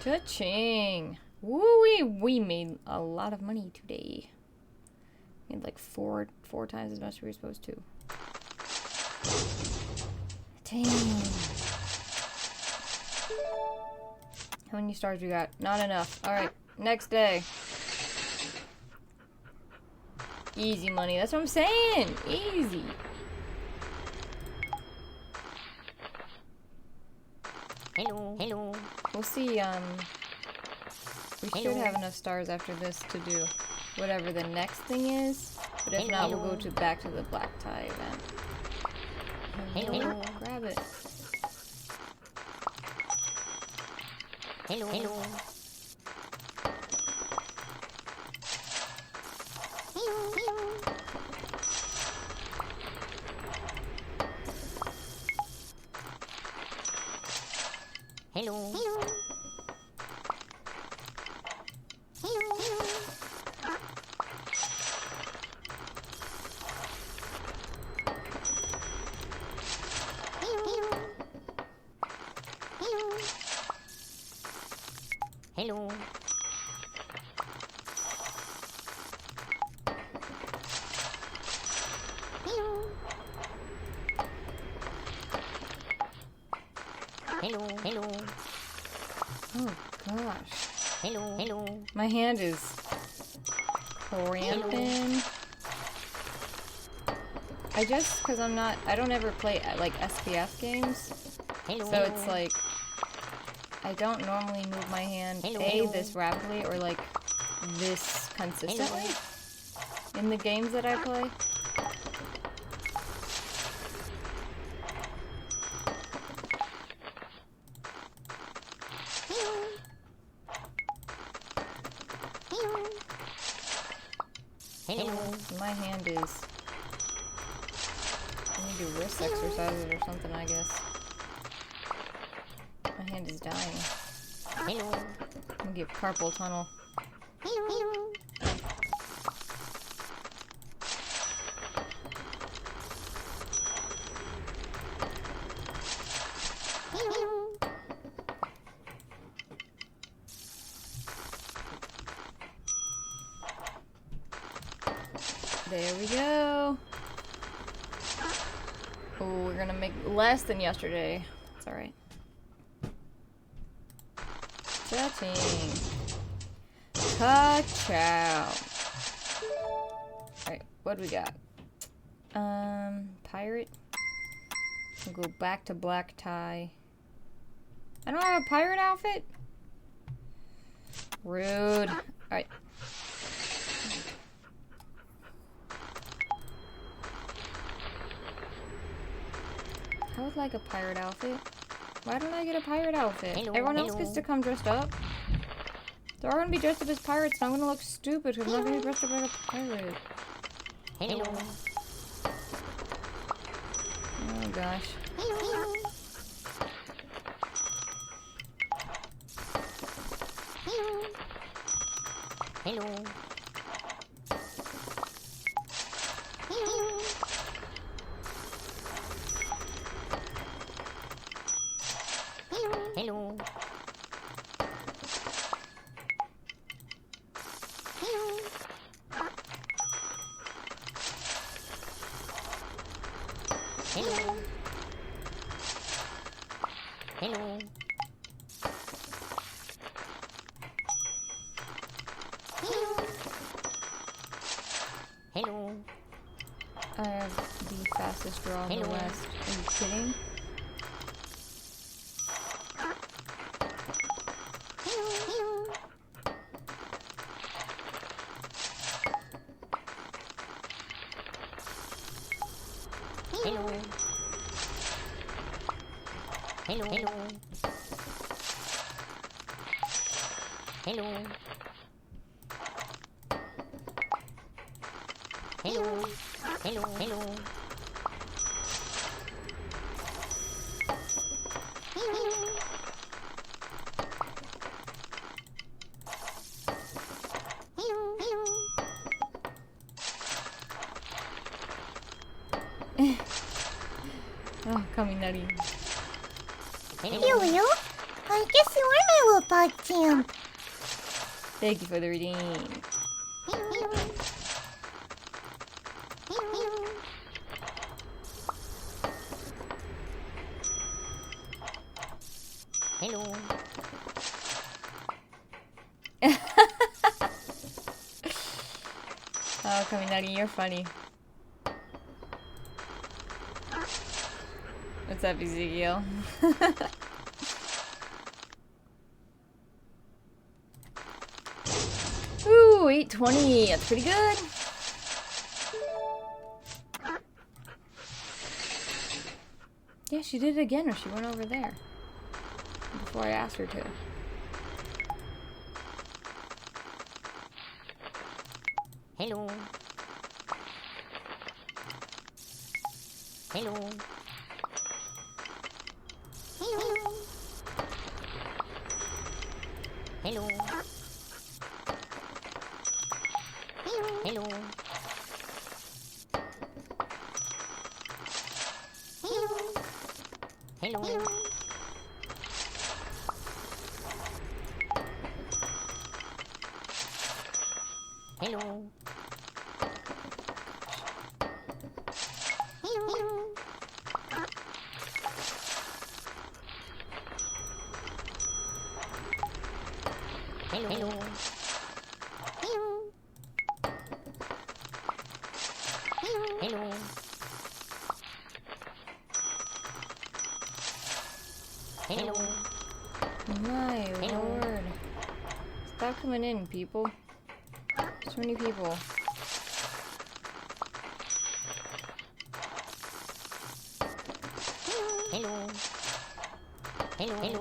Cha-ching! Woo-wee! We made a lot of money today. Made like four times as much as we were supposed to. Dang. How many stars we got? Not enough. Alright, next day. Easy money. That's what I'm saying. Easy. Hello. Hello. We'll see, we should have enough stars after this to do whatever the next thing is. But if not, we'll go back to the black tie event. Hello. Grab it. Hello. Hello. Hello. Hello. Hello. Oh gosh. Hello. Hello. My hand is cramping. Cause I don't ever play like SPF games. Hello. So it's like, I don't normally move my hand this rapidly or like this consistently in the games that I play. Hello. My hand is, I need to do wrist exercises or something, I guess. My hand is dying. Hello. I'm gonna get carpal tunnel. There we go. Oh, we're gonna make less than yesterday. It's alright. Cha-ching. Ka-chow. Alright, what do we got? Pirate. We'll go back to black tie. I don't have a pirate outfit? Rude. Alright. I would like a pirate outfit. Why don't I get a pirate outfit? Hello, Everyone else gets to come dressed up. They're all gonna be dressed up as pirates, and I'm gonna look stupid because I'm not gonna be dressed up like a pirate. Hello. Oh gosh. Hello. Hello. Hello. Hello. Hello. I have the fastest draw in the Hello. West. Are you kidding? Hello. Hello. Hello. Hello. Hello. Hello. Hello. Oh, Kaminari. Yo-yo, I guess you are my little bug champ. Thank you for the redeem. Hello. Oh, Kaminari, you're funny. What's up, Ezekiel? Ooh, 820. That's pretty good. Yeah, she did it again, or she went over there. Before I asked her to. Hello. Hello. Hello. Hello. Hello. Hello. coming in, people. So many people. Hello. Hello. Hello.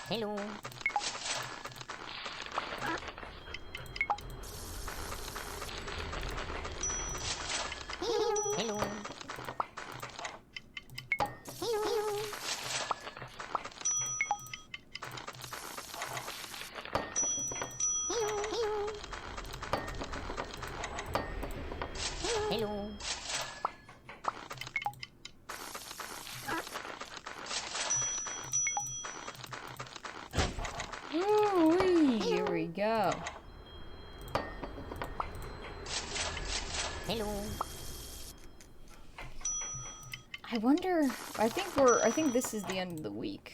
Hello. Hello. Hello. Ooh-wee, here we go. Hello. I wonder. I think this is the end of the week.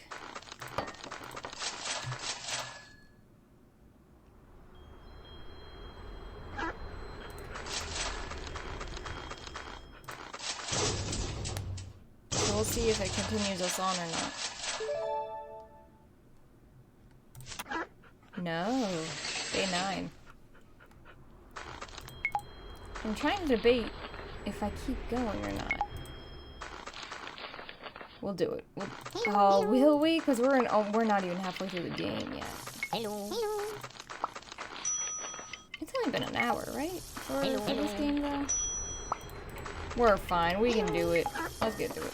So we'll see if it continues us on or not. No. Day 9. I'm trying to debate if I keep going or not. We'll do it. Oh, will we? Because we're not even halfway through the game yet. Hello. It's only been an hour, right? For Hello. this game, though? We're fine. We can do it. Let's get to it.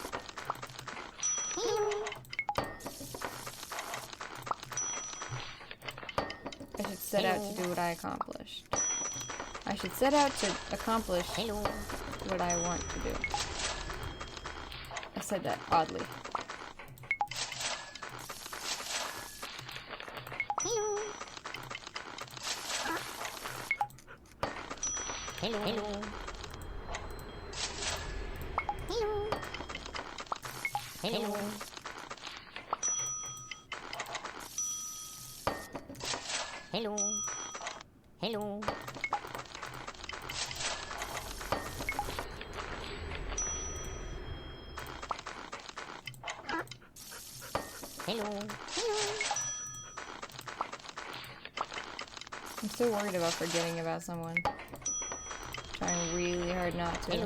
I should set out to do what I accomplished. I should set out to accomplish Hello. what I want to do. I said that oddly. Hello. Hello. Hello. Hello. Hello. Hello. Hello. I'm so worried about forgetting about someone. Trying really hard not to. Hello.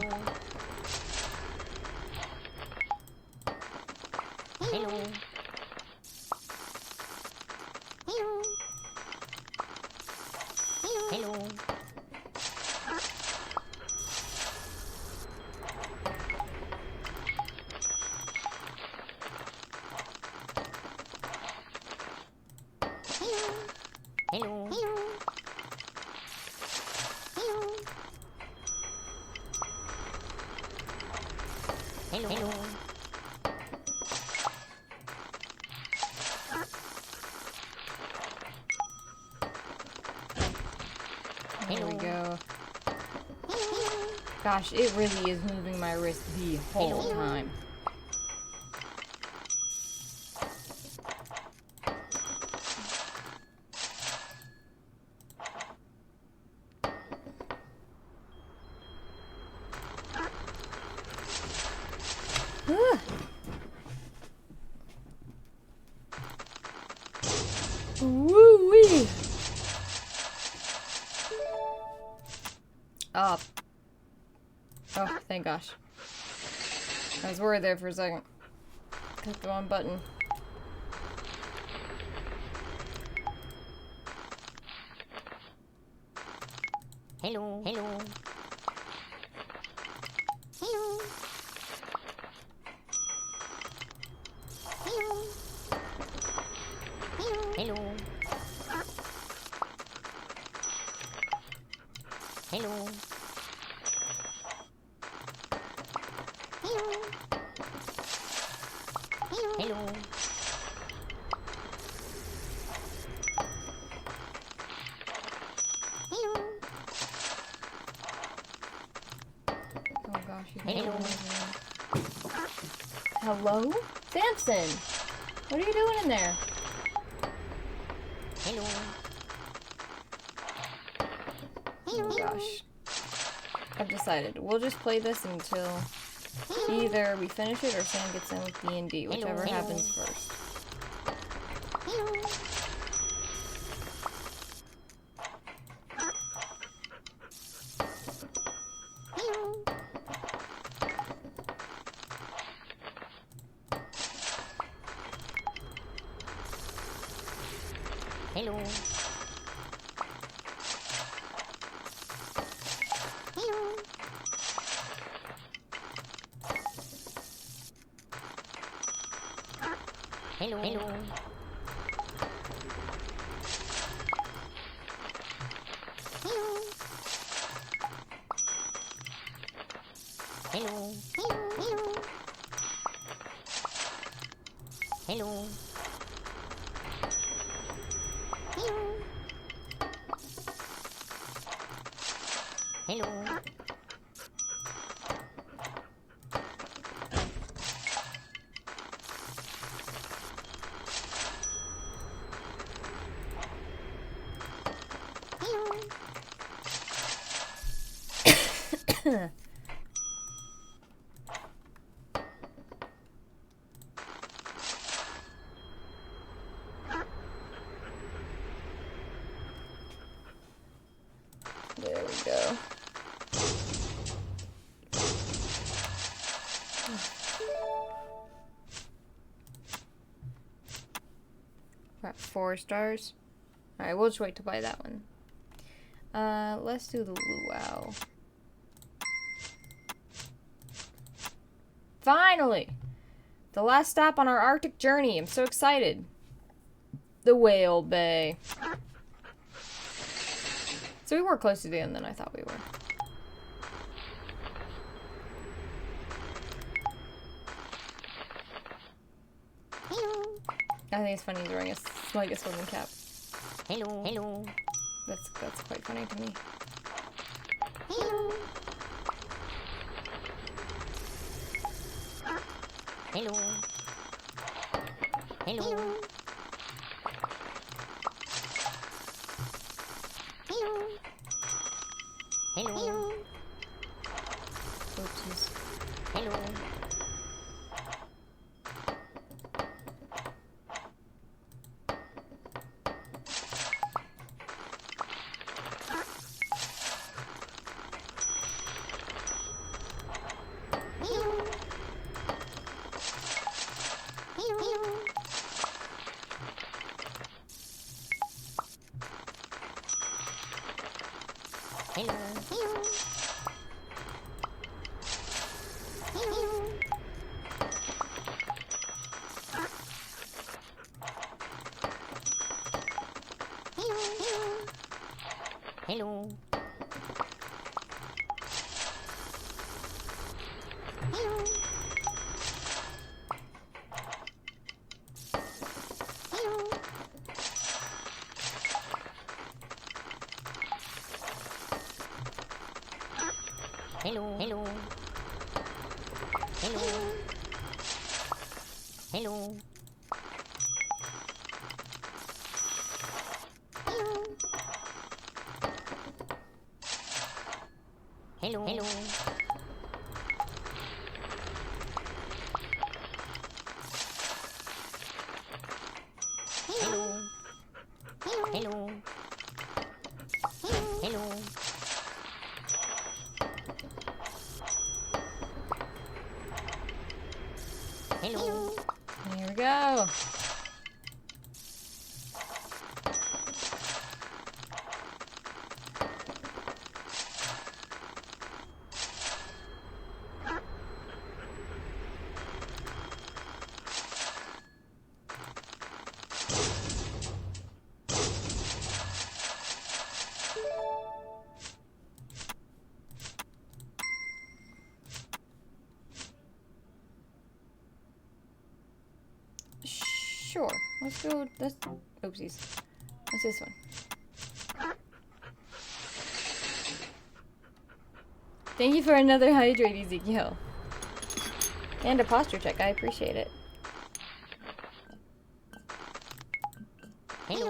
Hello. Hello. Hello. Hello. Hello. There we go. Gosh, it really is moving my wrist the whole time. Woo-wee! Up. Oh, thank gosh. I was worried there for a second. Click the wrong button. Hello. Hello. Hello. Hello. Hello. Oh gosh, you can Hello. Hello? Samson! What are you doing in there? Hello. Oh gosh. I've decided. We'll just play this until either we finish it or Sam gets in with D&D, whichever happens first. Hello. Hello. Hello. Hello. Hello. Hello. There we go. We're at 4 stars. Alright, we'll just wait to buy that one. Let's do the luau. Finally! The last stop on our Arctic journey. I'm so excited. The Whale Bay. So we were closer to the end than I thought we were. I think it's funny he's wearing a swimming cap. Hello. Hello. That's quite funny to me. Hello. Hello. Hello. Hello. Oopsies. Hello. Hello. Hello. Hello. Hello. Hello. Hello. Hello. Hello. Hello. Hello. Hello. Here we go. Sure. Let's go. Oopsies. What's this one? Thank you for another hydrate, Ezekiel. And a posture check. I appreciate it. Hello.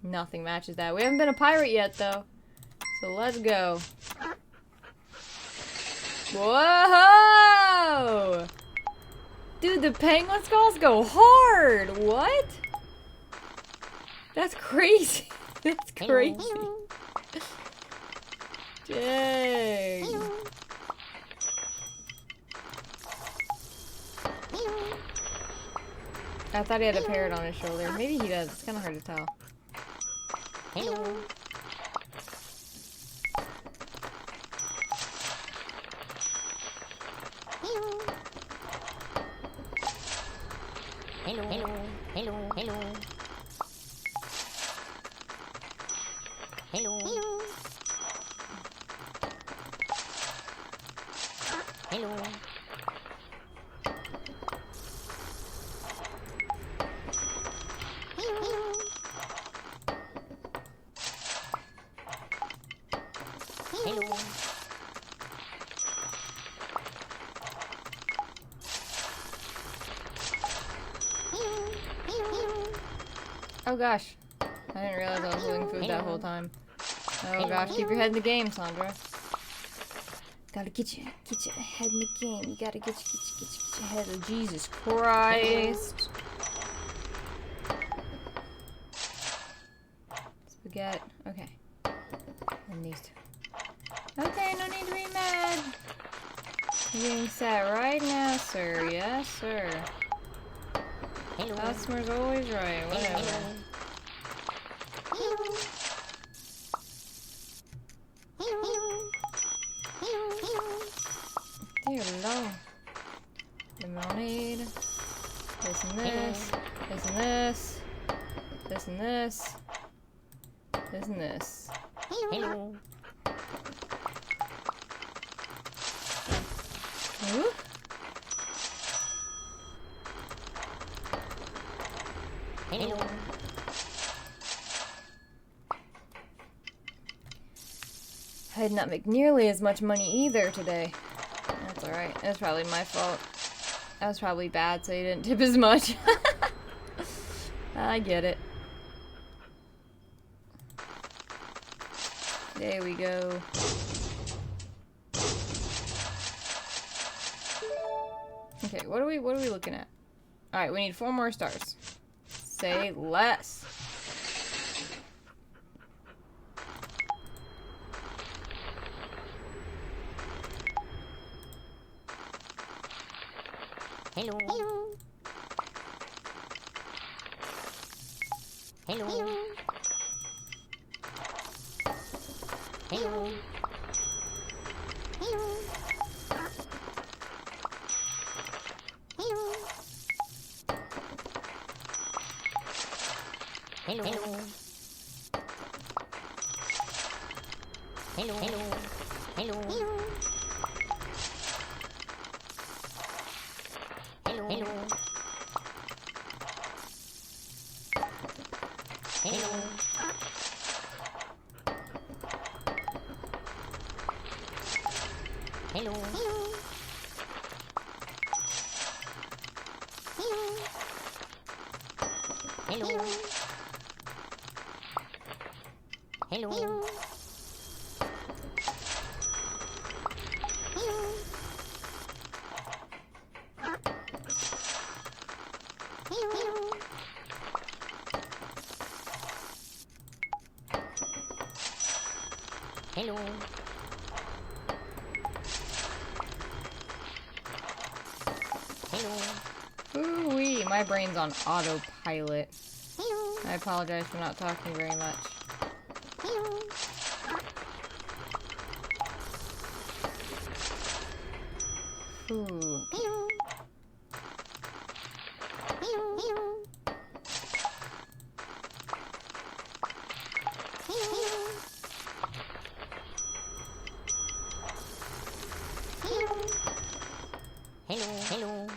Nothing matches that. We haven't been a pirate yet, though. So let's go. Whoa! Dude, the penguin skulls go hard! What? That's crazy. That's crazy. Dang. I thought he had a parrot on his shoulder. Maybe he does. It's kind of hard to tell. Hello. Hello. Hello. Hello. Hello. Hello. Hello. Hello. Oh gosh. I didn't realize I was holding food that whole time. Oh gosh, keep your head in the game, Sandra. Gotta get your head in the game. You gotta get your head. Oh, Jesus Christ. Spaghetti. Okay. And these two. Okay, no need to be mad. You're getting set right now, sir. Yes, sir. Hello. Customer's always right. Whatever. Dear Lord. Lemonade. This and this. This and this. This and this. This and this. Hello. Ooh. Hello. I did not make nearly as much money either today. That's alright. That's probably my fault. That was probably bad, so you didn't tip as much. I get it. There we go. Okay, what are we looking at? Alright, we need 4 more stars. Say less. Hello. Hello. Hello. Hello. Hello. Hello. Hello. Hello. Hello. Hello. Hello. Hello. Hello. Hello. Hello. Hello. Hello. Ooh-wee, my brain's on autopilot. I apologize for not talking very much. Ooh. Hello. Hello.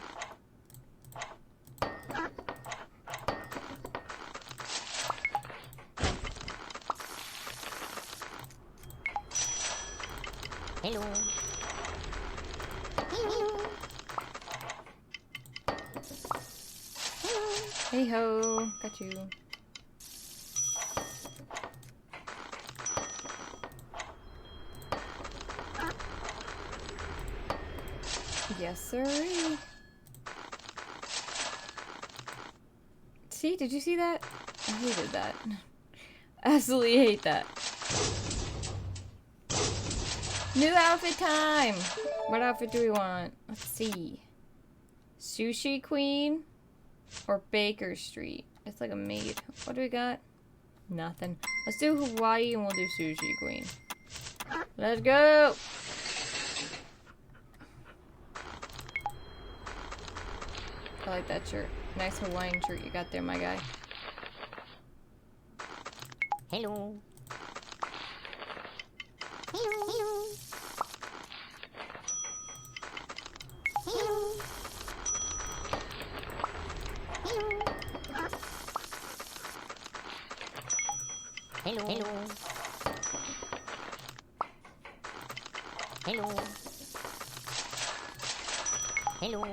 Hello. Hey ho, got you. Yes, sirree. See, did you see that? I hated that. Absolutely hate that. New outfit time! What outfit do we want? Let's see. Sushi Queen or Baker Street? It's like a maid. What do we got? Nothing. Let's do Hawaii and we'll do Sushi Queen. Let's go! I like that shirt. Nice Hawaiian shirt you got there, my guy. Hello. Hello. Hello. Hello. Hello.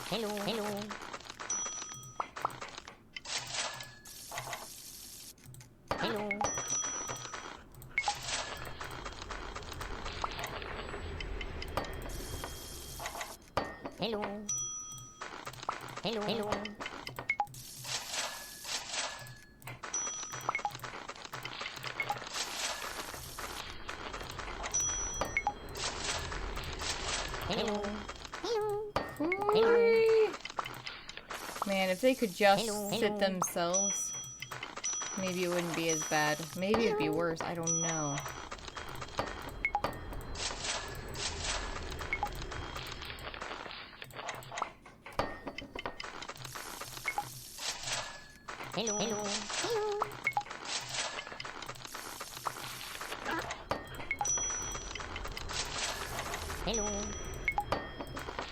Hello. Hello. Hello. Hello. Hello. Hello. Hello. Hello. Hello. Hooray. Man, if they could just Hello, sit hello. themselves, maybe it wouldn't be as bad. Maybe it'd be worse. I don't know. Hello. Hello. Hello.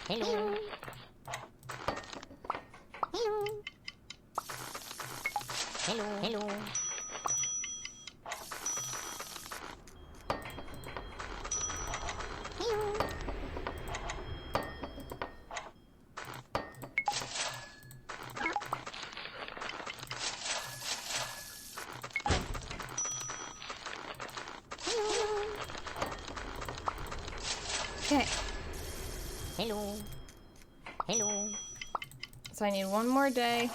Hello. Hello. Hello. Okay, Hello. Hello. so I need one more day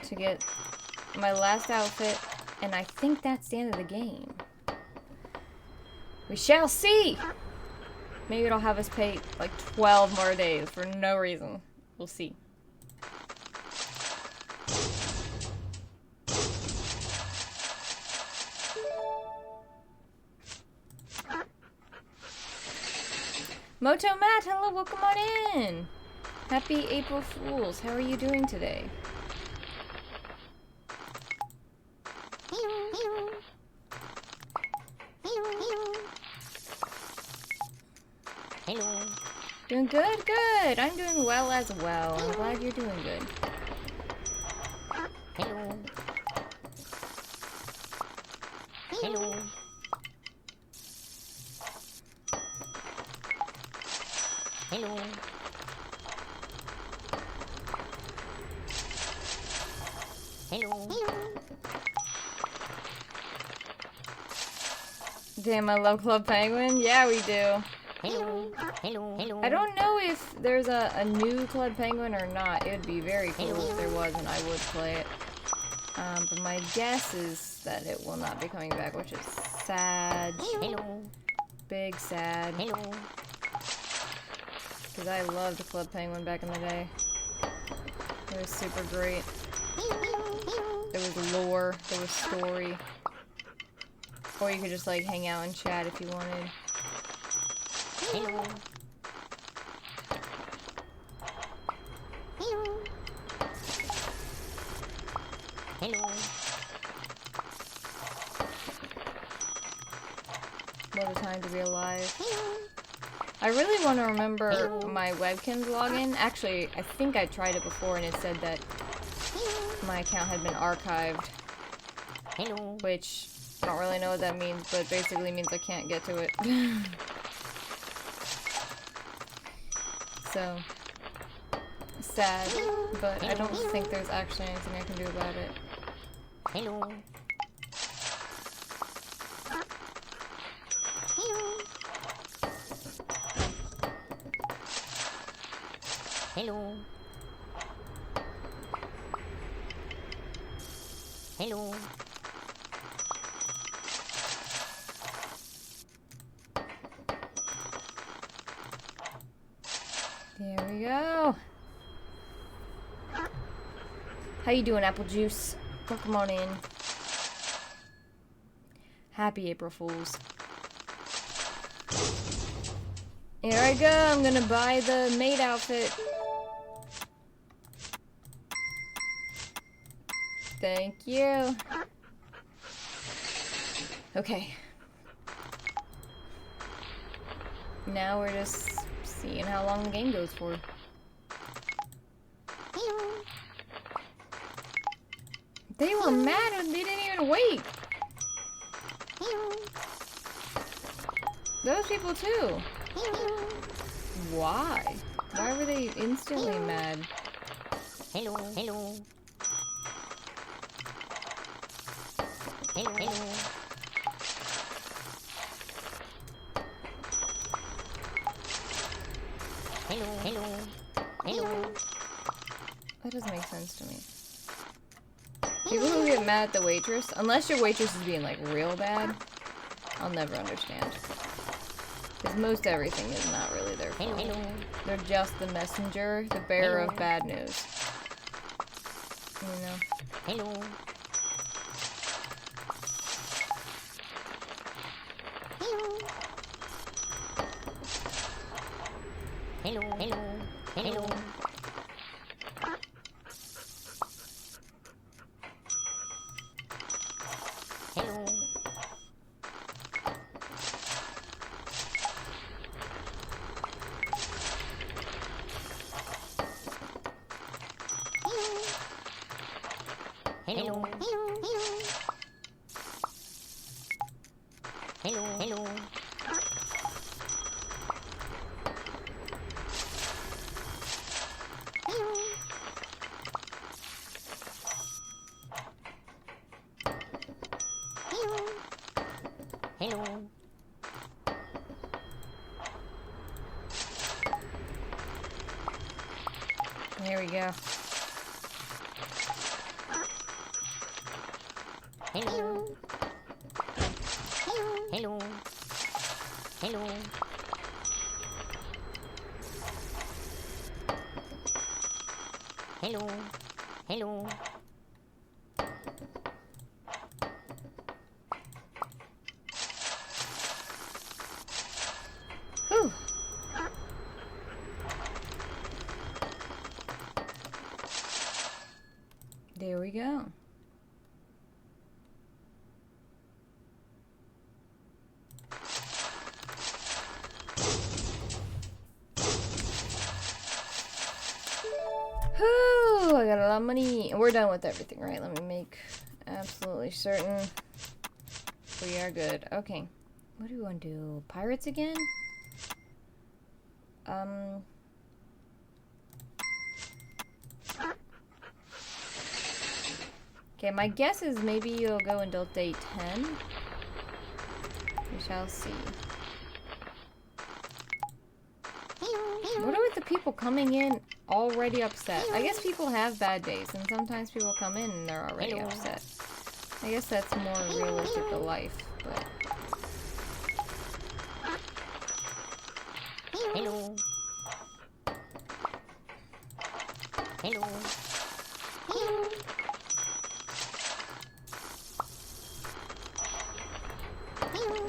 to get my last outfit, and I think that's the end of the game. We shall see! Maybe it'll have us pay like 12 more days for no reason. We'll see. Moto Matt, hello, welcome on in! Happy April Fools, how are you doing today? Hello. Doing good, good! I'm doing well as well. I'm glad you're doing good. Hello. Hello. Hello. Hello. Damn, I love Club Penguin. Yeah, we do. Hello. Hello. Hello. I don't know if there's a new Club Penguin or not. It would be very cool if there was, and I would play it. But my guess is that it will not be coming back, which is sad. Hello. Big sad. Hello. Because I loved Club Penguin back in the day. It was super great. There was lore, there was story. Or you could just like hang out and chat if you wanted. Hello. Hello. What a time to be alive. I really want to remember my webkin's login. Actually, I think I tried it before and it said that my account had been archived. Hello. Which, I don't really know what that means, but basically means I can't get to it. So, sad, but I don't think there's actually anything I can do about it. Hello. Hello. Hello. There we go. How you doing, Apple Juice? Welcome on in. Happy April Fools. Here I go. I'm gonna buy the maid outfit. Thank you. Okay. Now we're just seeing how long the game goes for. Hello. They were mad and they didn't even wait. Hello. Those people too. Hello. Why? Why were they instantly mad? Hello. Hello. Hello. Hello. Hello. Hello. Hello. That doesn't make sense to me. People who get mad at the waitress, unless your waitress is being like real bad, I'll never understand. Because most everything is not really their Hello. fault. Hello. They're just the messenger, the bearer Hello. of bad news. You know? Hello. Hello. Hello. Hello. Hello. Hello. Hello. Hello. Hello. Hello. There we go. Hello. Hello. Hello. Hello. Hello. Whew. There we go. Whew, I got a lot of money. And we're done with everything, right? Let me make absolutely certain we are good. Okay. What do we want to do? Pirates again? Okay, my guess is maybe you'll go until day 10. We shall see. What are with the people coming in already upset? I guess people have bad days, and sometimes people come in and they're already Hello. upset. I guess that's more realistic to life, but... Hello. Hello.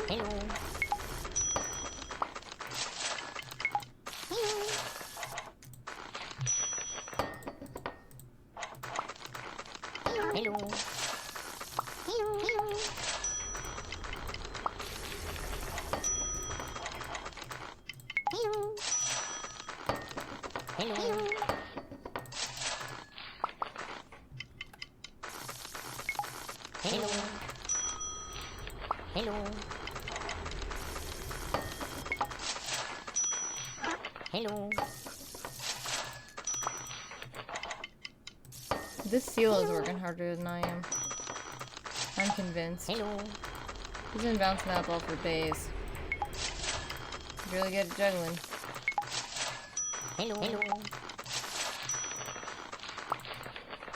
Hello. Hello. Hello. Hello. Hello. Hello. This seal is working harder than I am. I'm convinced. Hello. He's been bouncing that ball for days. He's really good at juggling. Hello. Hello.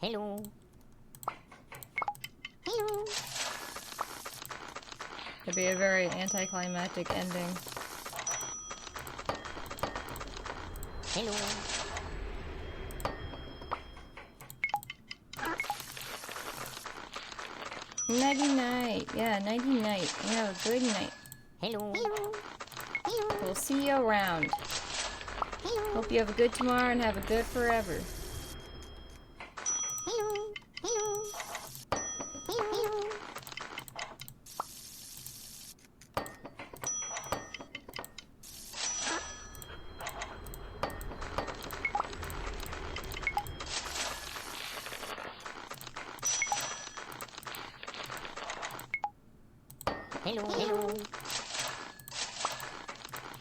Hello. It'd be a very anticlimactic ending. Hello. Nighty night. Yeah, nighty night. You have a good night. Hello. We'll see you around. Hope you have a good tomorrow and have a good forever. Hello. Hello. Hello.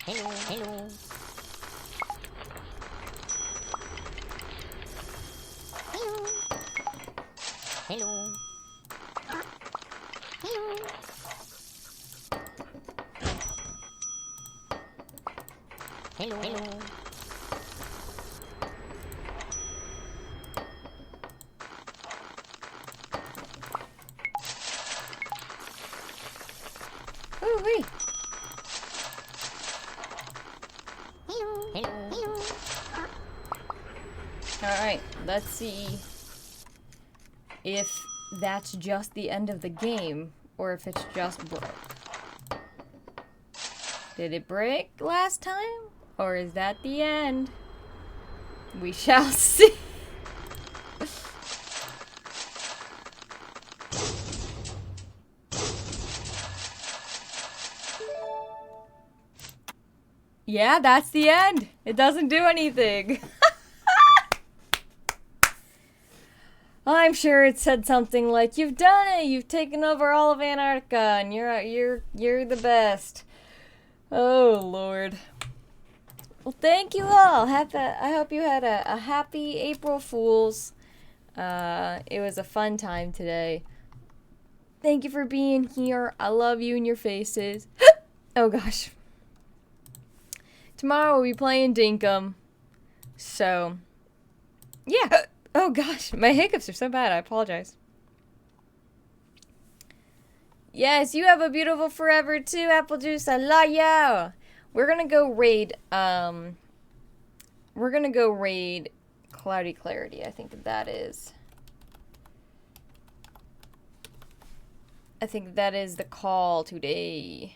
Hello. Hello. Hello. Hello. Ooh wee. Hello. Alright, let's see if that's just the end of the game or if it's just broke. Did it break last time? Or is that the end? We shall see. Yeah, that's the end. It doesn't do anything. I'm sure it said something like, "You've done it. You've taken over all of Antarctica, and you're the best." Oh Lord. Well, thank you all. I hope you had a happy April Fools. It was a fun time today. Thank you for being here. I love you and your faces. Oh gosh. Tomorrow we'll be playing Dinkum. So, yeah. Oh gosh, my hiccups are so bad. I apologize. Yes, you have a beautiful forever too, Apple Juice. I love you. We're gonna go raid. We're gonna go raid Cloudy Clarity. I think that is. I think that is the call today.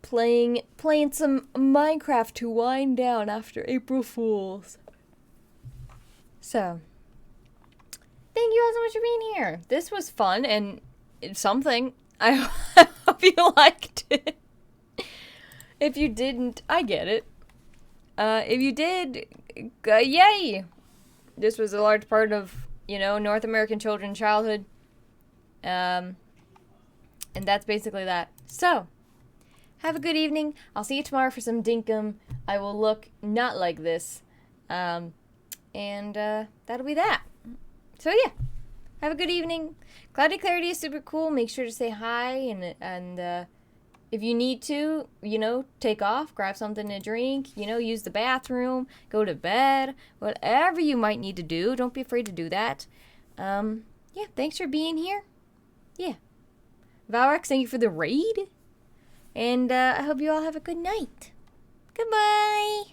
Playing some Minecraft to wind down after April Fools. So, thank you all so much for being here. This was fun and something. I hope you liked it. If you didn't, I get it. If you did, yay! This was a large part of, North American children's childhood. And that's basically that. So, have a good evening. I'll see you tomorrow for some Dinkum. I will look not like this. And that'll be that. So yeah, have a good evening. Cloudy Clarity is super cool. Make sure to say hi. And if you need to, take off, grab something to drink, use the bathroom, go to bed, whatever you might need to do. Don't be afraid to do that. Yeah, thanks for being here. Yeah. Valrex, thank you for the raid. And I hope you all have a good night. Goodbye.